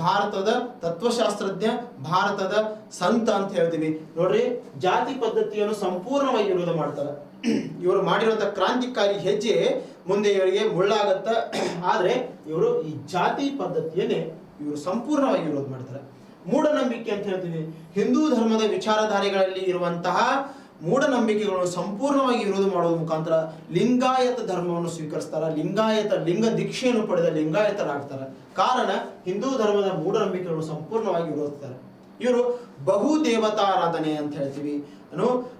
ಭಾರತದ ತತ್ವಶಾಸ್ತ್ರಜ್ಞ, ಭಾರತದ ಸಂತ ಅಂತ ಹೇಳ್ತೀವಿ ನೋಡ್ರಿ. ಜಾತಿ ಪದ್ಧತಿಯನ್ನು ಸಂಪೂರ್ಣವಾಗಿ ವಿರೋಧ ಮಾಡ್ತಾರೆ. ಇವರು ಮಾಡಿರುವಂತಹ ಕ್ರಾಂತಿಕಾರಿ ಹೆಜ್ಜೆ ಮುಂದೆ ಇವರಿಗೆ ಮುಳ್ಳಾಗತ್ತ. ಆದ್ರೆ ಇವರು ಈ ಜಾತಿ ಪದ್ಧತಿಯನ್ನೇ ಇವರು ಸಂಪೂರ್ಣವಾಗಿ ವಿರೋಧ ಮಾಡ್ತಾರೆ. ಮೂಢನಂಬಿಕೆ ಅಂತ ಹೇಳ್ತೀವಿ, ಹಿಂದೂ ಧರ್ಮದ ವಿಚಾರಧಾರೆಗಳಲ್ಲಿ ಇರುವಂತಹ ಮೂಢನಂಬಿಕೆಗಳನ್ನು ಸಂಪೂರ್ಣವಾಗಿ ವಿರೋಧ ಮಾಡುವ ಮುಖಾಂತರ ಲಿಂಗಾಯತ ಧರ್ಮವನ್ನು ಸ್ವೀಕರಿಸ್ತಾರ. ಲಿಂಗ ದೀಕ್ಷೆಯನ್ನು ಪಡೆದ ಲಿಂಗಾಯತರಾಗ್ತಾರೆ. ಕಾರಣ ಹಿಂದೂ ಧರ್ಮದ ಮೂಢನಂಬಿಕೆಗಳನ್ನು ಸಂಪೂರ್ಣವಾಗಿ ವಿರೋಧಿಸ್ತಾರೆ. ಇವರು ಬಹು ದೇವತಾರಾಧನೆ ಅಂತ ಹೇಳ್ತೀವಿ.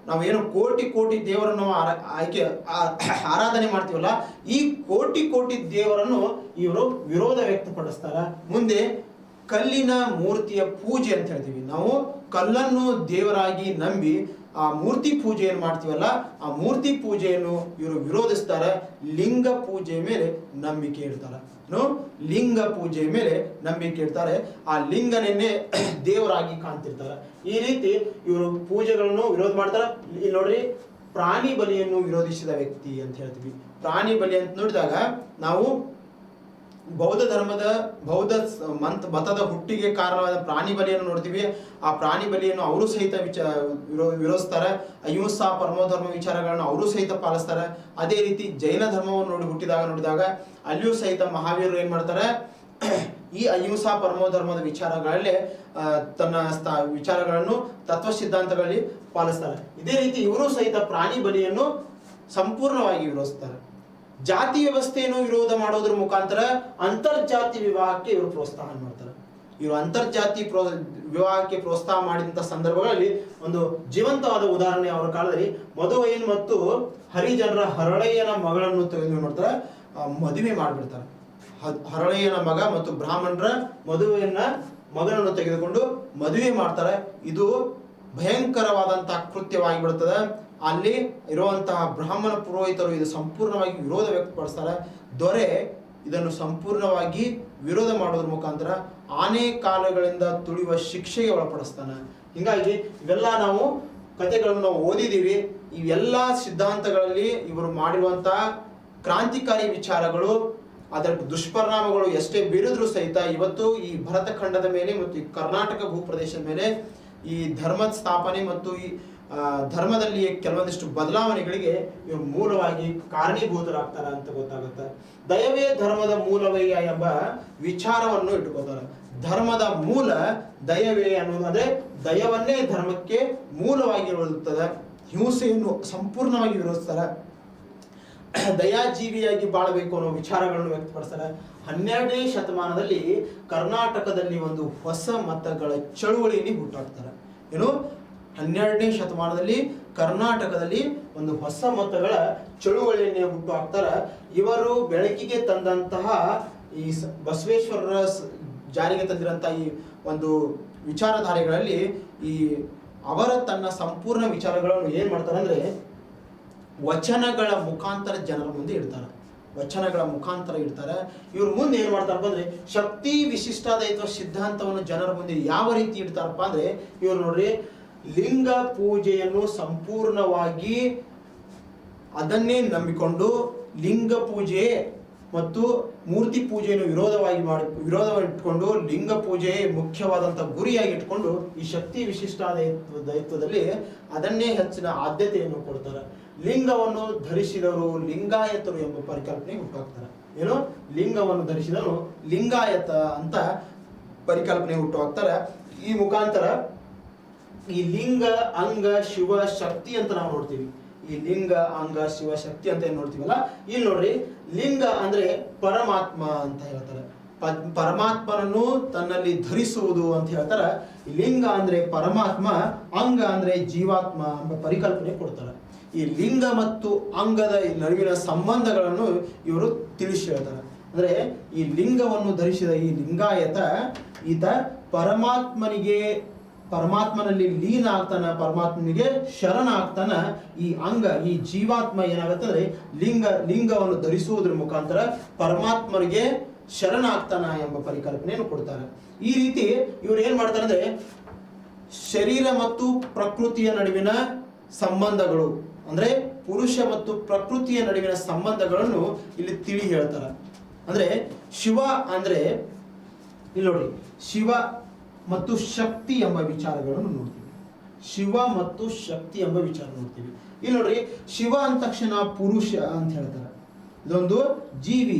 ನಾವೇನು ಕೋಟಿ ದೇವರನ್ನು ಆರಾಧನೆ ಮಾಡ್ತೀವಲ್ಲ, ಈ ಕೋಟಿ ದೇವರನ್ನು ಇವರು ವಿರೋಧ ವ್ಯಕ್ತಪಡಿಸ್ತಾರ. ಮುಂದೆ ಕಲ್ಲಿನ ಮೂರ್ತಿಯ ಪೂಜೆ ಅಂತ ಹೇಳ್ತೀವಿ. ನಾವು ಕಲ್ಲನ್ನು ದೇವರಾಗಿ ನಂಬಿ ಆ ಮೂರ್ತಿ ಪೂಜೆಯನ್ನು ಮಾಡ್ತೀವಲ್ಲ, ಆ ಮೂರ್ತಿ ಪೂಜೆಯನ್ನು ಇವರು ವಿರೋಧಿಸ್ತಾರೆ. ಲಿಂಗ ಪೂಜೆ ಮೇಲೆ ನಂಬಿಕೆ ಇಡ್ತಾರೆ. ಲಿಂಗ ಪೂಜೆ ಮೇಲೆ ನಂಬಿಕೆ ಇಡ್ತಾರೆ. ಆ ಲಿಂಗನನ್ನೇ ದೇವರಾಗಿ ಕಾಣ್ತಿರ್ತಾರೆ. ಈ ರೀತಿ ಇವರು ಪೂಜೆಗಳನ್ನು ವಿರೋಧ ಮಾಡ್ತಾರೆ. ಇಲ್ಲಿ ನೋಡ್ರಿ, ಪ್ರಾಣಿ ಬಲಿಯನ್ನು ವಿರೋಧಿಸಿದ ವ್ಯಕ್ತಿ ಅಂತ ಹೇಳ್ತೀವಿ. ಪ್ರಾಣಿ ಬಲಿ ಅಂತ ನೋಡಿದಾಗ ನಾವು ಬೌದ್ಧ ಮತದ ಹುಟ್ಟಿಗೆ ಕಾರಣವಾದ ಪ್ರಾಣಿ ಬಲಿಯನ್ನು ನೋಡ್ತೀವಿ. ಆ ಪ್ರಾಣಿ ಬಲಿಯನ್ನು ಅವರು ಸಹಿತ ವಿರೋಧಿಸ್ತಾರೆ. ಅಹಿಂಸಾ ಪರಮೋಧರ್ಮ ವಿಚಾರಗಳನ್ನು ಅವರು ಸಹಿತ ಪಾಲಿಸ್ತಾರೆ. ಅದೇ ರೀತಿ ಜೈನ ಧರ್ಮವನ್ನು ನೋಡಿದಾಗ ಅಲ್ಲಿಯೂ ಸಹಿತ ಮಹಾವೀರರು ಏನ್ ಮಾಡ್ತಾರೆ, ಈ ಅಹಿಂಸಾ ಪರಮೋಧರ್ಮದ ವಿಚಾರಗಳಲ್ಲಿ ತನ್ನ ವಿಚಾರಗಳನ್ನು ತತ್ವ ಸಿದ್ಧಾಂತಗಳಲ್ಲಿ ಪಾಲಿಸ್ತಾರೆ. ಇದೇ ರೀತಿ ಇವರು ಸಹಿತ ಪ್ರಾಣಿ ಬಲಿಯನ್ನು ಸಂಪೂರ್ಣವಾಗಿ ವಿರೋಧಿಸ್ತಾರೆ. ಜಾತಿ ವ್ಯವಸ್ಥೆಯನ್ನು ವಿರೋಧ ಮಾಡೋದ್ರ ಮುಖಾಂತರ ಅಂತರ್ಜಾತಿ ವಿವಾಹಕ್ಕೆ ಇವರು ಪ್ರೋತ್ಸಾಹ ಮಾಡ್ತಾರೆ. ಇವರು ಅಂತರ್ಜಾತಿ ವಿವಾಹಕ್ಕೆ ಪ್ರೋತ್ಸಾಹ ಮಾಡಿದಂಥ ಸಂದರ್ಭಗಳಲ್ಲಿ ಒಂದು ಜೀವಂತವಾದ ಉದಾಹರಣೆ ಅವರ ಕಾಲದಲ್ಲಿ ಮಧುವಯ್ಯನ್ ಮತ್ತು ಹರಿಜನರ ಹರಳಯ್ಯನ ಮಗಳನ್ನು ತೆಗೆದು ಮಾಡ್ತಾರೆ, ಮದುವೆ ಮಾಡಿಬಿಡ್ತಾರೆ. ಹರಳಯ್ಯನ ಮಗ ಮತ್ತು ಬ್ರಾಹ್ಮಣರ ಮಧುವಯ್ಯನ ಮಗನನ್ನು ತೆಗೆದುಕೊಂಡು ಮದುವೆ ಮಾಡ್ತಾರೆ. ಇದು ಭಯಂಕರವಾದಂತಹ ಕೃತ್ಯವಾಗಿ ಬಿಡುತ್ತದೆ. ಅಲ್ಲಿ ಇರುವಂತಹ ಬ್ರಾಹ್ಮಣ ಪುರೋಹಿತರು ಇದು ಸಂಪೂರ್ಣವಾಗಿ ವಿರೋಧ ವ್ಯಕ್ತಪಡಿಸ್ತಾರೆ. ದೊರೆ ಇದನ್ನು ಸಂಪೂರ್ಣವಾಗಿ ವಿರೋಧ ಮಾಡೋದ್ರ ಮುಖಾಂತರ ಆನೆ ಕಾಲಗಳಿಂದ ತುಳಿಯುವ ಶಿಕ್ಷೆಗೆ ಒಳಪಡಿಸ್ತಾನೆ. ಹಿಂಗಾಗಿ ಇವೆಲ್ಲ ನಾವು ಕಥೆಗಳನ್ನು ನಾವು ಓದಿದ್ದೀವಿ. ಇವೆಲ್ಲ ಸಿದ್ಧಾಂತಗಳಲ್ಲಿ ಇವರು ಮಾಡಿರುವಂತಹ ಕ್ರಾಂತಿಕಾರಿ ವಿಚಾರಗಳು, ಅದರ ದುಷ್ಪರಿಣಾಮಗಳು ಎಷ್ಟೇ ಬೀರಿದ್ರೂ ಸಹಿತ ಇವತ್ತು ಈ ಭರತ ಖಂಡದ ಮೇಲೆ ಮತ್ತು ಈ ಕರ್ನಾಟಕ ಭೂಪ್ರದೇಶದ ಮೇಲೆ ಈ ಧರ್ಮ ಸ್ಥಾಪನೆ ಮತ್ತು ಈ ಧರ್ಮದಲ್ಲಿ ಕೆಲವೊಂದಿಷ್ಟು ಬದಲಾವಣೆಗಳಿಗೆ ಇವರು ಮೂಲವಾಗಿ ಕಾರಣೀಭೂತರಾಗ್ತಾರ ಅಂತ ಗೊತ್ತಾಗುತ್ತೆ. ದಯವೇ ಧರ್ಮದ ಮೂಲವಯ್ಯ ಎಂಬ ವಿಚಾರವನ್ನು ಇಟ್ಕೋತಾರೆ. ಧರ್ಮದ ಮೂಲ ದಯವೇ ಅನ್ನೋದು, ಅಂದ್ರೆ ದಯವನ್ನೇ ಧರ್ಮಕ್ಕೆ ಮೂಲವಾಗಿರುತ್ತದೆ. ಹಿಂಸೆಯನ್ನು ಸಂಪೂರ್ಣವಾಗಿ ವಿರೋಧಿಸ್ತಾರೆ. ದಯಾಜೀವಿಯಾಗಿ ಬಾಳಬೇಕು ಅನ್ನೋ ವಿಚಾರಗಳನ್ನು ವ್ಯಕ್ತಪಡಿಸ್ತಾರೆ. 12ನೇ ಶತಮಾನದಲ್ಲಿ ಕರ್ನಾಟಕದಲ್ಲಿ ಒಂದು ಹೊಸ ಮತಗಳ ಚಳುವಳಿಯಲ್ಲಿ ಹುಟ್ಟಾಕ್ತಾರೆ. ಏನು, 12ನೇ ಶತಮಾನದಲ್ಲಿ ಕರ್ನಾಟಕದಲ್ಲಿ ಒಂದು ಹೊಸ ಮತಗಳ ಚಳುವಳಿಯನ್ನೇ ಹುಟ್ಟು ಹಾಕ್ತಾರೆ. ಇವರು ಬೆಳಕಿಗೆ ತಂದಂತಹ ಈ ಬಸವೇಶ್ವರರ ಜಾರಿಗೆ ತಂದಿರಂತಹ ಈ ಒಂದು ವಿಚಾರಧಾರೆಗಳಲ್ಲಿ ಈ ಅವರ ತನ್ನ ಸಂಪೂರ್ಣ ವಿಚಾರಗಳನ್ನು ಏನ್ ಮಾಡ್ತಾರೆ ಅಂದ್ರೆ ವಚನಗಳ ಮುಖಾಂತರ ಜನರ ಮುಂದೆ ಇಡ್ತಾರೆ. ವಚನಗಳ ಮುಖಾಂತರ ಇಡ್ತಾರೆ. ಇವ್ರ ಮುಂದೆ ಏನ್ ಮಾಡ್ತಾರಪ್ಪ ಅಂದ್ರೆ ಶಕ್ತಿ ವಿಶಿಷ್ಟಾದ್ವೈತ ಸಿದ್ಧಾಂತವನ್ನು ಜನರ ಮುಂದೆ ಯಾವ ರೀತಿ ಇಡ್ತಾರಪ್ಪ ಅಂದ್ರೆ, ಇವ್ರು ನೋಡ್ರಿ, ಲಿಂಗ ಪೂಜೆಯನ್ನು ಸಂಪೂರ್ಣವಾಗಿ ಅದನ್ನೇ ನಂಬಿಕೊಂಡು ಲಿಂಗ ಪೂಜೆ ಮತ್ತು ಮೂರ್ತಿ ಪೂಜೆಯನ್ನು ವಿರೋಧವಾಗಿಟ್ಕೊಂಡು ಲಿಂಗ ಪೂಜೆ ಮುಖ್ಯವಾದಂತಹ ಗುರಿಯಾಗಿ ಇಟ್ಕೊಂಡು ಈ ಶಕ್ತಿ ವಿಶಿಷ್ಟಾದ್ವೈತದಲ್ಲಿ ಅದನ್ನೇ ಹೆಚ್ಚಿನ ಆದ್ಯತೆಯನ್ನು ಕೊಡ್ತಾರೆ. ಲಿಂಗವನ್ನು ಧರಿಸಿದವರು ಲಿಂಗಾಯತರು ಎಂಬ ಪರಿಕಲ್ಪನೆ ಹುಟ್ಟುಹಾಕ್ತಾರೆ. ಏನು, ಲಿಂಗವನ್ನು ಧರಿಸಿದವರು ಲಿಂಗಾಯತ ಅಂತ ಪರಿಕಲ್ಪನೆ ಹುಟ್ಟುಹಾಕ್ತಾರೆ. ಈ ಮುಖಾಂತರ ಈ ಲಿಂಗ, ಅಂಗ, ಶಿವ, ಶಕ್ತಿ ಅಂತ ನಾವು ನೋಡ್ತೀವಿ. ಈ ಲಿಂಗ, ಅಂಗ, ಶಿವ, ಶಕ್ತಿ ಅಂತ ಏನ್ ನೋಡ್ತೀವಲ್ಲ, ಇಲ್ಲಿ ನೋಡ್ರಿ, ಲಿಂಗ ಅಂದ್ರೆ ಪರಮಾತ್ಮ ಅಂತ ಹೇಳ್ತಾರೆ. ಪರಮಾತ್ಮನನ್ನು ತನ್ನಲ್ಲಿ ಧರಿಸುವುದು ಅಂತ ಹೇಳ್ತಾರೆ. ಲಿಂಗ ಅಂದ್ರೆ ಪರಮಾತ್ಮ, ಅಂಗ ಅಂದ್ರೆ ಜೀವಾತ್ಮ ಎಂಬ ಪರಿಕಲ್ಪನೆ ಕೊಡ್ತಾರೆ. ಈ ಲಿಂಗ ಮತ್ತು ಅಂಗದ ನಡುವಿನ ಸಂಬಂಧಗಳನ್ನು ಇವರು ತಿಳಿಸಿ ಹೇಳ್ತಾರೆ. ಅಂದ್ರೆ ಈ ಲಿಂಗವನ್ನು ಧರಿಸಿದ ಈ ಲಿಂಗಾಯತ ಈತ ಪರಮಾತ್ಮನಲ್ಲಿ ಲೀನ ಆಗ್ತಾನ, ಪರಮಾತ್ಮನಿಗೆ ಶರಣ ಆಗ್ತಾನ. ಈ ಅಂಗ, ಈ ಜೀವಾತ್ಮ ಏನಾಗುತ್ತೆ ಅಂದ್ರೆ ಲಿಂಗವನ್ನು ಧರಿಸುವುದರ ಮುಖಾಂತರ ಪರಮಾತ್ಮನಿಗೆ ಶರಣ ಆಗ್ತಾನ ಎಂಬ ಪರಿಕಲ್ಪನೆಯನ್ನು ಕೊಡ್ತಾರೆ. ಈ ರೀತಿ ಇವ್ರು ಏನ್ ಮಾಡ್ತಾರೆ ಅಂದ್ರೆ ಶರೀರ ಮತ್ತು ಪ್ರಕೃತಿಯ ನಡುವಿನ ಸಂಬಂಧಗಳು, ಅಂದ್ರೆ ಪುರುಷ ಮತ್ತು ಪ್ರಕೃತಿಯ ನಡುವಿನ ಸಂಬಂಧಗಳನ್ನು ಇಲ್ಲಿ ತಿಳಿ ಹೇಳ್ತಾರೆ. ಅಂದ್ರೆ ಶಿವ ಅಂದ್ರೆ ಇಲ್ಲಿ ನೋಡಿ, ಶಿವ ಮತ್ತು ಶಕ್ತಿ ಎಂಬ ವಿಚಾರಗಳನ್ನು ನೋಡ್ತೀವಿ. ಶಿವ ಮತ್ತು ಶಕ್ತಿ ಎಂಬ ವಿಚಾರ ನೋಡ್ತೀವಿ. ಇಲ್ಲಿ ನೋಡ್ರಿ, ಶಿವ ಅಂದ ತಕ್ಷಣ ಪುರುಷ ಅಂತ ಹೇಳ್ತಾರೆ. ಇದೊಂದು ಜೀವಿ,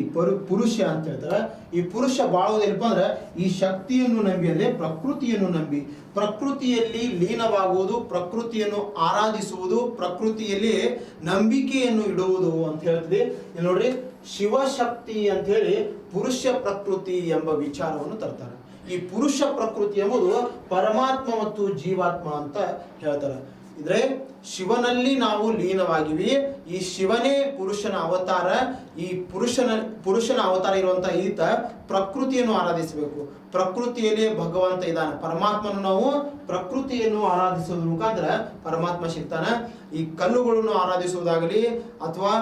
ಪುರುಷ ಅಂತ ಹೇಳ್ತಾರೆ. ಈ ಪುರುಷ ಬಾಳುವುದೇನಪ್ಪ ಅಂದ್ರೆ ಈ ಶಕ್ತಿಯನ್ನು ನಂಬಿ, ಅಂದ್ರೆ ಪ್ರಕೃತಿಯನ್ನು ನಂಬಿ, ಪ್ರಕೃತಿಯಲ್ಲಿ ಲೀನವಾಗುವುದು, ಪ್ರಕೃತಿಯನ್ನು ಆರಾಧಿಸುವುದು, ಪ್ರಕೃತಿಯಲ್ಲಿ ನಂಬಿಕೆಯನ್ನು ಇಡುವುದು ಅಂತ ಹೇಳ್ತೀವಿ. ಇಲ್ಲಿ ನೋಡ್ರಿ, ಶಿವಶಕ್ತಿ ಅಂತ ಹೇಳಿ ಪುರುಷ ಪ್ರಕೃತಿ ಎಂಬ ವಿಚಾರವನ್ನು ತರ್ತಾರೆ. ಈ ಪುರುಷ ಪ್ರಕೃತಿ ಎಂಬುದು ಪರಮಾತ್ಮ ಮತ್ತು ಜೀವಾತ್ಮ ಅಂತ ಹೇಳ್ತಾರೆ. ಇದ್ರೆ ಶಿವನಲ್ಲಿ ನಾವು ಲೀನವಾಗಿವಿ. ಈ ಶಿವನೇ ಪುರುಷನ ಅವತಾರ. ಈ ಪುರುಷನ ಅವತಾರ ಇರುವಂತಹ ಈತ ಪ್ರಕೃತಿಯನ್ನು ಆರಾಧಿಸಬೇಕು. ಪ್ರಕೃತಿಯಲ್ಲಿ ಭಗವಂತ ಇದ್ದಾನೆ. ಪರಮಾತ್ಮನು ನಾವು ಪ್ರಕೃತಿಯನ್ನು ಆರಾಧಿಸುವುದ್ರ ಮುಖಾಂತರ ಪರಮಾತ್ಮ ಸಿಗ್ತಾನ. ಈ ಕಲ್ಲುಗಳನ್ನು ಆರಾಧಿಸುವುದಾಗಲಿ ಅಥವಾ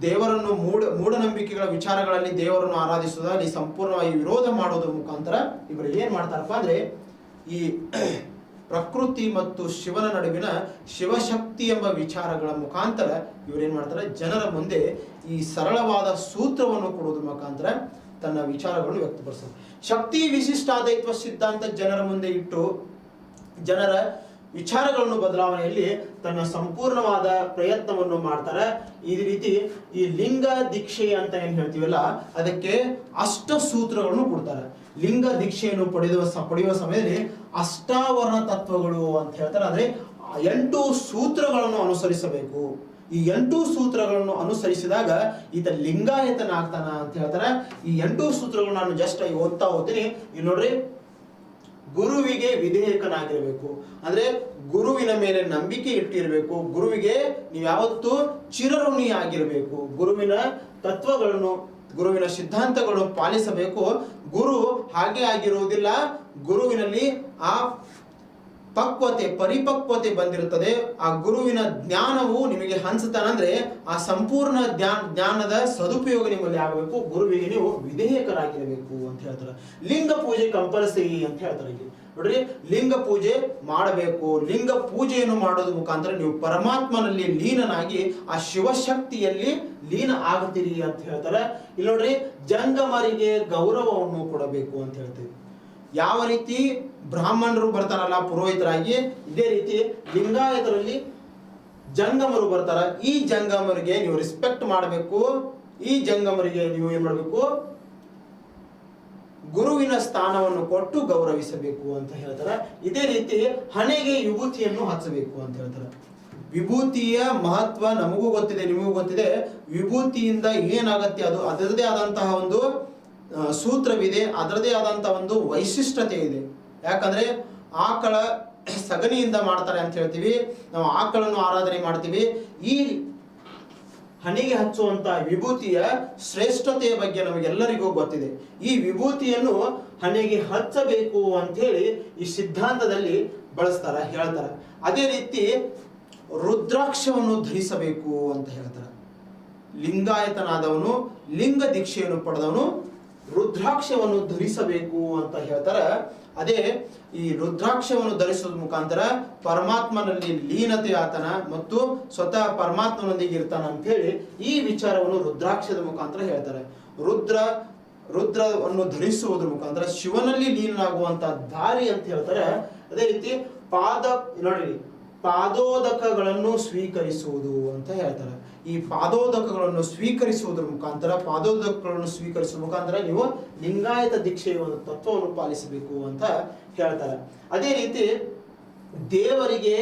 ದೇವರನ್ನು ಮೂಢನಂಬಿಕೆಗಳ ವಿಚಾರಗಳಲ್ಲಿ ದೇವರನ್ನು ಆರಾಧಿಸುವುದಾಗಲಿ ಸಂಪೂರ್ಣವಾಗಿ ವಿರೋಧ ಮಾಡೋದ್ರ ಮುಖಾಂತರ ಇವರು ಏನ್ ಮಾಡ್ತಾರಪ್ಪ ಅಂದ್ರೆ ಈ ಪ್ರಕೃತಿ ಮತ್ತು ಶಿವನ ನಡುವಿನ ಶಿವಶಕ್ತಿ ಎಂಬ ವಿಚಾರಗಳ ಮುಖಾಂತರ ಇವರೇನ್ ಮಾಡ್ತಾರೆ, ಜನರ ಮುಂದೆ ಈ ಸರಳವಾದ ಸೂತ್ರವನ್ನು ಕೊಡುವುದರ ಮುಖಾಂತರ ತನ್ನ ವಿಚಾರಗಳನ್ನು ವ್ಯಕ್ತಪಡಿಸ್ತಾರೆ. ಶಕ್ತಿ ವಿಶಿಷ್ಟಾದ್ವೈತ ಸಿದ್ಧಾಂತ ಜನರ ಮುಂದೆ ಇಟ್ಟು ಜನರ ವಿಚಾರಗಳನ್ನು ಬದಲಾವಣೆಯಲ್ಲಿ ತನ್ನ ಸಂಪೂರ್ಣವಾದ ಪ್ರಯತ್ನವನ್ನು ಮಾಡ್ತಾರೆ. ಈ ರೀತಿ ಈ ಲಿಂಗ ದೀಕ್ಷೆ ಅಂತ ಏನ್ ಹೇಳ್ತೀವಲ್ಲ, ಅದಕ್ಕೆ ಅಷ್ಟ ಸೂತ್ರಗಳನ್ನು ಕೊಡ್ತಾರೆ. ಲಿಂಗ ದೀಕ್ಷೆಯನ್ನು ಪಡೆಯುವ ಸಮಯದಲ್ಲಿ ಅಷ್ಟಾವರಣ ತತ್ವಗಳು ಅಂತ ಹೇಳ್ತಾರೆ. ಅಂದ್ರೆ 8 ಸೂತ್ರಗಳನ್ನು ಅನುಸರಿಸಬೇಕು. ಈ 8 ಸೂತ್ರಗಳನ್ನು ಅನುಸರಿಸಿದಾಗ ಈತ ಲಿಂಗಾಯತನಾಗ್ತಾನ ಅಂತ ಹೇಳ್ತಾರೆ. ಈ 8 ಸೂತ್ರಗಳು ನಾನು ಜಸ್ಟ್ ಓದ್ತಾ ಹೋಗ್ತೀನಿ. ಇಲ್ಲಿ ನೋಡ್ರಿ, ಗುರುವಿಗೆ ವಿಧೇಯಕನಾಗಿರಬೇಕು. ಅಂದ್ರೆ ಗುರುವಿನ ಮೇಲೆ ನಂಬಿಕೆ ಇಟ್ಟಿರಬೇಕು. ಗುರುವಿಗೆ ನೀವು ಯಾವತ್ತೂ ಚಿರಋಣಿ ಆಗಿರಬೇಕು. ಗುರುವಿನ ತತ್ವಗಳನ್ನು, ಗುರುವಿನ ಸಿದ್ಧಾಂತಗಳನ್ನು ಪಾಲಿಸಬೇಕು. ಗುರು ಹಾಗೆ ಆಗಿರುವುದಿಲ್ಲ. ಗುರುವಿನಲ್ಲಿ ಆ ಪರಿಪಕ್ವತೆ ಬಂದಿರುತ್ತದೆ. ಆ ಗುರುವಿನ ಜ್ಞಾನವು ನಿಮಗೆ ಹಂಚುತ್ತಾನಂದ್ರೆ ಆ ಸಂಪೂರ್ಣ ಜ್ಞಾನದ ಸದುಪಯೋಗ ನಿಮ್ಮಲ್ಲಿ ಆಗಬೇಕು. ಗುರುವಿಗೆ ನೀವು ವಿಧೇಯಕರಾಗಿರಬೇಕು ಅಂತ ಹೇಳ್ತಾರೆ. ಲಿಂಗ ಪೂಜೆ ಕಂಪಲ್ಸರಿ ಅಂತ ಹೇಳ್ತಾರೆ. ಇಲ್ಲಿ ನೋಡ್ರಿ, ಲಿಂಗ ಪೂಜೆ ಮಾಡಬೇಕು. ಲಿಂಗ ಪೂಜೆಯನ್ನು ಮಾಡೋದ್ರ ಮುಖಾಂತರ ನೀವು ಪರಮಾತ್ಮನಲ್ಲಿ ಲೀನನಾಗಿ ಆ ಶಿವಶಕ್ತಿಯಲ್ಲಿ ಲೀನ ಆಗುತ್ತೀರಿ ಅಂತ ಹೇಳ್ತಾರೆ. ಇಲ್ಲಿ ನೋಡ್ರಿ, ಜಂಗಮರಿಗೆ ಗೌರವವನ್ನು ಕೊಡಬೇಕು ಅಂತ ಹೇಳ್ತೀವಿ. ಯಾವ ರೀತಿ ಬ್ರಾಹ್ಮಣರು ಬರ್ತಾರಲ್ಲ ಪುರೋಹಿತರಾಗಿ, ಇದೇ ರೀತಿ ಲಿಂಗಾಯತರಲ್ಲಿ ಜಂಗಮರು ಬರ್ತಾರ. ಈ ಜಂಗಮರಿಗೆ ನೀವು ರೆಸ್ಪೆಕ್ಟ್ ಮಾಡಬೇಕು. ಈ ಜಂಗಮರಿಗೆ ನೀವು ಏನ್ ಮಾಡಬೇಕು, ಗುರುವಿನ ಸ್ಥಾನವನ್ನು ಕೊಟ್ಟು ಗೌರವಿಸಬೇಕು ಅಂತ ಹೇಳ್ತಾರೆ. ಇದೇ ರೀತಿ ಹಣೆಗೆ ವಿಭೂತಿಯನ್ನು ಹಚ್ಚಬೇಕು ಅಂತ ಹೇಳ್ತಾರೆ. ವಿಭೂತಿಯ ಮಹತ್ವ ನಮಗೂ ಗೊತ್ತಿದೆ, ನಿಮಗೂ ಗೊತ್ತಿದೆ. ವಿಭೂತಿಯಿಂದ ಏನಾಗತ್ತೆ, ಅದು ಅದರದೇ ಆದಂತಹ ಒಂದು ಸೂತ್ರವಿದೆ, ಅದರದೇ ಆದಂತಹ ಒಂದು ವೈಶಿಷ್ಟ್ಯತೆ ಇದೆ. ಯಾಕಂದ್ರೆ ಆಕಳ ಸಗಣಿಯಿಂದ ಮಾಡ್ತಾರೆ ಅಂತ ಹೇಳ್ತೀವಿ, ನಾವು ಆಕಳನ್ನು ಆರಾಧನೆ ಮಾಡ್ತೀವಿ. ಈ ಹಣೆಗೆ ಹಚ್ಚುವಂತ ವಿಭೂತಿಯ ಶ್ರೇಷ್ಠತೆಯ ಬಗ್ಗೆ ನಮಗೆಲ್ಲರಿಗೂ ಗೊತ್ತಿದೆ. ಈ ವಿಭೂತಿಯನ್ನು ಹಣೆಗೆ ಹಚ್ಚಬೇಕು ಅಂತ ಹೇಳಿ ಈ ಸಿದ್ಧಾಂತದಲ್ಲಿ ಬಳಸ್ತಾರ, ಹೇಳ್ತಾರೆ. ಅದೇ ರೀತಿ ರುದ್ರಾಕ್ಷವನ್ನು ಧರಿಸಬೇಕು ಅಂತ ಹೇಳ್ತಾರೆ. ಲಿಂಗಾಯತನಾದವನು, ಲಿಂಗ ದೀಕ್ಷೆಯನ್ನು ಪಡೆದವನು ರುದ್ರಾಕ್ಷವನ್ನು ಧರಿಸಬೇಕು ಅಂತ ಹೇಳ್ತಾರೆ. ಅದೇ ಈ ರುದ್ರಾಕ್ಷವನ್ನು ಧರಿಸುವ ಮುಖಾಂತರ ಪರಮಾತ್ಮನಲ್ಲಿ ಲೀನತೆ ಆತನ ಮತ್ತು ಸ್ವತಃ ಪರಮಾತ್ಮನೊಂದಿಗೆ ಇರ್ತಾನ ಅಂತ ಹೇಳಿ ಈ ವಿಚಾರವನ್ನು ರುದ್ರಾಕ್ಷದ ಮುಖಾಂತರ ಹೇಳ್ತಾರೆ. ರುದ್ರವನ್ನು ಧರಿಸುವುದರ ಮುಖಾಂತರ ಶಿವನಲ್ಲಿ ಲೀನನಾಗುವಂತ ದಾರಿ ಅಂತ ಹೇಳ್ತಾರೆ. ಅದೇ ರೀತಿ ನೋಡ್ರಿ, ಪಾದೋದಕಗಳನ್ನು ಸ್ವೀಕರಿಸುವುದು ಅಂತ ಹೇಳ್ತಾರೆ. ಈ ಪಾದೋದಕಗಳನ್ನು ಸ್ವೀಕರಿಸುವುದರ ಮುಖಾಂತರ ನೀವು ಲಿಂಗಾಯತ ದೀಕ್ಷೆಯ ಒಂದು ತತ್ವವನ್ನು ಪಾಲಿಸಬೇಕು ಅಂತ ಹೇಳ್ತಾರೆ. ಅದೇ ರೀತಿ ದೇವರಿಗೆ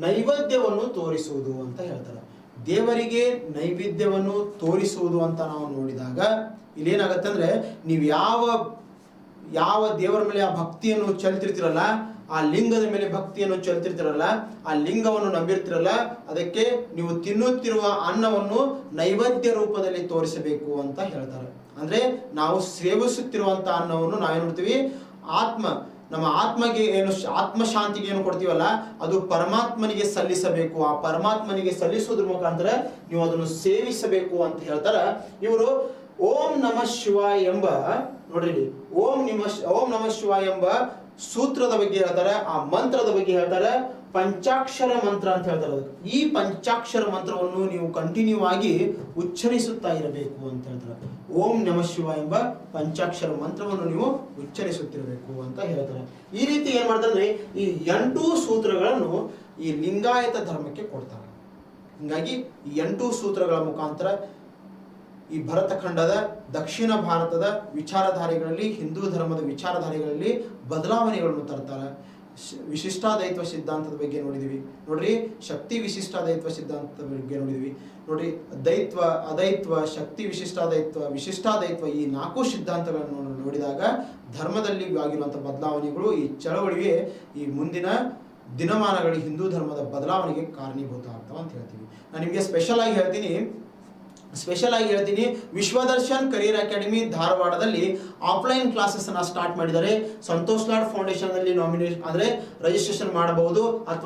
ನೈವೇದ್ಯವನ್ನು ತೋರಿಸುವುದು ಅಂತ ಹೇಳ್ತಾರೆ. ದೇವರಿಗೆ ನೈವೇದ್ಯವನ್ನು ತೋರಿಸುವುದು ಅಂತ ನಾವು ನೋಡಿದಾಗ ಇಲ್ಲೇನಾಗತ್ತೆ ಅಂದ್ರೆ, ನೀವು ಯಾವ ದೇವರ ಮೇಲೆ ಆ ಭಕ್ತಿಯನ್ನು ಚೆಲ್ತಿರ್ತಿರಲ್ಲ, ಆ ಲಿಂಗದ ಮೇಲೆ ಭಕ್ತಿಯನ್ನು ಚೆಲ್ತಿರ್ತಿರಲ್ಲ, ಆ ಲಿಂಗವನ್ನು ನಂಬಿರ್ತಿರಲ್ಲ, ಅದಕ್ಕೆ ನೀವು ತಿನ್ನುತ್ತಿರುವ ಅನ್ನವನ್ನು ನೈವೇದ್ಯ ರೂಪದಲ್ಲಿ ತೋರಿಸಬೇಕು ಅಂತ ಹೇಳ್ತಾರೆ. ಅಂದ್ರೆ ನಾವು ಸೇವಿಸುತ್ತಿರುವಂತ ಅನ್ನವನ್ನು ನಾವೇನ್ ಮಾಡ್ತೀವಿ, ನಮ್ಮ ಆತ್ಮಗೆ ಏನು ಆತ್ಮ ಶಾಂತಿಗೆ ಏನು ಕೊಡ್ತೀವಲ್ಲ, ಅದು ಪರಮಾತ್ಮನಿಗೆ ಸಲ್ಲಿಸಬೇಕು. ಆ ಪರಮಾತ್ಮನಿಗೆ ಸಲ್ಲಿಸೋದ್ರ ಮುಖಾಂತರ ನೀವು ಅದನ್ನು ಸೇವಿಸಬೇಕು ಅಂತ ಹೇಳ್ತಾರೆ. ಇವರು ಓಂ ನಮಃ ಶಿವಾಯ ಎಂಬ, ನೋಡ್ರಿ, ಓಂ ನಮಃ ಶಿವಾಯ ಎಂಬ ಸೂತ್ರದ ಬಗ್ಗೆ ಹೇಳ್ತಾರೆ, ಆ ಮಂತ್ರದ ಬಗ್ಗೆ ಹೇಳ್ತಾರೆ. ಪಂಚಾಕ್ಷರ ಮಂತ್ರ ಅಂತ ಹೇಳ್ತಾರೆ. ಈ ಪಂಚಾಕ್ಷರ ಮಂತ್ರವನ್ನು ನೀವು ಕಂಟಿನ್ಯೂ ಆಗಿ ಉಚ್ಚರಿಸುತ್ತಾ ಇರಬೇಕು ಅಂತ ಹೇಳ್ತಾರೆ. ಓಂ ನಮಃ ಶಿವಾಯ ಎಂಬ ಪಂಚಾಕ್ಷರ ಮಂತ್ರವನ್ನು ನೀವು ಉಚ್ಚರಿಸುತ್ತಿರಬೇಕು ಅಂತ ಹೇಳ್ತಾರೆ. ಈ ರೀತಿ ಏನ್ ಮಾಡ್ತಾರೆ ಅಂದ್ರೆ, ಈ 8 ಸೂತ್ರಗಳನ್ನು ಈ ಲಿಂಗಾಯತ ಧರ್ಮಕ್ಕೆ ಕೊಡ್ತಾರೆ. ಹೀಗಾಗಿ ಈ 8 ಸೂತ್ರಗಳ ಮುಖಾಂತರ ಈ ಭರತ ಖಂಡದ ದಕ್ಷಿಣ ಭಾರತದ ವಿಚಾರಧಾರೆಗಳಲ್ಲಿ, ಹಿಂದೂ ಧರ್ಮದ ವಿಚಾರಧಾರೆಗಳಲ್ಲಿ ಬದಲಾವಣೆಗಳನ್ನು ತರ್ತಾರೆ. ವಿಶಿಷ್ಟಾದ್ವೈತ ಸಿದ್ಧಾಂತದ ಬಗ್ಗೆ ನೋಡಿದ್ವಿ ನೋಡ್ರಿ, ಶಕ್ತಿ ವಿಶಿಷ್ಟಾದ್ವೈತ ಸಿದ್ಧಾಂತದ ಬಗ್ಗೆ ನೋಡಿದ್ವಿ ನೋಡ್ರಿ. ದೈತ್ವ, ಅದೈತ್ವ, ಶಕ್ತಿ ವಿಶಿಷ್ಟಾದ್ವೈತ್ವ ಈ 4 ಸಿದ್ಧಾಂತಗಳನ್ನು ನೋಡಿದಾಗ ಧರ್ಮದಲ್ಲಿ ಆಗಿರುವಂತಹ ಬದಲಾವಣೆಗಳು, ಈ ಚಳವಳಿಗೆ ಈ ಮುಂದಿನ ದಿನಮಾನಗಳಿಗೆ ಹಿಂದೂ ಧರ್ಮದ ಬದಲಾವಣೆಗೆ ಕಾರಣೀಭೂತ ಆಗ್ತಾವ ಅಂತ ಹೇಳ್ತೀವಿ. ನಾನು ನಿಮಗೆ ಸ್ಪೆಷಲ್ ಆಗಿ ಹೇಳ್ತೀನಿ, ವಿಶ್ವದರ್ಶನ್ ಕರಿಯರ್ ಅಕಾಡೆಮಿ ಧಾರವಾಡದಲ್ಲಿ ಆಫ್ಲೈನ್ ಕ್ಲಾಸಸ್ ಅನ್ನ ಸ್ಟಾರ್ಟ್ ಮಾಡಿದ್ದಾರೆ. ಸಂತೋಷ್ ಲಾಡ್ ಫೌಂಡೇಶನ್ ಅಲ್ಲಿ ನಾಮಿನೇಷನ್ ಅಂದ್ರೆ ರಿಜಿಸ್ಟ್ರೇಷನ್ ಮಾಡಬಹುದು, ಅಥವಾ